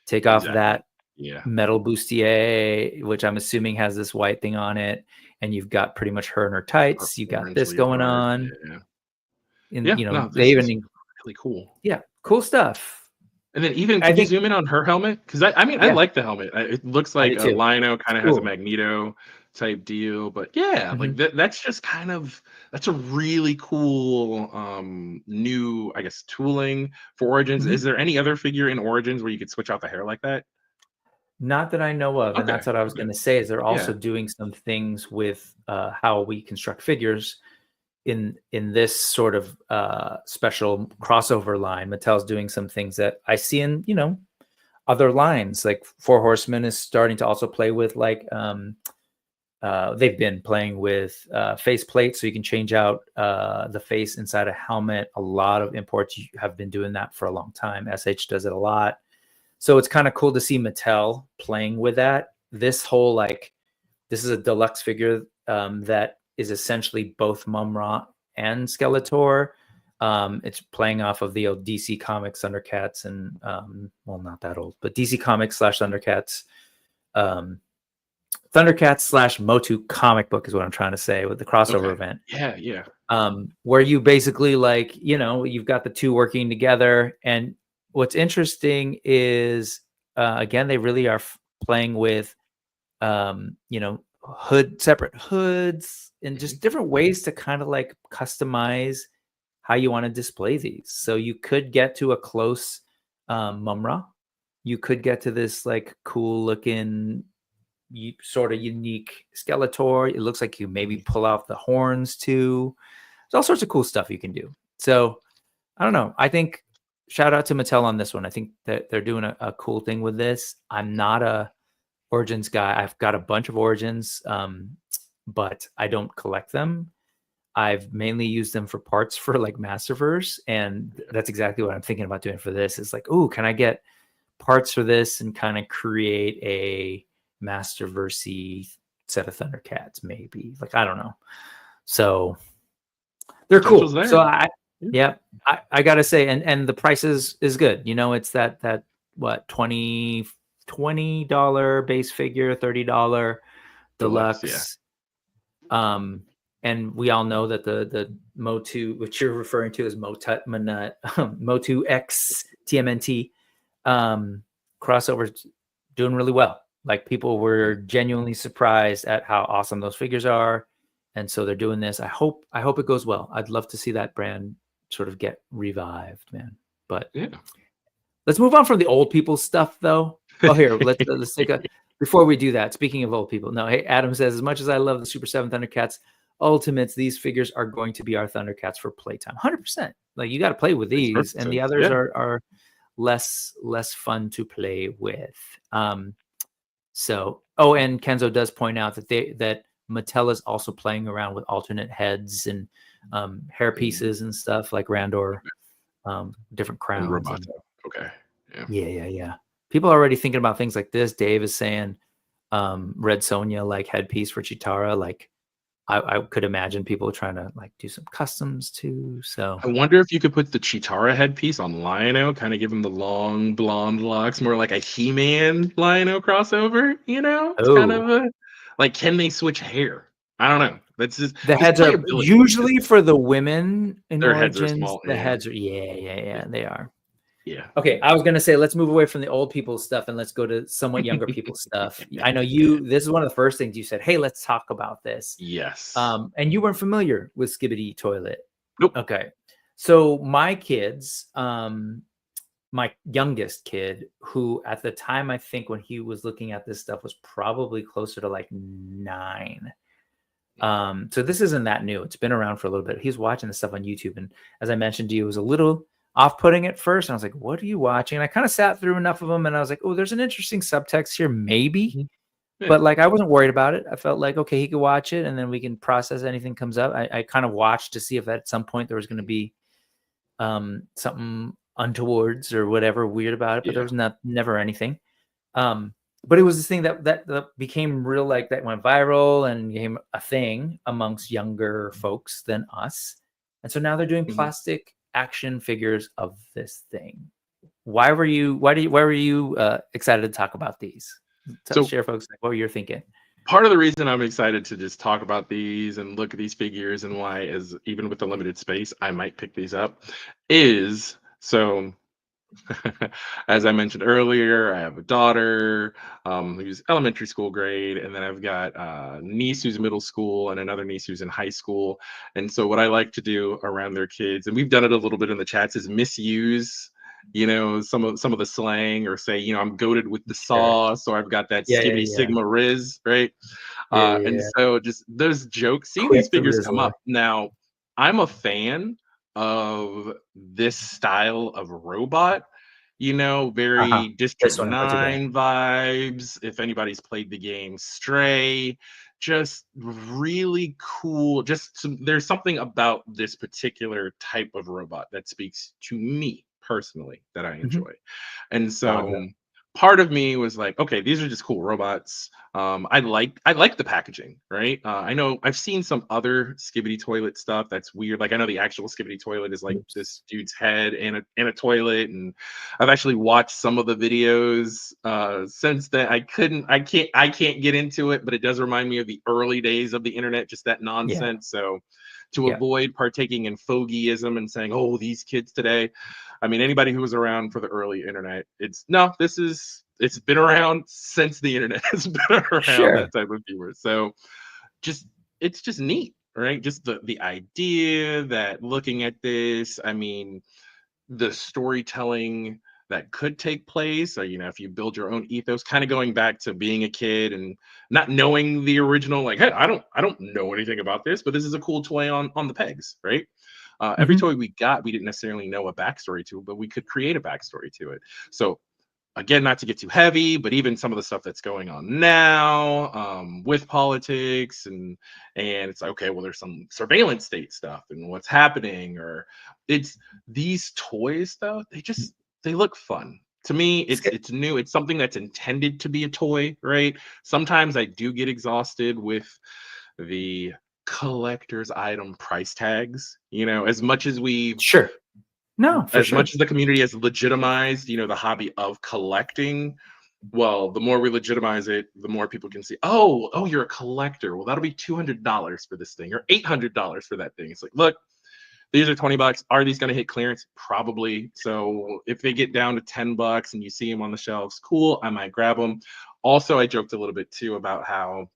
Take off that metal bustier, which I'm assuming has this white thing on it, and you've got pretty much her in her tights. You got this going on. And they even really cool. Yeah, cool stuff. And then even can you zoom in on her helmet? Because I like the helmet. It looks like a Lion-O kind of has a Magneto type deal, but like that's just that's a really cool new, I guess, tooling for Origins. Is there any other figure in Origins where you could switch out the hair like that? Not that I know of, and that's what I was going to say. Is they're also doing some things with how we construct figures in this sort of special crossover line. Mattel's doing some things that I see in other lines, like Four Horsemen is starting to also play with like they've been playing with face plates, so you can change out the face inside a helmet. A lot of imports have been doing that for a long time. SH does it a lot. So it's kind of cool to see Mattel playing with that. This whole this is a deluxe figure that is essentially both Mum-Ra and Skeletor. It's playing off of the old DC Comics Thundercats and not that old, but DC Comics / Thundercats. Thundercats / Motu comic book is what I'm trying to say with the crossover event. Yeah. Where you basically you've got the two working together. And what's interesting is, again, they really are playing with, separate hoods and just different ways to kind of like customize how you want to display these. So you could get to a close Mum-Ra. You could get to this like cool looking, sort of unique Skeletor. It looks like you maybe pull out the horns too. There's all sorts of cool stuff you can do. So I don't know. I think shout out to Mattel on this one. I think that they're doing a cool thing with this. I'm not a Origins guy. I've got a bunch of Origins, but I don't collect them. I've mainly used them for parts for like Masterverse, and that's exactly what I'm thinking about doing for this. It's like, ooh, can I get parts for this and kind of create a Masterverse-y set of Thundercats? Maybe, like, I don't know. So they're cool. So I gotta say, and the price is good. It's that what $20 base figure, $30 deluxe. And we all know that the Motu, which you're referring to as Motu X TMNT crossover, doing really well. Like, people were genuinely surprised at how awesome those figures are, and so they're doing this. I hope it goes well. I'd love to see that brand sort of get revived, man. But let's move on from the old people stuff, though. Oh, here, let's take a. Before we do that, speaking of old people, no. Hey, Adam says, as much as I love the Super 7 Thundercats Ultimates, these figures are going to be our Thundercats for playtime. 100%. Like, you got to play with these, and the others are less fun to play with. So, and Kenzo does point out that Mattel is also playing around with alternate heads and hair pieces and stuff like Randor, different crowns. Okay. Yeah. People are already thinking about things like this. Dave is saying Red Sonja like headpiece for Chitara, like I could imagine people trying to like do some customs too. So I wonder if you could put the Chitara headpiece on Lion-O, kind of give him the long blonde locks, more like a He-Man Lion-O crossover. It's kind of like, can they switch hair? I don't know. That's just the heads are playability. usually for the women in Their heads are Origins. small. The Yeah. heads are yeah, they are. Yeah. Okay, I was gonna say let's move away from the old people stuff and let's go to somewhat younger people stuff. I know this is one of the first things you said. Hey, let's talk about this. Yes. And you weren't familiar with Skibidi Toilet. Nope. Okay. So my kids, my youngest kid, who at the time I think when he was looking at this stuff was probably closer to like 9. So this isn't that new. It's been around for a little bit. He's watching this stuff on YouTube, and as I mentioned to you, it was a little off-putting at first. And I was like, "What are you watching?" And I kind of sat through enough of them, and I was like, "Oh, there's an interesting subtext here, maybe." Yeah. But like, I wasn't worried about it. I felt like, okay, he could watch it, and then we can process anything comes up. I kind of watched to see if at some point there was going to be something untowards or whatever weird about it, but there was never anything. But it was this thing that became real, like that went viral and became a thing amongst younger folks than us. And so now they're doing plastic action figures of this thing. Why were you excited to talk about these? So share, folks, like, what were you thinking? Part of the reason I'm excited to just talk about these and look at these figures and why is even with the limited space, I might pick these up is so as I mentioned earlier, I have a daughter who's elementary school grade, and then I've got a niece who's middle school and another niece who's in high school. And so what I like to do around their kids, and we've done it a little bit in the chats, is misuse some of the slang, or say, I'm goated with the sauce, or I've got that Skibidi Sigma Riz, right? And so just those jokes, seeing these figures come up. Now, I'm a fan of this style of robot, very District 9 vibes. If anybody's played the game Stray, just really cool. There's something about this particular type of robot that speaks to me personally that I enjoy. And so part of me was like, okay, these are just cool robots. I like the packaging, right? I know I've seen some other Skibidi toilet stuff that's weird. Like I know the actual Skibidi toilet is like this dude's head in a toilet, and I've actually watched some of the videos since then. I can't get into it, but it does remind me of the early days of the internet, just that nonsense. So to avoid partaking in fogeyism and saying, oh, these kids today. I mean, anybody who was around for the early internet, it's been around since the internet has been around, that type of humor. So it's just neat, right? Just the idea that looking at this, I mean, the storytelling that could take place, or if you build your own ethos, kind of going back to being a kid and not knowing the original, like, hey, I don't know anything about this, but this is a cool toy on the pegs, right? Every toy we got, we didn't necessarily know a backstory to, but we could create a backstory to it. So again, not to get too heavy, but even some of the stuff that's going on now with politics and it's like, okay, well, there's some surveillance state stuff and what's happening, or it's these toys though, they look fun. To me, it's new. It's something that's intended to be a toy, right? Sometimes I do get exhausted with the collector's item price tags, as much as we much as the community has legitimized, the hobby of collecting. Well, the more we legitimize it, the more people can see, oh, you're a collector. Well, that'll be $200 for this thing, or $800 for that thing. It's like, look, these are $20. Are these going to hit clearance? Probably. So if they get down to $10 and you see them on the shelves, cool, I might grab them. Also, I joked a little bit too about how,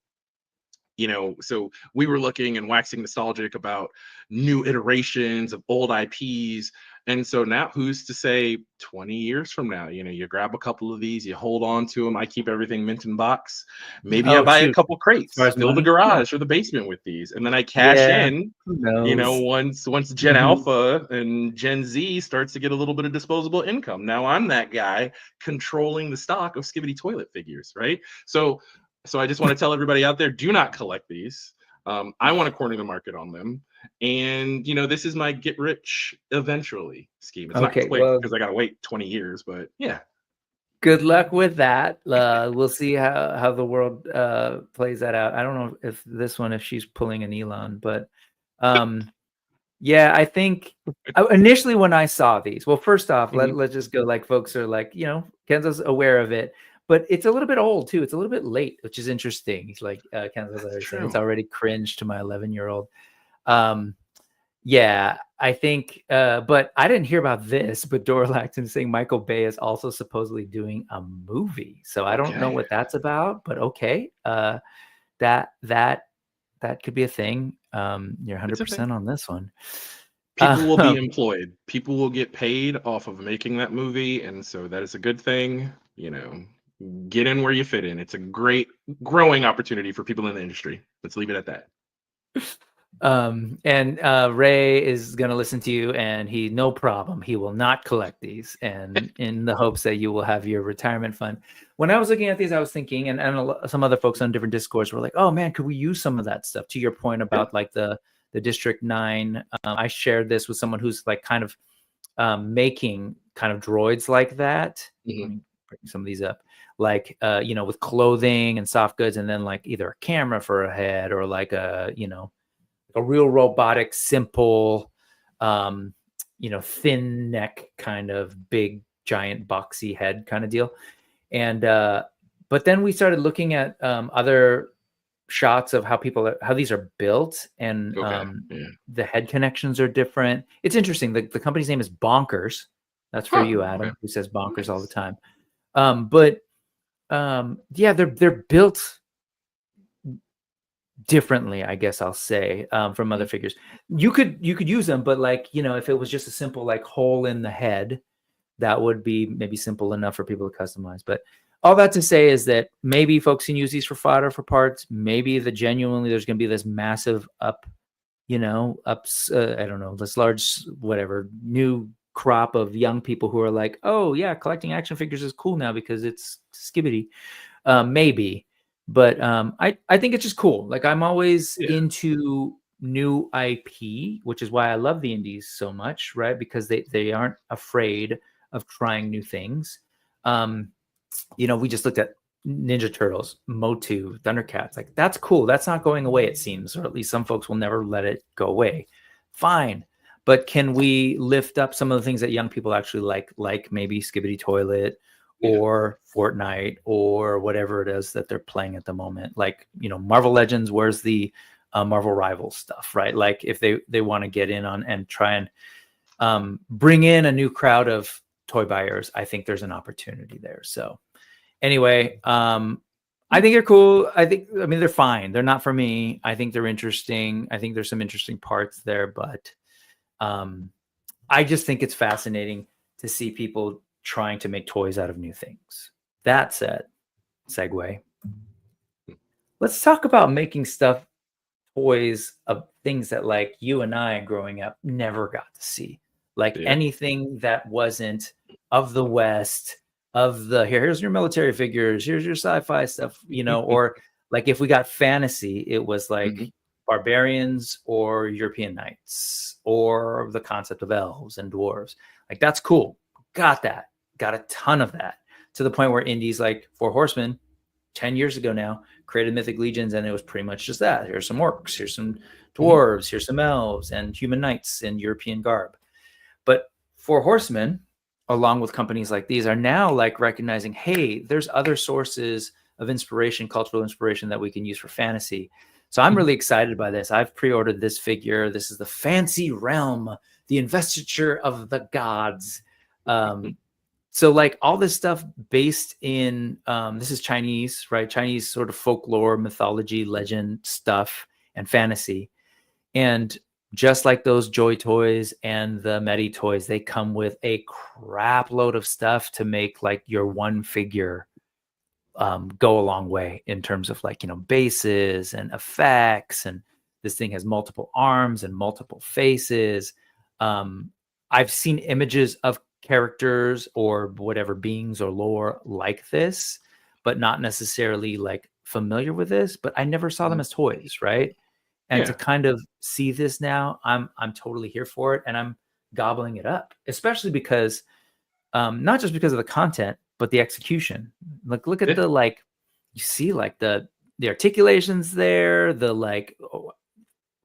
so we were looking and waxing nostalgic about new iterations of old IPs. And so now who's to say 20 years from now, you grab a couple of these, you hold on to them. I keep everything mint in box. Maybe I buy a couple crates, fill the garage or the basement with these. And then I cash in, once Gen Alpha and Gen Z starts to get a little bit of disposable income. Now I'm that guy controlling the stock of Skibidi toilet figures, right? So I just want to tell everybody out there, do not collect these. I want to corner the market on them. And, this is my get rich eventually scheme. It's not quick because I got to wait 20 years, but yeah. Good luck with that. We'll see how the world plays that out. I don't know if she's pulling an Elon, but yeah, I think initially when I saw these, well, first off, let's just go like folks are like, Kenzo's aware of it, but it's a little bit old too. It's a little bit late, which is interesting. It's like Kenzo's already saying, it's already cringe to my 11-year-old. Yeah, I think, but I didn't hear about this, but Dora Lacton saying Michael Bay is also supposedly doing a movie. So I don't know what that's about, but okay. That could be a thing. You're 100% on this one. People will be employed. People will get paid off of making that movie. And so that is a good thing. Get in where you fit in. It's a great growing opportunity for people in the industry. Let's leave it at that. And Ray is going to listen to you, and no problem. He will not collect these, and in the hopes that you will have your retirement fund. When I was looking at these, I was thinking, and some other folks on different Discords were like, oh man, could we use some of that stuff? To your point about like the District 9. I shared this with someone who's like kind of making kind of droids like that. Let me bring some of these up. Like, with clothing and soft goods, and then like either a camera for a head or like a real robotic, simple, thin neck kind of big, giant, boxy head kind of deal. And but then we started looking at other shots of how these are built, and the head connections are different. It's interesting. The company's name is Bonkers. That's for you, Adam, who says bonkers all the time. But they're built differently, I guess I'll say, from other figures. You could use them, but like, if it was just a simple like hole in the head, that would be maybe simple enough for people to customize. But all that to say is that maybe folks can use these for fodder for parts. Maybe there's going to be this massive I don't know, this large, whatever, new crop of young people who are like, oh yeah, collecting action figures is cool now because it's Skibidi. Maybe. But I think it's just cool. Like, I'm always into new IP, which is why I love the indies so much, right? Because they aren't afraid of trying new things. We just looked at Ninja Turtles, Motu, Thundercats. Like, that's cool. That's not going away, it seems, or at least some folks will never let it go away. Fine. But can we lift up some of the things that young people actually like maybe Skibidi Toilet, or Fortnite, or whatever it is that they're playing at the moment? Like, Marvel Legends, where's the Marvel Rivals stuff, right? Like, if they want to get in on and try and bring in a new crowd of toy buyers, I think there's an opportunity there. So anyway, I think they're cool. I mean, they're fine. They're not for me. I think they're interesting. I think there's some interesting parts there, but I just think it's fascinating to see people trying to make toys out of new things. That said, segue. Let's talk about making toys of things that like you and I growing up never got to see. Like anything that wasn't of the West, here's your military figures, here's your sci-fi stuff, or like if we got fantasy, it was like barbarians or European knights, or the concept of elves and dwarves. Like, that's cool. Got a ton of that, to the point where indies like Four Horsemen 10 years ago now created Mythic Legions, and it was pretty much just that. Here's some orcs, here's some dwarves, here's some elves and human knights in European garb. But Four Horsemen, along with companies like these, are now like recognizing, hey, there's other sources of inspiration, cultural inspiration, that we can use for fantasy. So I'm really excited by this. I've pre-ordered this figure. This is the Fancy Realm, the investiture of the gods. So like all this stuff based in, this is Chinese, right? Chinese sort of folklore, mythology, legend stuff, and fantasy. And just like those Joy toys and the Medi toys, they come with a crap load of stuff to make like your one figure go a long way in terms of like, bases and effects. And this thing has multiple arms and multiple faces. I've seen images of characters or whatever beings or lore like this, but not necessarily like familiar with this, but I never saw them as toys, right? And to kind of see this now, I'm totally here for it, and I'm gobbling it up, especially because not just because of the content, but the execution, look at the, like, you see like the articulations there, the like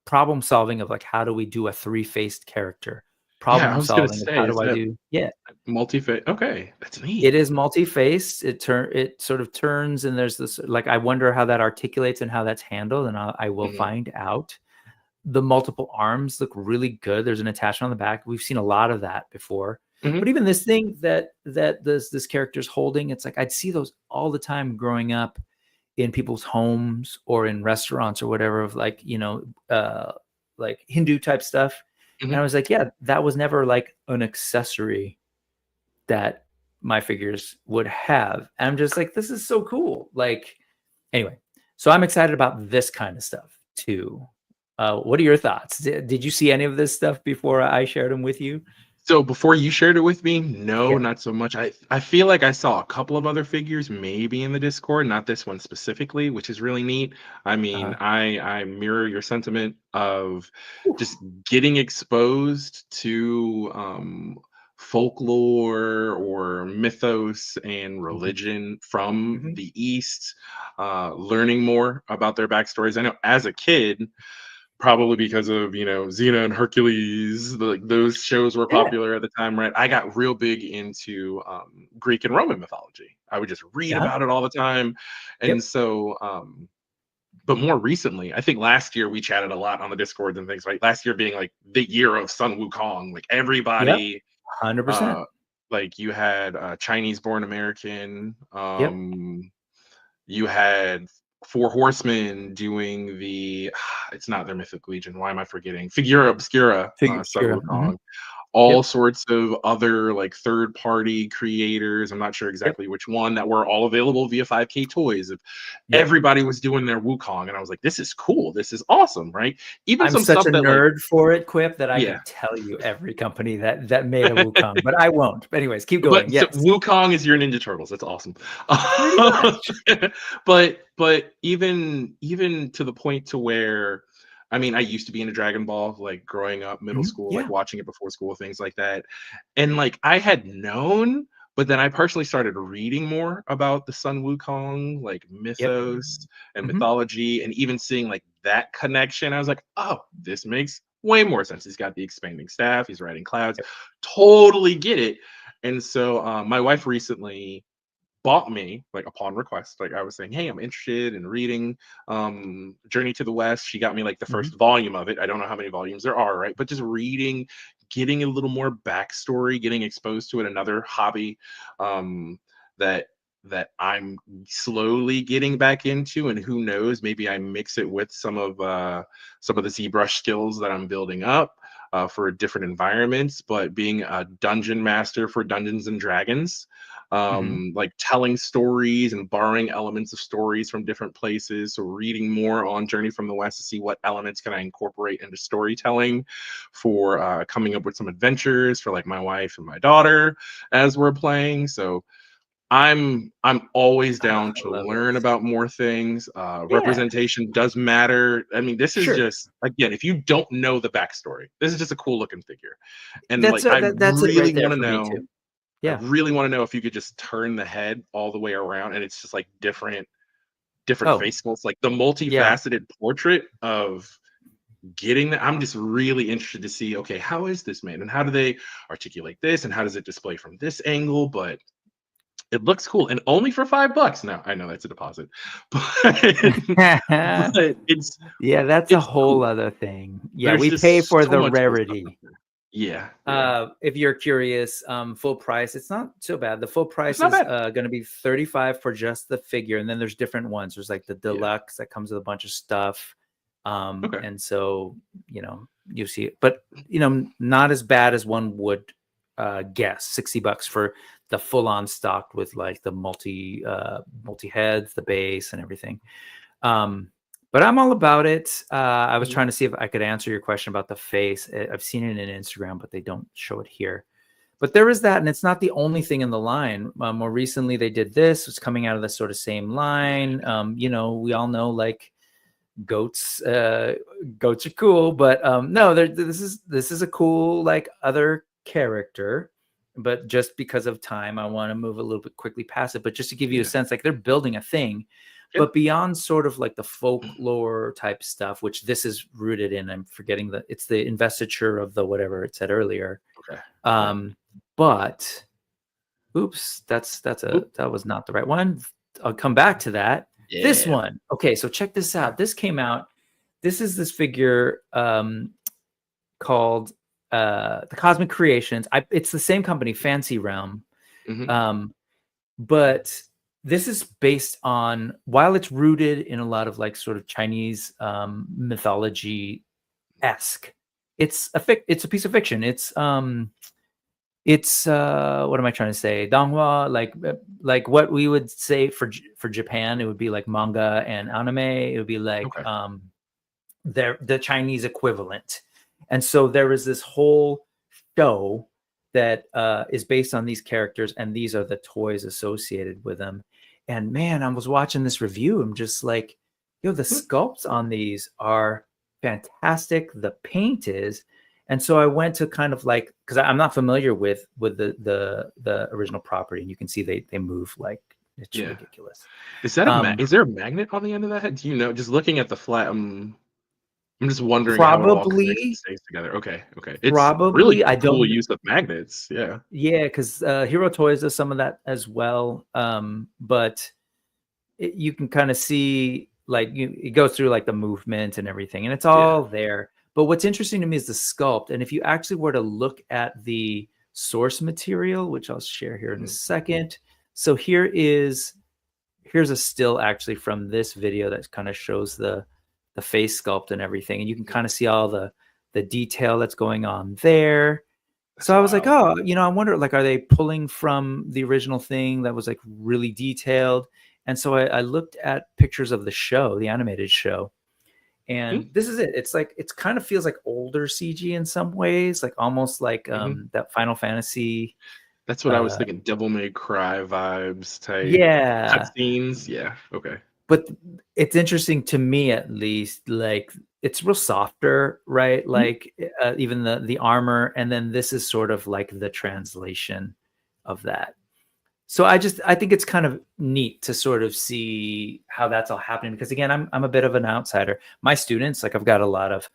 problem solving of like, how do we do a 3-faced character? Yeah, I Problem was gonna solving of say, how is do I that do, yeah. multi-face? Okay, that's neat. It is multi-faced. It sort of turns, and there's this, like, I wonder how that articulates and how that's handled, and I will find out. The multiple arms look really good. There's an attachment on the back. We've seen a lot of that before. But even this thing that this character's holding, it's like I'd see those all the time growing up in people's homes or in restaurants or whatever, of like, like Hindu type stuff. And I was like, yeah, that was never like an accessory that my figures would have. And I'm just like, this is so cool. Like, anyway, so I'm excited about this kind of stuff too. What are your thoughts? Did you see any of this stuff before I shared them with you? So before you shared it with me, no, not so much. I feel like I saw a couple of other figures maybe in the Discord, not this one specifically, which is really neat. I mean, I mirror your sentiment of just getting exposed to folklore or mythos and religion from the East, learning more about their backstories. I know as a kid, probably because of Xena and Hercules, like those shows were popular at the time, right? I got real big into Greek and Roman mythology. I would just read about it all the time, and so but more recently, I think last year we chatted a lot on the Discord and things, right? Last year being like the year of Sun Wukong, like everybody 100%. like you had Chinese born American, you had Four Horsemen doing it's not their Mythic Legion. Why am I forgetting? Figura Obscura, Sun Wukong. All sorts of other like third-party creators. I'm not sure exactly which one, that were all available via 5K Toys. Everybody was doing their Wukong, and I was like, "This is cool. This is awesome!" Right? Even I'm some such stuff a that nerd for it, Quip, that I could tell you every company that made a Wukong, but I won't. But anyways, keep going. But Yes, so Wukong is your Ninja Turtles. That's awesome. pretty much. but even to the point to where, I mean, I used to be into Dragon Ball, like growing up, middle school, like watching it before school, things like that. And like I had known, but then I personally started reading more about the Sun Wukong, like mythos and mythology, and even seeing like that connection. I was like, oh, this makes way more sense. He's got the expanding staff. He's riding clouds. Totally get it. And so my wife recently bought me, like upon request, like I was saying, hey, I'm interested in reading Journey to the West. She got me like the first volume of it. I don't know how many volumes there are, right? But just reading, getting a little more backstory, getting exposed to it, another hobby that I'm slowly getting back into, and who knows, maybe I mix it with some of the ZBrush skills that I'm building up for different environments. But being a dungeon master for Dungeons and Dragons, like telling stories and borrowing elements of stories from different places, so reading more on Journey from the West to see what elements can I incorporate into storytelling for coming up with some adventures for like my wife and my daughter as we're playing. So I'm always down to learn about more things. Representation does matter. I mean, this is just, again, if you don't know the backstory, this is just a cool looking figure. And that's like, that's really it right there want to for know. me too. Yeah, I really want to know if you could just turn the head all the way around, and it's just like different face sculpts, like the multifaceted portrait of getting that. I'm just really interested to see, okay, how is this made, and how do they articulate this, and how does it display from this angle? But it looks cool, and only for $5 now. I know that's a deposit, but it's that's a whole cool. other thing. Yeah, There's we just pay for so the much cool stuff rarity. out there. Yeah. If you're curious, full price, it's not so bad. The full price is going to be $35 for just the figure, and then there's different ones. There's like the deluxe that comes with a bunch of stuff, and so you see it, but not as bad as one would guess. $60 for the full-on stocked with like the multi heads, the base, and everything. But I'm all about it. I was trying to see if I could answer your question about the face. I've seen it in Instagram, but they don't show it here. But there is that, and it's not the only thing in the line. More recently, they did this. It's coming out of the sort of same line. We all know like goats. Goats are cool, but no, this is a cool like other character. but just because of time, I want to move a little bit quickly past it. But just to give you a sense, like they're building a thing, but beyond sort of like the folklore type stuff, which this is rooted in. I'm forgetting it's the investiture of the whatever it said earlier. Okay. But oops, that was not the right one. I'll come back to that. Yeah. This one. Okay, so check this out. This came out. This is this figure called the Cosmic Creations. It's the same company, Fancy Realm. But this is based on, while it's rooted in a lot of like sort of Chinese mythology-esque, it's a piece of fiction. It's what am I trying to say? Donghua, like what we would say for Japan, it would be like manga and anime. It would be like the Chinese equivalent. And so there is this whole show that is based on these characters, and these are the toys associated with them. And man, I was watching this review. I'm just like, yo, the sculpts on these are fantastic. The paint is. And so I went to kind of like, because I'm not familiar with the original property, and you can see they move like it's ridiculous. Is that is there a magnet on the end of that head? Do you know? Just looking at the flat, I'm just wondering how it all stays together. Okay. It's really cool use of magnets. Yeah, because Hero Toys does some of that as well. But you can kind of see like it goes through like the movement and everything, and it's all there. But what's interesting to me is the sculpt. And if you actually were to look at the source material, which I'll share here in a second. So here's a still actually from this video that kind of shows the face sculpt and everything. And you can kind of see all the detail that's going on there. So I was like, oh, I wonder, like, are they pulling from the original thing that was like really detailed? And so I looked at pictures of the show, the animated show. And this is it. It's like, it kind of feels like older CG in some ways, like almost like that Final Fantasy. That's what I was thinking. Devil May Cry vibes type. Yeah. Cutscenes. Yeah. Okay. But it's interesting to me, at least, like it's real softer, right? Like even the armor. And then this is sort of like the translation of that. So I think it's kind of neat to sort of see how that's all happening, because again, I'm a bit of an outsider. My students, like I've got a lot of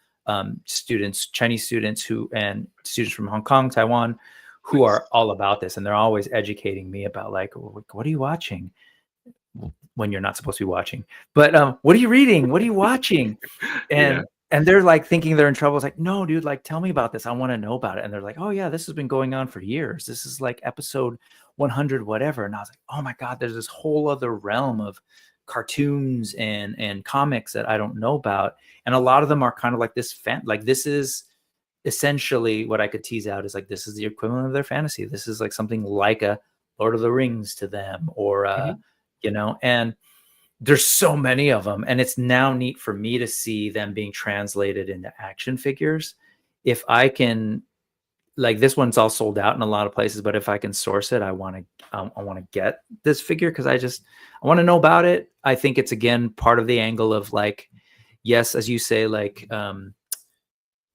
students, Chinese students and students from Hong Kong, Taiwan, who are all about this, and they're always educating me about like, what are you watching when you're not supposed to be watching? But what are you reading? What are you watching? And they're like thinking they're in trouble. It's like, no, dude, like tell me about this. I want to know about it. And they're like, oh yeah, this has been going on for years. This is like episode 100, whatever. And I was like, oh my God, there's this whole other realm of cartoons and comics that I don't know about. And a lot of them are kind of like this like this is essentially what I could tease out is like, this is the equivalent of their fantasy. This is like something like a Lord of the Rings to them, or, and there's so many of them, and it's now neat for me to see them being translated into action figures. If I can, like this one's all sold out in a lot of places, but if I can source it, I want to get this figure because I want to know about it. I think it's again part of the angle of like, yes, as you say, like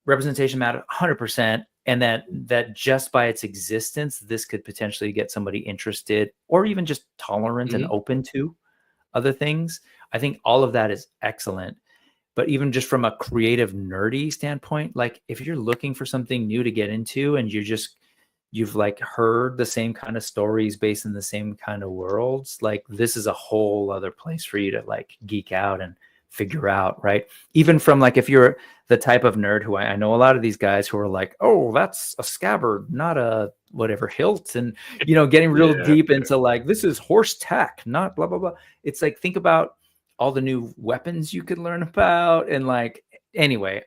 representation matter 100%, and that just by its existence, this could potentially get somebody interested or even just tolerant and open to other things. I think all of that is excellent. But even just from a creative nerdy standpoint, like if you're looking for something new to get into and you've like heard the same kind of stories based in the same kind of worlds, like this is a whole other place for you to like geek out and figure out, right? Even from like, if you're the type of nerd who I know a lot of these guys who are like, oh, that's a scabbard, not a whatever hilt, and getting real deep into like, this is horse tack, not blah blah blah. It's like, think about all the new weapons you could learn about, and like, anyway,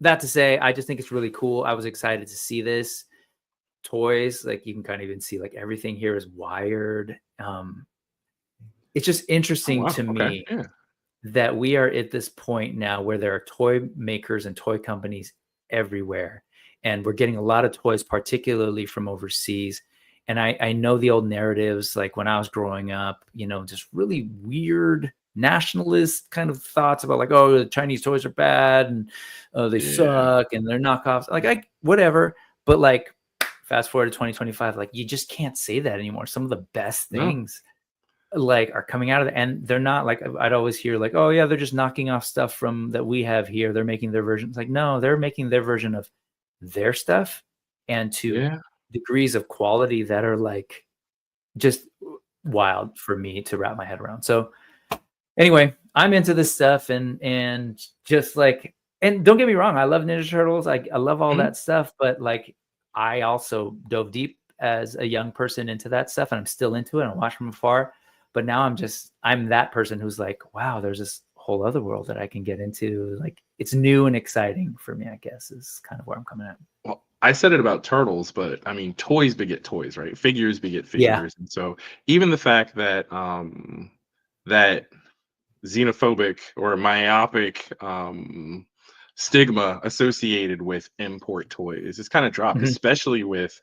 that to say, I just think it's really cool. I was excited to see this toys. Like you can kind of even see like everything here is wired. It's just interesting to me that we are at this point now where there are toy makers and toy companies everywhere. And we're getting a lot of toys, particularly from overseas. And I know the old narratives, like when I was growing up, just really weird nationalist kind of thoughts about like, oh, the Chinese toys are bad and they suck and they're knockoffs. Like whatever. But like fast forward to 2025, like you just can't say that anymore. Some of the best things like are coming out of it, and they're not like, I'd always hear like, oh yeah, they're just knocking off stuff from that we have here. They're making their version. It's like, no, they're making their version of their stuff, and to degrees of quality that are like just wild for me to wrap my head around. So anyway, I'm into this stuff, and just like, and don't get me wrong, I love Ninja Turtles. I love all that stuff, but like I also dove deep as a young person into that stuff, and I'm still into it. I watch from afar, but now I'm that person who's like, wow, there's this whole other world that I can get into. Like it's new and exciting for me, I guess, is kind of where I'm coming at. Well, I said it about turtles, but I mean, toys beget toys, right? Figures beget figures. And so even the fact that that xenophobic or myopic stigma associated with import toys is kind of dropped, especially with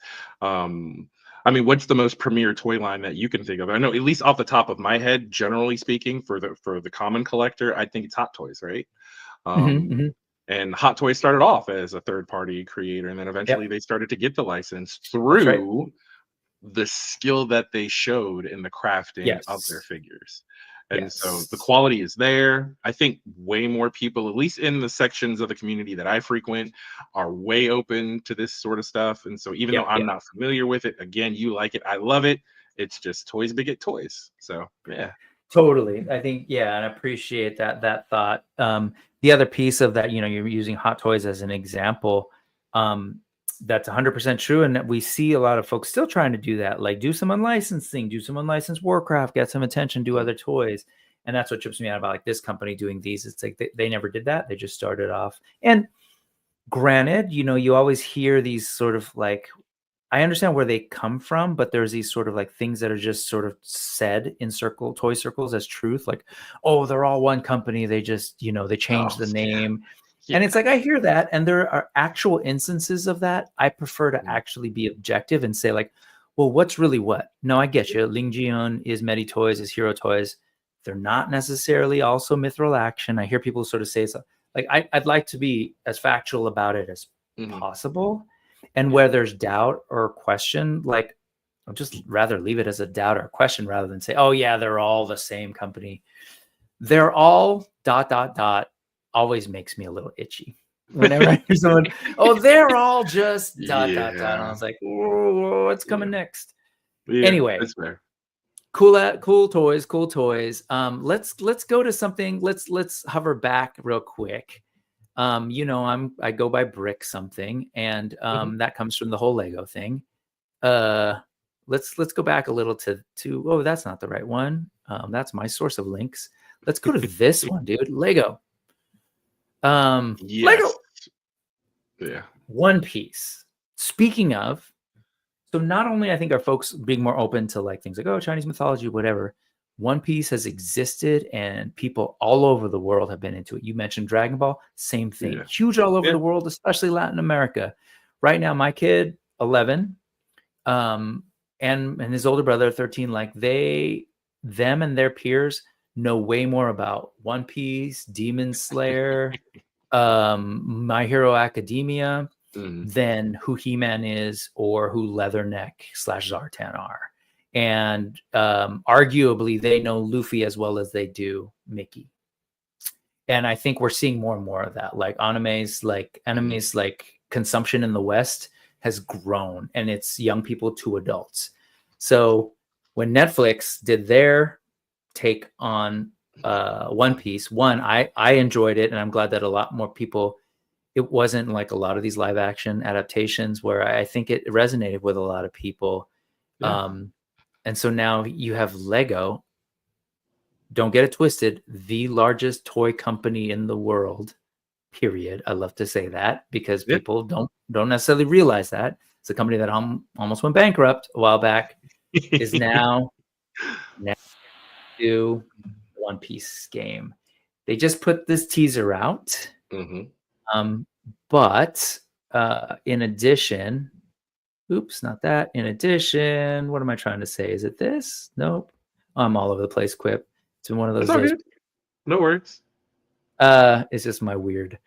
I mean, what's the most premier toy line that you can think of? I know, at least off the top of my head, generally speaking, for the common collector, I think it's Hot Toys, right? And Hot Toys started off as a third-party creator, and then eventually they started to get the license through the skill that they showed in the crafting of their figures. And so the quality is there. I think way more people, at least in the sections of the community that I frequent, are way open to this sort of stuff. And so even though I'm not familiar with it, again, you like it, I love it. It's just toys beget toys. So yeah. Totally. I think, and I appreciate that thought. The other piece of that, you're using Hot Toys as an example. That's 100% true. And that we see a lot of folks still trying to do that, like do some unlicensing, do some unlicensed Warcraft, get some attention, do other toys. And that's what trips me out about like this company doing these. It's like they never did that. They just started off. And granted, you always hear these sort of like, I understand where they come from, but there's these sort of like things that are just sort of said in toy circles as truth. Like, oh, they're all one company. They just, they changed the name. And it's like, I hear that. And there are actual instances of that. I prefer to actually be objective and say like, well, what's really what? No, I get you. Lingjihan is Medi Toys, is Hero Toys. They're not necessarily also Mithril Action. I hear people sort of say, so like, I'd like to be as factual about it as possible. And where there's doubt or question, like, I'd just rather leave it as a doubt or question rather than say, oh yeah, they're all the same company. They're all ... always makes me a little itchy whenever I hear someone, oh, they're all just ... And I was like, oh, what's coming next? Anyway, that's fair. Cool toys. Let's go to something. Let's hover back real quick. I go by Brick something, and that comes from the whole Lego thing. Let's go back a little to oh, that's not the right one. That's my source of links. Let's go to this one, dude. Lego. Lego. Yeah. One Piece. Speaking of, so not only I think are folks being more open to like things like, oh, Chinese mythology, whatever. One Piece has existed and people all over the world have been into it. You mentioned Dragon Ball, same thing. Huge all over the world, especially Latin America. Right now, my kid, 11, and his older brother, 13, like them and their peers know way more about One Piece, Demon Slayer, My Hero Academia than who He-Man is or who Leatherneck / Zartan are. And arguably they know Luffy as well as they do Mickey. And I think we're seeing more and more of that. Like animes like consumption in the West has grown, and it's young people to adults. So when Netflix did their take on One Piece, I enjoyed it, and I'm glad that a lot more people, it wasn't like a lot of these live action adaptations where I think it resonated with a lot of people. And so now you have Lego, don't get it twisted, the largest toy company in the world, period. I love to say that because people don't necessarily realize that. It's a company that almost went bankrupt a while back, is now do One Piece game. They just put this teaser out. But in addition, oops, not that. In addition, what am I trying to say? Is it this? Nope. I'm all over the place, Quip. It's been one of those days. No worries. It's just my weird.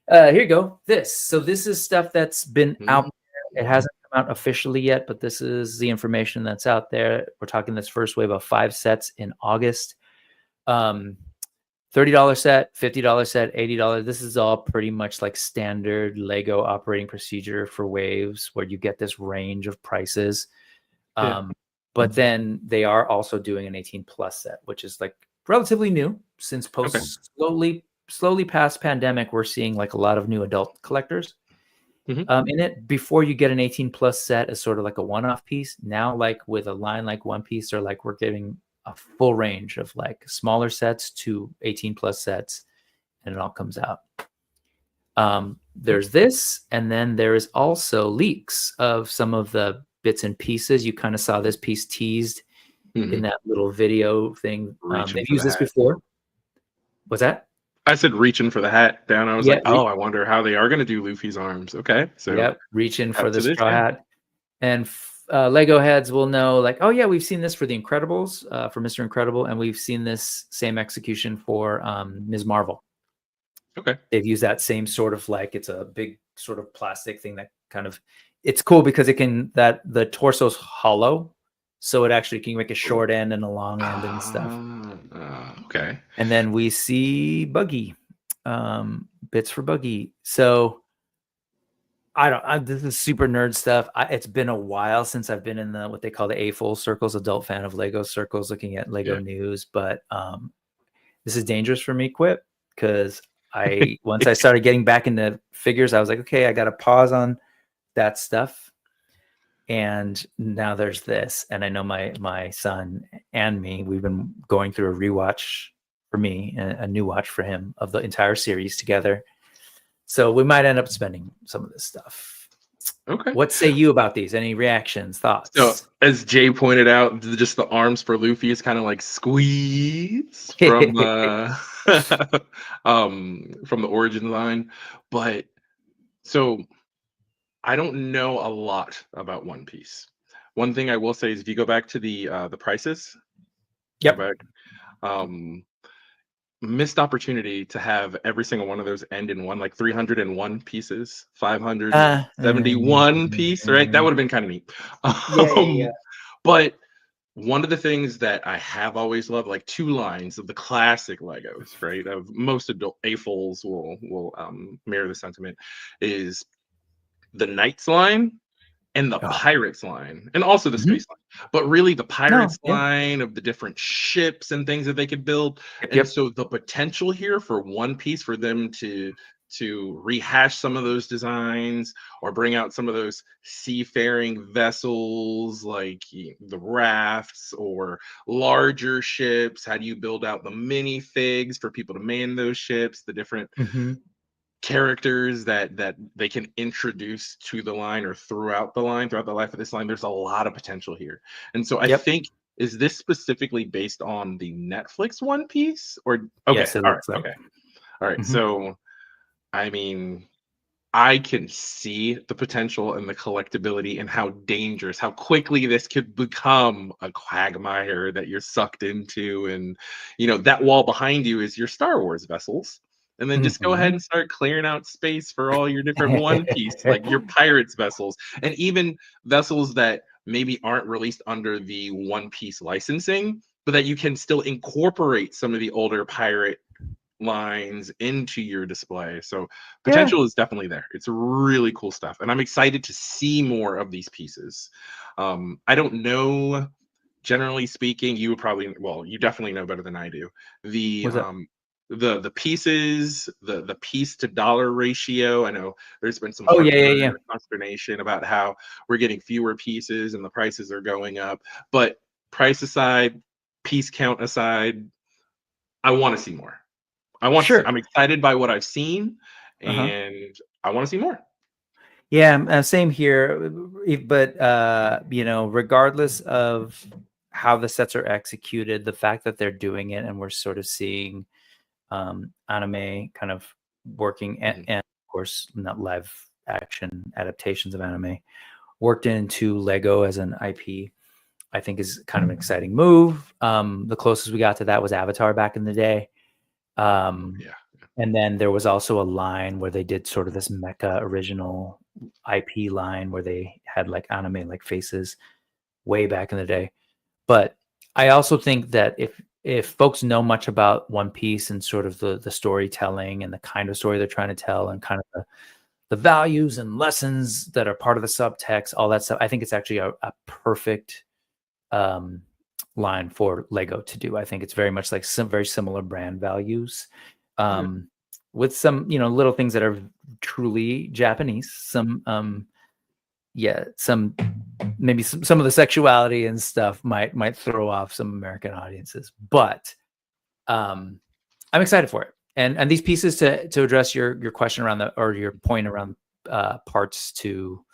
Here you go. So this is stuff that's been out there It hasn't come out officially yet, but this is the information that's out there. We're talking this first wave of 5 sets in August. $30 set, $50 set, $80. This is all pretty much like standard Lego operating procedure for waves, where you get this range of prices. But then they are also doing an 18+ set, which is like relatively new since slowly past pandemic. We're seeing like a lot of new adult collectors in it. Before, you get an 18+ set as sort of like a one-off piece. Now, like with a line like One Piece, or like we're getting a full range of like smaller sets to 18+ sets, and it all comes out. There's this, and then there is also leaks of some of the bits and pieces. You kind of saw this piece teased in that little video thing. They've used this before. What's that? I said reaching for the hat down. I was like, oh, I wonder how they are going to do Luffy's arms. Okay, so reaching for the straw hat. And Lego heads will know, like, oh yeah, we've seen this for the Incredibles, for Mr. Incredible, and we've seen this same execution for Ms. Marvel. Okay, they've used that same sort of, like, it's a big sort of plastic thing that kind of, it's cool because it can, that the torso's hollow, so it actually can make a short end and a long end and stuff. Okay. And then we see Buggy, bits for Buggy. So this is super nerd stuff. It's been a while since I've been in the, what they call the AFOL circles, adult fan of Lego circles, looking at Lego news. But this is dangerous for me, Quip, because once I started getting back into figures, I was like, okay, I got to pause on that stuff. And now there's this, and I know my son and me, we've been going through a rewatch for me, a new watch for him of the entire series together. So we might end up spending some of this stuff. Okay. What say you about these? Any reactions, thoughts? So, as Jay pointed out, just the arms for Luffy is kind of like squeeze from from the origin line. But so I don't know a lot about One Piece. One thing I will say is, if you go back to the prices, missed opportunity to have every single one of those end in one, like 301 pieces, 571 piece, right? That would have been kind of neat. But one of the things that I have always loved, like two lines of the classic Legos, right? Of most adult AFOLs will mirror the sentiment, is the Knights line and the Pirates line, and also the Space line, but really the Pirates line of the different ships and things that they could build. And so the potential here for One Piece, for them to rehash some of those designs or bring out some of those seafaring vessels, like the rafts, or larger ships. How do you build out the minifigs for people to man those ships, the different characters that they can introduce to the line or throughout the life of this line? There's a lot of potential here. And so I think, is this specifically based on the Netflix One Piece, or yes, all right. So I mean, I can see the potential and the collectability, and how dangerous, how quickly this could become a quagmire that you're sucked into. And that wall behind you is your Star Wars vessels. And then just go ahead and start clearing out space for all your different One Piece, like your Pirates vessels, and even vessels that maybe aren't released under the One Piece licensing, but that you can still incorporate some of the older pirate lines into your display. So potential is definitely there. It's really cool stuff, and I'm excited to see more of these pieces. I don't know, generally speaking, you definitely know better than I do, the pieces, the piece to dollar ratio. I know there's been some consternation about how we're getting fewer pieces and the prices are going up. But price aside, piece count aside, I want to see more. I'm excited by what I've seen, and I want to see more. Yeah, same here. But regardless of how the sets are executed, the fact that they're doing it and we're sort of seeing anime kind of working, and of course not live action adaptations of anime worked into Lego as an IP, I think is kind of an exciting move. The closest we got to that was Avatar back in the day. And then there was also a line where they did sort of this mecha original IP line where they had like anime like faces way back in the day. But I also think that if folks know much about One Piece and sort of the storytelling and the kind of story they're trying to tell and kind of the values and lessons that are part of the subtext, all that stuff, I think it's actually a perfect line for Lego to do. I think it's very much like some very similar brand values, with some little things that are truly Japanese. Some maybe some of the sexuality and stuff might throw off some American audiences, but I'm excited for it. And these pieces to address your question around or your point around parts to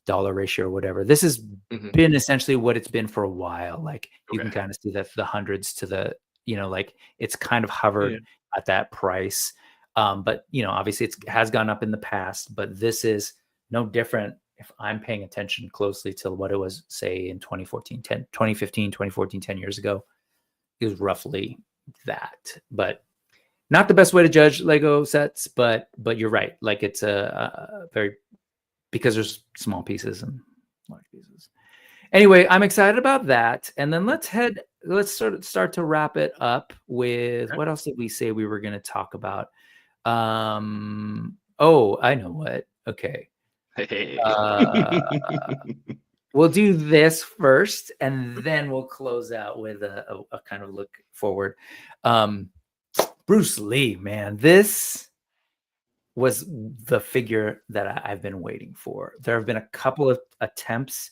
dollar ratio or whatever. This has been essentially what it's been for a while. Like you can kind of see that the hundreds to the, like it's kind of hovered at that price. But obviously it has gone up in the past, but this is no different. If I'm paying attention closely to what it was, say in 2015, 10 years ago, it was roughly that. But not the best way to judge Lego sets, but you're right. Like it's a very, because there's small pieces and large pieces. Anyway, I'm excited about that. And then let's sort of start to wrap it up with what else did we say we were going to talk about? Oh, I know what. Okay. We'll do this first, and then we'll close out with a kind of look forward. Bruce Lee, man, this was the figure that I've been waiting for. There have been a couple of attempts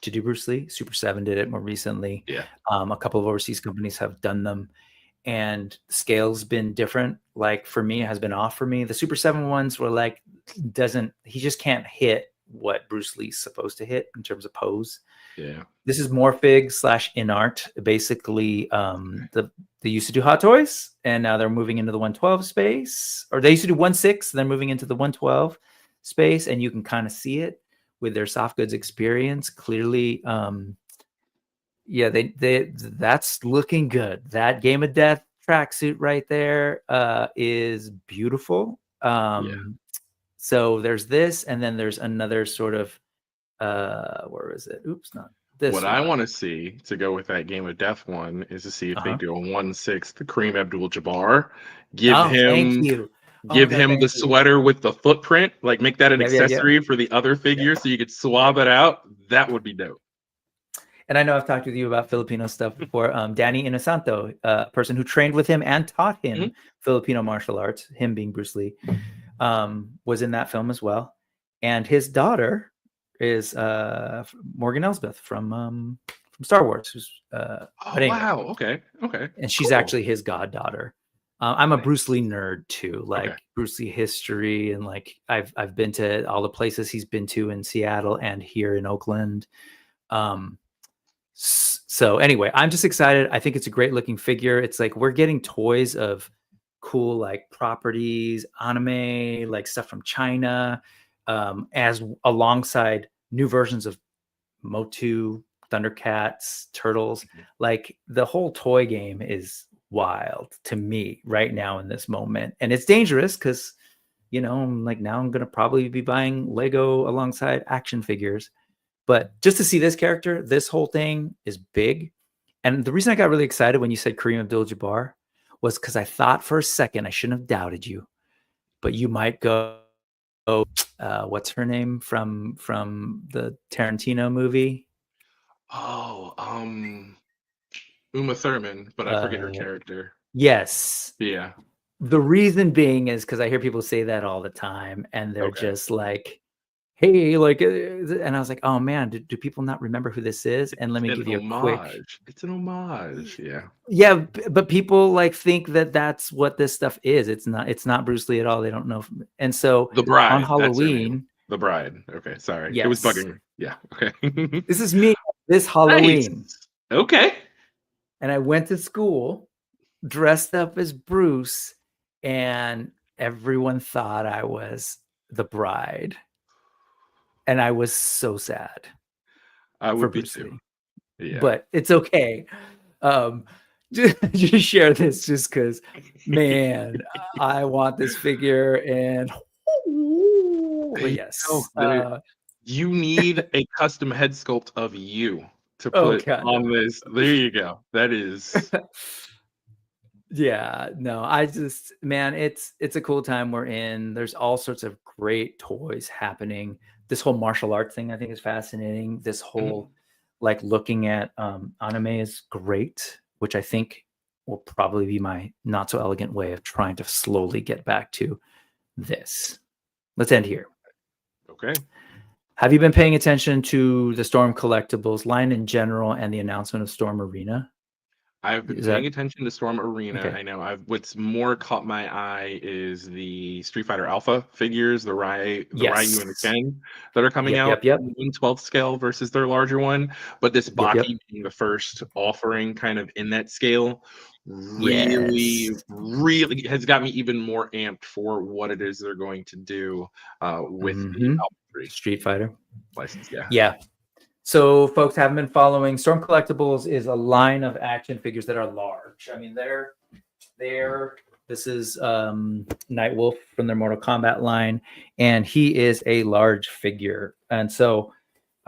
to do Bruce Lee. Super 7 did it more recently. Yeah. A couple of overseas companies have done them, and the scale's been different. Like for me, it has been off for me. The Super 7 ones were like, he just can't hit what Bruce Lee's supposed to hit in terms of pose. Yeah. This is Morphig / in art. Basically, they used to do Hot Toys, and now they're moving into the 112 space, or they used to do 1/6, then moving into the 112 space, and you can kind of see it with their soft goods experience. Clearly, that's looking good. That Game of Death tracksuit right there is beautiful. So there's this, and then there's another sort of where is it? Oops, not this. What I want to see to go with that Game of Death one is to see if they do a 1/6 Kareem Abdul-Jabbar. Give him the sweater with the footprint, like make that an accessory for the other figures, so you could swab it out. That would be dope. And I know I've talked with you about Filipino stuff before. Danny Inosanto, a person who trained with him and taught him Filipino martial arts, him being Bruce Lee, was in that film as well. And his daughter is Morgan Elsbeth from Star Wars. Who's wow, okay. And she's actually his goddaughter. I'm a Bruce Lee nerd too, like Bruce Lee history, and like I've been to all the places he's been to in Seattle and here in Oakland. So anyway, I'm just excited. I think it's a great looking figure. It's like we're getting toys of cool like properties, anime, like stuff from China, as alongside new versions of Motu, Thundercats, Turtles. Like the whole toy game is wild to me right now in this moment, and it's dangerous because like now I'm gonna probably be buying Lego alongside action figures. But just to see this character, this whole thing is big. And the reason I got really excited when you said Kareem Abdul-Jabbar was because I thought for a second, I shouldn't have doubted you, but you might go, what's her name from the Tarantino movie? Uma Thurman, but I forget her character. Yes. Yeah. The reason being is because I hear people say that all the time, and they're just like, hey, like, and I was like, oh man, do people not remember who this is? And let me give you a quick. It's an homage. Yeah, but people like think that that's what this stuff is. It's not Bruce Lee at all. They don't know. And so The Bride on Halloween. The Bride. Okay, sorry. Yes. It was bugging me. Yeah. Okay. This is me this Halloween. Nice. Okay. And I went to school dressed up as Bruce, and everyone thought I was the Bride. And I was so sad. I would be too. Yeah. But it's okay. Just share this just because, man, I want this figure, and But yes. You need a custom head sculpt of you to Oh, put God. on this. There you go. That is. Yeah, no, I just, man, it's a cool time we're in. There's all sorts of great toys happening. This whole martial arts thing I think is fascinating. This whole like looking at anime is great, which I think will probably be my not so elegant way of trying to slowly get back to this. Let's end here. Okay. Have you been paying attention to the Storm Collectibles line in general and the announcement of Storm Arena? I've been paying attention to Storm Arena. Okay. I know. What's more caught my eye is the Street Fighter Alpha figures, the Ryu and the Ken that are coming out. Yep. 1/12 scale versus their larger one. But this Baki being the first offering, kind of in that scale, really has got me even more amped for what it is they're going to do with the Alpha 3 Street Fighter license. Yeah. So, folks haven't been following. Storm Collectibles is a line of action figures that are large. I mean, this is Nightwolf from their Mortal Kombat line, and he is a large figure. And so,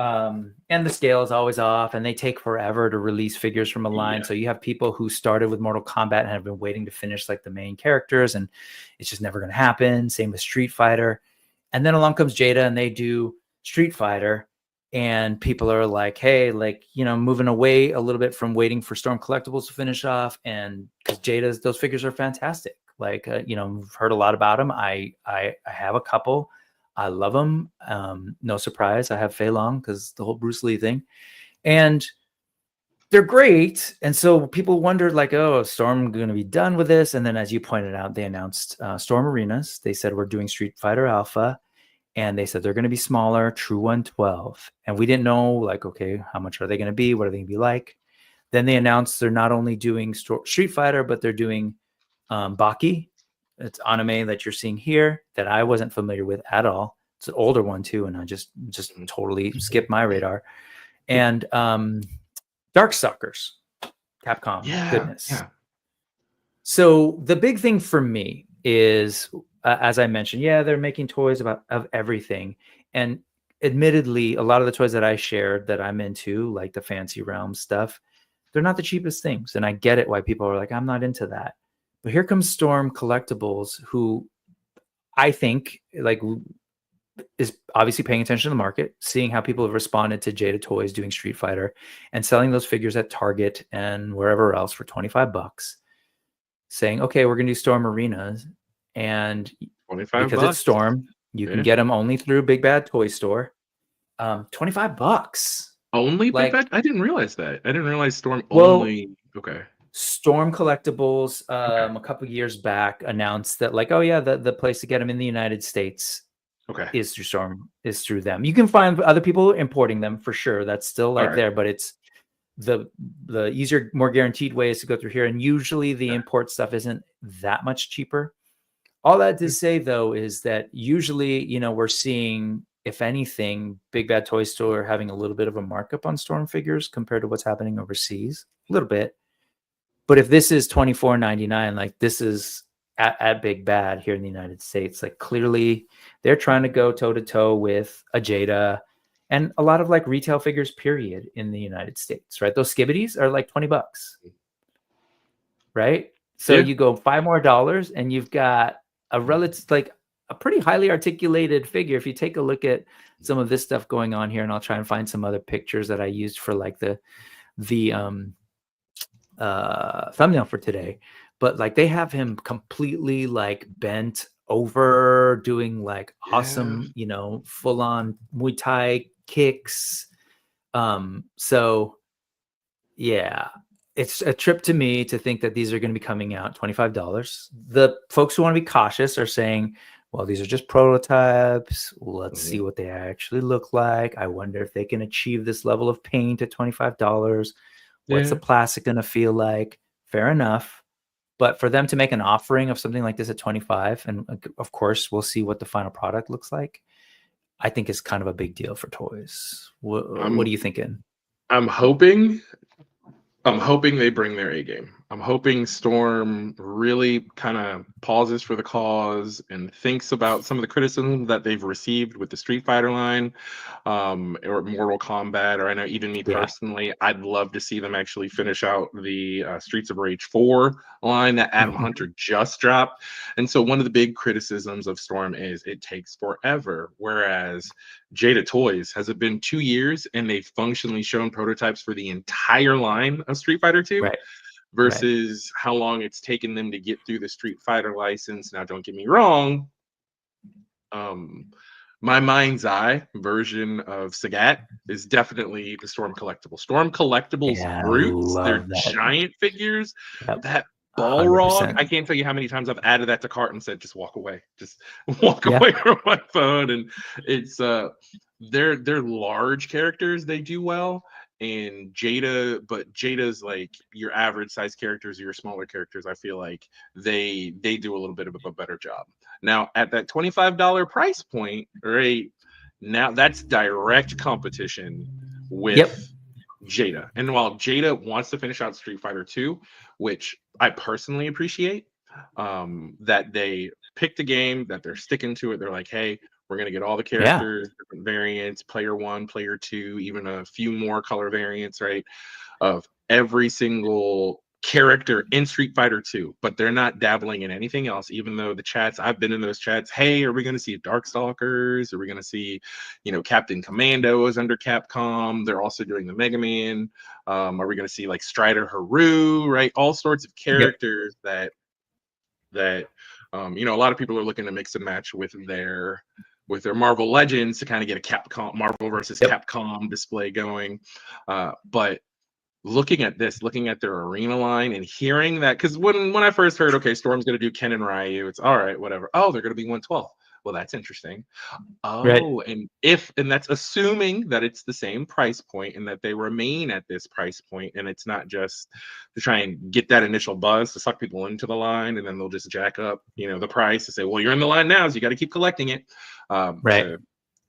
and the scale is always off, and they take forever to release figures from a line. So you have people who started with Mortal Kombat and have been waiting to finish like the main characters, and it's just never going to happen. Same with Street Fighter. And then along comes Jada, and they do Street Fighter. And people are like, hey, like, you know, moving away a little bit from waiting for Storm Collectibles to finish off. And because those figures are fantastic. Like, you know, we've heard a lot about them. I have a couple. I love them. No surprise. I have Fei Long because the whole Bruce Lee thing. And they're great. And so people wondered, like, oh, is Storm going to be done with this? And then, as you pointed out, they announced Storm Arenas. They said, we're doing Street Fighter Alpha. And they said they're going to be smaller, true 112. And we didn't know, like, okay, how much are they going to be? What are they going to be like? Then they announced they're not only doing Street Fighter, but they're doing Baki. It's anime that you're seeing here that I wasn't familiar with at all. It's an older one, too. And I just totally skipped my radar. And Darkstalkers, Capcom. Goodness. Yeah. So the big thing for me is, as I mentioned, they're making toys of everything. And admittedly, a lot of the toys that I shared that I'm into, like the Fancy Realm stuff, they're not the cheapest things. And I get it why people are like, I'm not into that. But here comes Storm Collectibles, who I think like is obviously paying attention to the market, seeing how people have responded to Jada Toys doing Street Fighter and selling those figures at Target and wherever else for $25, saying, okay, we're going to do Storm Arenas. And because it's Storm, you can get them only through Big Bad Toy Store. $25 only, like, Big Bad? I didn't realize that. I didn't realize Storm only. Okay. Storm Collectibles a couple years back announced that, like, oh yeah, the place to get them in the United States is through Storm, is through them. You can find other people importing them for sure. That's still like there, but it's the easier, more guaranteed way is to go through here. And usually the import stuff isn't that much cheaper. All that to say, though, is that usually, you know, we're seeing, if anything, Big Bad Toy Store having a little bit of a markup on Storm figures compared to what's happening overseas. A little bit. But if this is $24.99, like this is at Big Bad here in the United States, like clearly they're trying to go toe-to-toe with a Jada and a lot of like retail figures, period, in the United States, right? Those Skibidis are like $20, right? So you go $5 more and you've got a relative, like a pretty highly articulated figure. If you take a look at some of this stuff going on here, and I'll try and find some other pictures that I used for like the thumbnail for today, but like they have him completely like bent over doing like awesome, you know, full on Muay Thai kicks. So yeah. It's a trip to me to think that these are going to be coming out $25. The folks who want to be cautious are saying, well, these are just prototypes. Let's see what they actually look like. I wonder if they can achieve this level of paint at $25. What's the plastic going to feel like? Fair enough. But for them to make an offering of something like this at $25, and of course, we'll see what the final product looks like, I think is kind of a big deal for toys. What are you thinking? I'm hoping they bring their A game. I'm hoping Storm really kind of pauses for the cause and thinks about some of the criticism that they've received with the Street Fighter line, or Mortal Kombat, or I know even me personally, I'd love to see them actually finish out the Streets of Rage 4 line that Adam Hunter just dropped. And so one of the big criticisms of Storm is it takes forever, whereas Jada Toys, has it been 2 years and they've functionally shown prototypes for the entire line of Street Fighter 2? Right. Versus how long it's taken them to get through the Street Fighter license. Now, don't get me wrong. My mind's eye version of Sagat is definitely the Storm Collectible. Storm Collectibles brutes, they're giant figures. That Balrog, I can't tell you how many times I've added that to cart and said, just walk away. Just walk away from my phone. And it's they're large characters, they do well. And but Jada's like your average size characters or your smaller characters, I feel like they do a little bit of a better job. Now at that $25 price point, right now, that's direct competition with Jada. And while Jada wants to finish out Street Fighter 2, which I personally appreciate, that they picked a game, that they're sticking to it. They're like, hey, we're going to get all the characters, different variants, player 1, player 2, even a few more color variants, right? Of every single character in Street Fighter 2, but they're not dabbling in anything else, even though the chats, I've been in those chats, hey, are we going to see Darkstalkers? Are we going to see, Captain Commandos under Capcom? They're also doing the Mega Man. Are we going to see like Strider Haru, right? All sorts of characters that a lot of people are looking to mix and match with their Marvel Legends to kind of get a Capcom Marvel versus Capcom display going. But looking at their arena line and hearing that, because when I first heard, okay, Storm's going to do Ken and Ryu, it's all right, whatever. Oh, they're going to be 112. Well, that's interesting. Oh, and that's assuming that it's the same price point and that they remain at this price point, and it's not just to try and get that initial buzz to suck people into the line, and then they'll just jack up, the price to say, well, you're in the line now, so you got to keep collecting it. To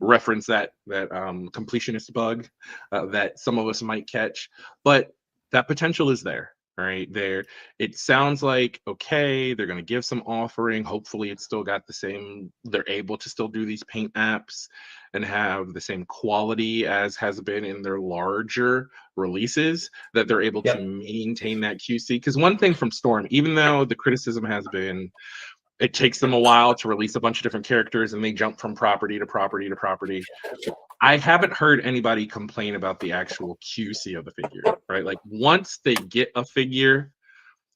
reference that completionist bug that some of us might catch, but that potential is there. Right there, it sounds like okay, they're going to give some offering. Hopefully, it's still got the same. They're able to still do these paint apps and have the same quality as has been in their larger releases. That they're able to maintain that QC. Because one thing from Storm, even though the criticism has been, it takes them a while to release a bunch of different characters and they jump from property to property to property. I haven't heard anybody complain about the actual QC of the figure, right? Like once they get a figure,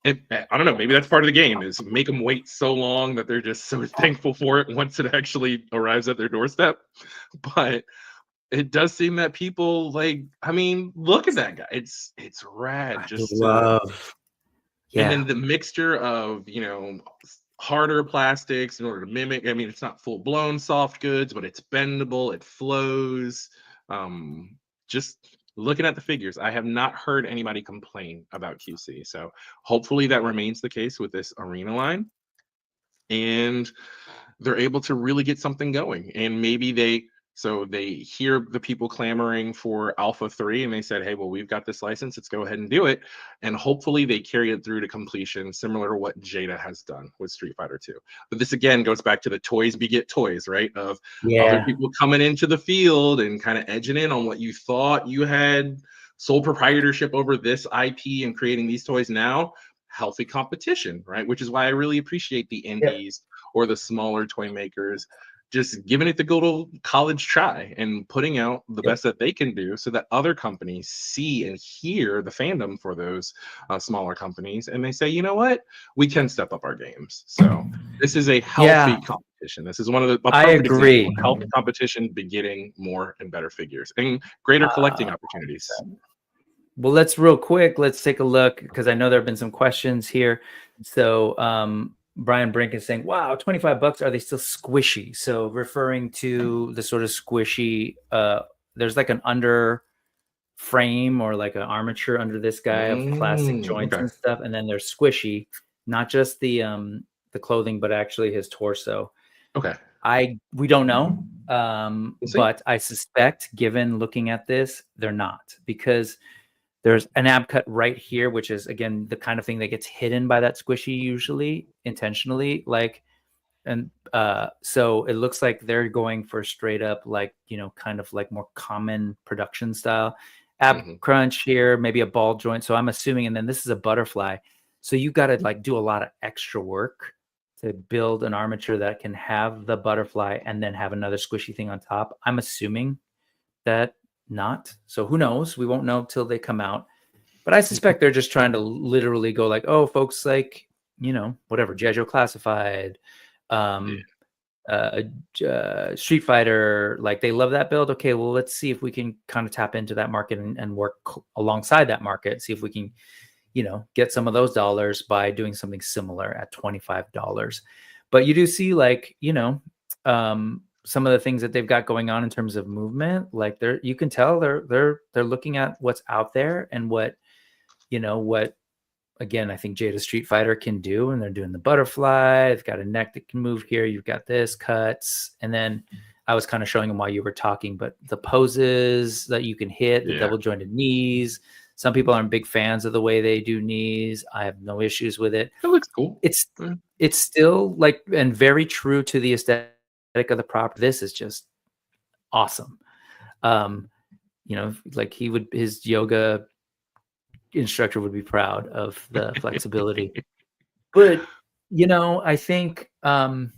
I don't know, maybe that's part of the game, is make them wait so long that they're just so thankful for it once it actually arrives at their doorstep. But it does seem that people look at that guy. It's rad. And then the mixture of, harder plastics in order to mimic. I mean, it's not full blown soft goods, but it's bendable, it flows. Just looking at the figures, I have not heard anybody complain about QC. So hopefully that remains the case with this arena line. And they're able to really get something going. And maybe they hear the people clamoring for Alpha 3 and they said, hey, well, we've got this license, let's go ahead and do it. And hopefully they carry it through to completion, similar to what Jada has done with Street Fighter 2. But this again goes back to the toys beget toys, right? Of other people coming into the field and kind of edging in on what you thought you had sole proprietorship over this IP and creating these toys. Now healthy competition, right? Which is why I really appreciate the indies or the smaller toy makers just giving it the good old college try and putting out the best that they can do so that other companies see and hear the fandom for those smaller companies. And they say, you know what, we can step up our games. So this is a healthy competition. This is one of the perfect examples of healthy competition begetting more and better figures and greater collecting opportunities. Well, let's take a look, because I know there have been some questions here. So Brian Brink is saying, wow, $25, are they still squishy? So referring to the sort of squishy, there's like an under frame or like an armature under this guy of plastic joints and stuff, and then they're squishy, not just the clothing, but actually his torso. We don't know, but I suspect, given looking at this, they're not, because There's an ab cut right here, which is, again, the kind of thing that gets hidden by that squishy usually intentionally. Like, and so it looks like they're going for straight up, like, you know, kind of like more common production style. Ab crunch here, maybe a ball joint. So I'm assuming, and then this is a butterfly. So you got to like do a lot of extra work to build an armature that can have the butterfly and then have another squishy thing on top. I'm assuming that not. So who knows? We won't know till they come out. But I suspect they're just trying to literally go like, oh, folks, like, you know, whatever, G.I. Joe Classified, Street Fighter, like they love that build. Okay, well, let's see if we can kind of tap into that market and work alongside that market. See if we can, you know, get some of those dollars by doing something similar at $25. But you do see, like, you know, some of the things that they've got going on in terms of movement. Like you can tell they're looking at what's out there and what, you know, what, again, I think Jada Street Fighter can do, and they're doing the butterfly. They've got a neck that can move here. You've got this cuts. And then I was kind of showing them while you were talking, but the poses that you can hit, the double jointed knees. Some people aren't big fans of the way they do knees. I have no issues with it. It looks cool. It's still like, and very true to the aesthetic of the prop. This is just awesome. You know, like his yoga instructor would be proud of the flexibility. But, you know, I think it's going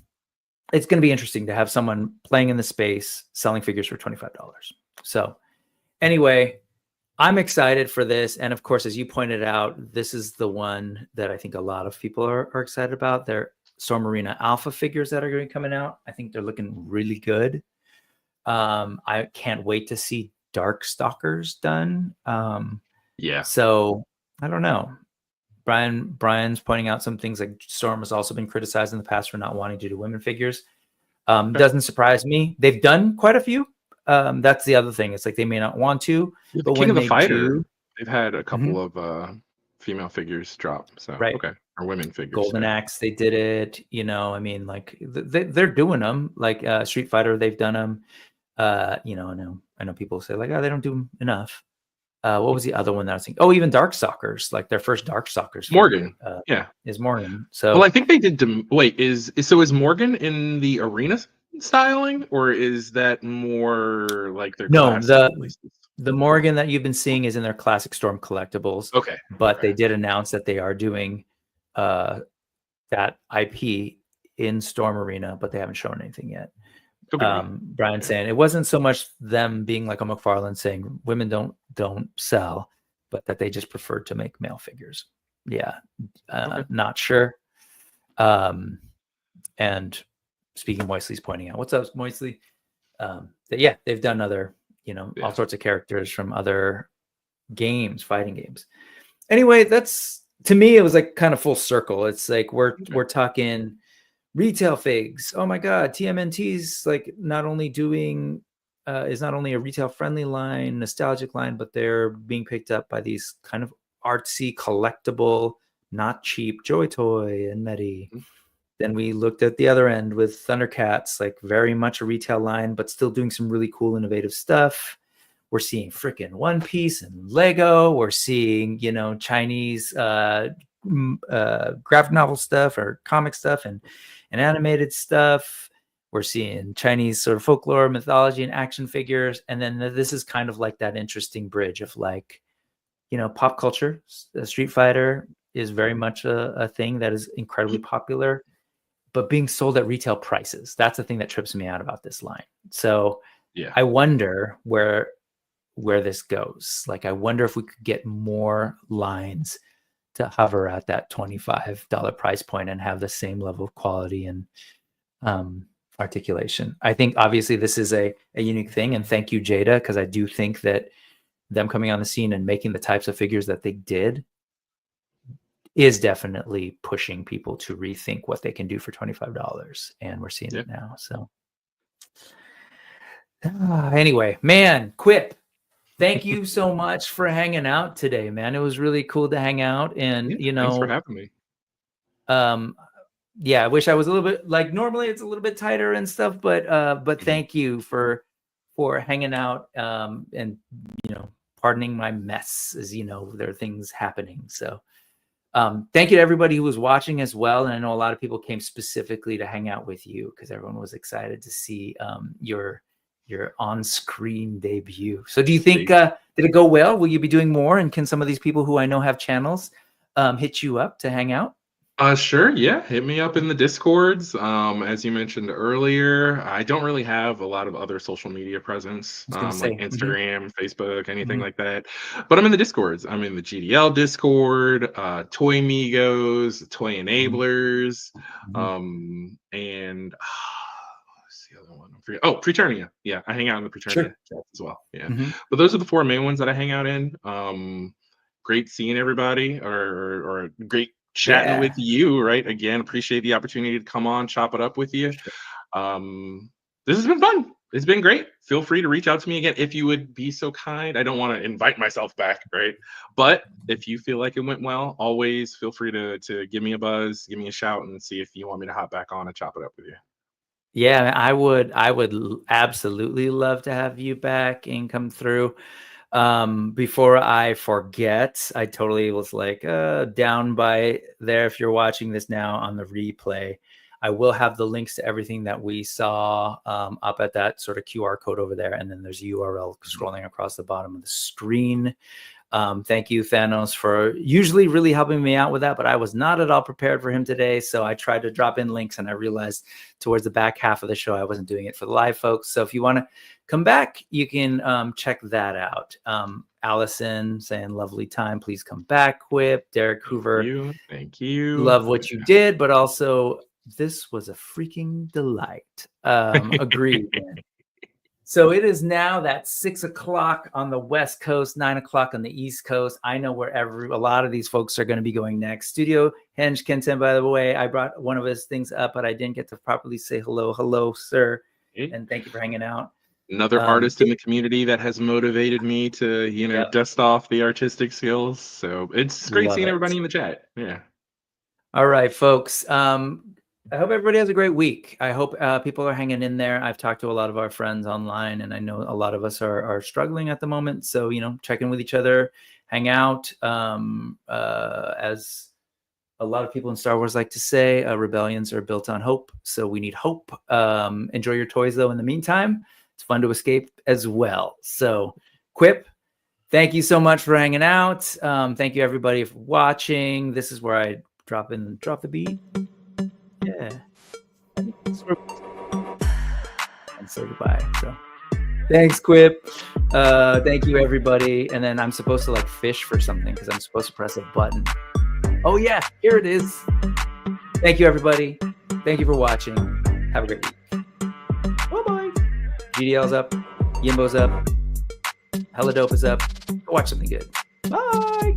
to be interesting to have someone playing in the space selling figures for $25. So anyway, I'm excited for this. And of course, as you pointed out, this is the one that I think a lot of people are excited about. They're Storm Arena Alpha figures that are going to be coming out. I think they're looking really good. I can't wait to see Darkstalkers done. So I don't know. Brian's pointing out some things, like Storm has also been criticized in the past for not wanting to do women figures. Doesn't surprise me. They've done quite a few. That's the other thing. It's like they may not want to, but King when of the they Fighter, do, they've had a couple of female figures drop. So okay, or women figures. Golden Axe, they did it. You know, I mean, like they're doing them. Like Street Fighter, they've done them. You know, I know people say like, oh, they don't do them enough. What was the other one that I was thinking? Oh, even Darkstalkers, like their first Darkstalkers. Morgan, is Morgan. So, well, I think they did. Wait, is Morgan in the arena styling, or is that more like their the Morgan that you've been seeing is in their Classic Storm collectibles. Okay, but they did announce that they are doing that IP in Storm Arena, but they haven't shown anything yet. Brian saying it wasn't so much them being like a McFarlane saying women don't sell, but that they just preferred to make male figures. Not sure. And speaking, Moisley's pointing out, what's up, Moisley? They've done other, you know, all sorts of characters from other games, fighting games. Anyway, that's, to me, it was like kind of full circle. It's like we're talking retail figs. Oh my God, TMNT's like not only doing is not only a retail friendly line, nostalgic line, but they're being picked up by these kind of artsy, collectible, not cheap JoyToy and Medi. Then we looked at the other end with Thundercats, like very much a retail line, but still doing some really cool, innovative stuff. We're seeing freaking One Piece and Lego. We're seeing, you know, Chinese graphic novel stuff or comic stuff and animated stuff. We're seeing Chinese sort of folklore, mythology, and action figures. And then this is kind of like that interesting bridge of like, you know, pop culture. Street Fighter is very much a thing that is incredibly popular, but being sold at retail prices. That's the thing that trips me out about this line. So I wonder where this goes. Like, I wonder if we could get more lines to hover at that $25 price point and have the same level of quality and articulation. I think obviously this is a unique thing, and thank you, Jada, because I do think that them coming on the scene and making the types of figures that they did is definitely pushing people to rethink what they can do for $25, and we're seeing it now. So anyway, man, Quip, thank you so much for hanging out today, man. It was really cool to hang out, and you know, thanks for having me. I wish I was a little bit, like, normally it's a little bit tighter and stuff, but thank you for hanging out and, you know, pardoning my mess, as you know, there are things happening. So thank you to everybody who was watching as well. And I know a lot of people came specifically to hang out with you because everyone was excited to see your on-screen debut. So do you think, did it go well? Will you be doing more? And can some of these people who I know have channels hit you up to hang out? Sure. Yeah. Hit me up in the Discords. As you mentioned earlier, I don't really have a lot of other social media presence, like Instagram, Facebook, anything like that. But I'm in the Discords. I'm in the GDL Discord, Toy Migos, Toy Enablers, and what's the other one? Oh, Preternia. Yeah, I hang out in the Preternia chat as well. Yeah. But those are the 4 main ones that I hang out in. Great seeing everybody, or great chatting with you, right? Again, appreciate the opportunity to come on, chop it up with you. This has been fun. It's been great. Feel free to reach out to me again if you would be so kind. I don't want to invite myself back, right? But if you feel like it went well, always feel free to give me a buzz, give me a shout, and see if you want me to hop back on and chop it up with you. Yeah, I would absolutely love to have you back and come through. Before I forget, I totally was like down by there. If you're watching this now on the replay, I will have the links to everything that we saw up at that sort of QR code over there. And then there's a URL scrolling across the bottom of the screen. Thank you, Thanos, for usually really helping me out with that, but I was not at all prepared for him today. So I tried to drop in links and I realized towards the back half of the show, I wasn't doing it for the live folks. So if you want to come back, you can check that out. Allison saying lovely time. Please come back. Quip, Derek Hoover. Thank you. Love what you did, but also this was a freaking delight. Agreed. So it is now that 6 o'clock on the West Coast, 9 o'clock on the East Coast. I know where a lot of these folks are going to be going next. Studio Henge Kenten, by the way, I brought one of his things up, but I didn't get to properly say hello. Hello, sir. And thank you for hanging out. Another artist in the community that has motivated me to, dust off the artistic skills. So it's great seeing everybody in the chat. Yeah. All right, folks. I hope everybody has a great week. I hope people are hanging in there. I've talked to a lot of our friends online, and I know a lot of us are struggling at the moment. So, check in with each other, hang out. As a lot of people in Star Wars like to say, rebellions are built on hope. So we need hope. Enjoy your toys, though, in the meantime. It's fun to escape as well. So, Quip, thank you so much for hanging out. Thank you, everybody, for watching. This is where I drop the beat. Yeah. And say goodbye. So thanks, Quip. Thank you, everybody. And then I'm supposed to fish for something because I'm supposed to press a button. Oh yeah, here it is. Thank you, everybody. Thank you for watching. Have a great week. Bye-bye. GDL's up. Yimbo's up. Hella Dope is up. Go watch something good. Bye.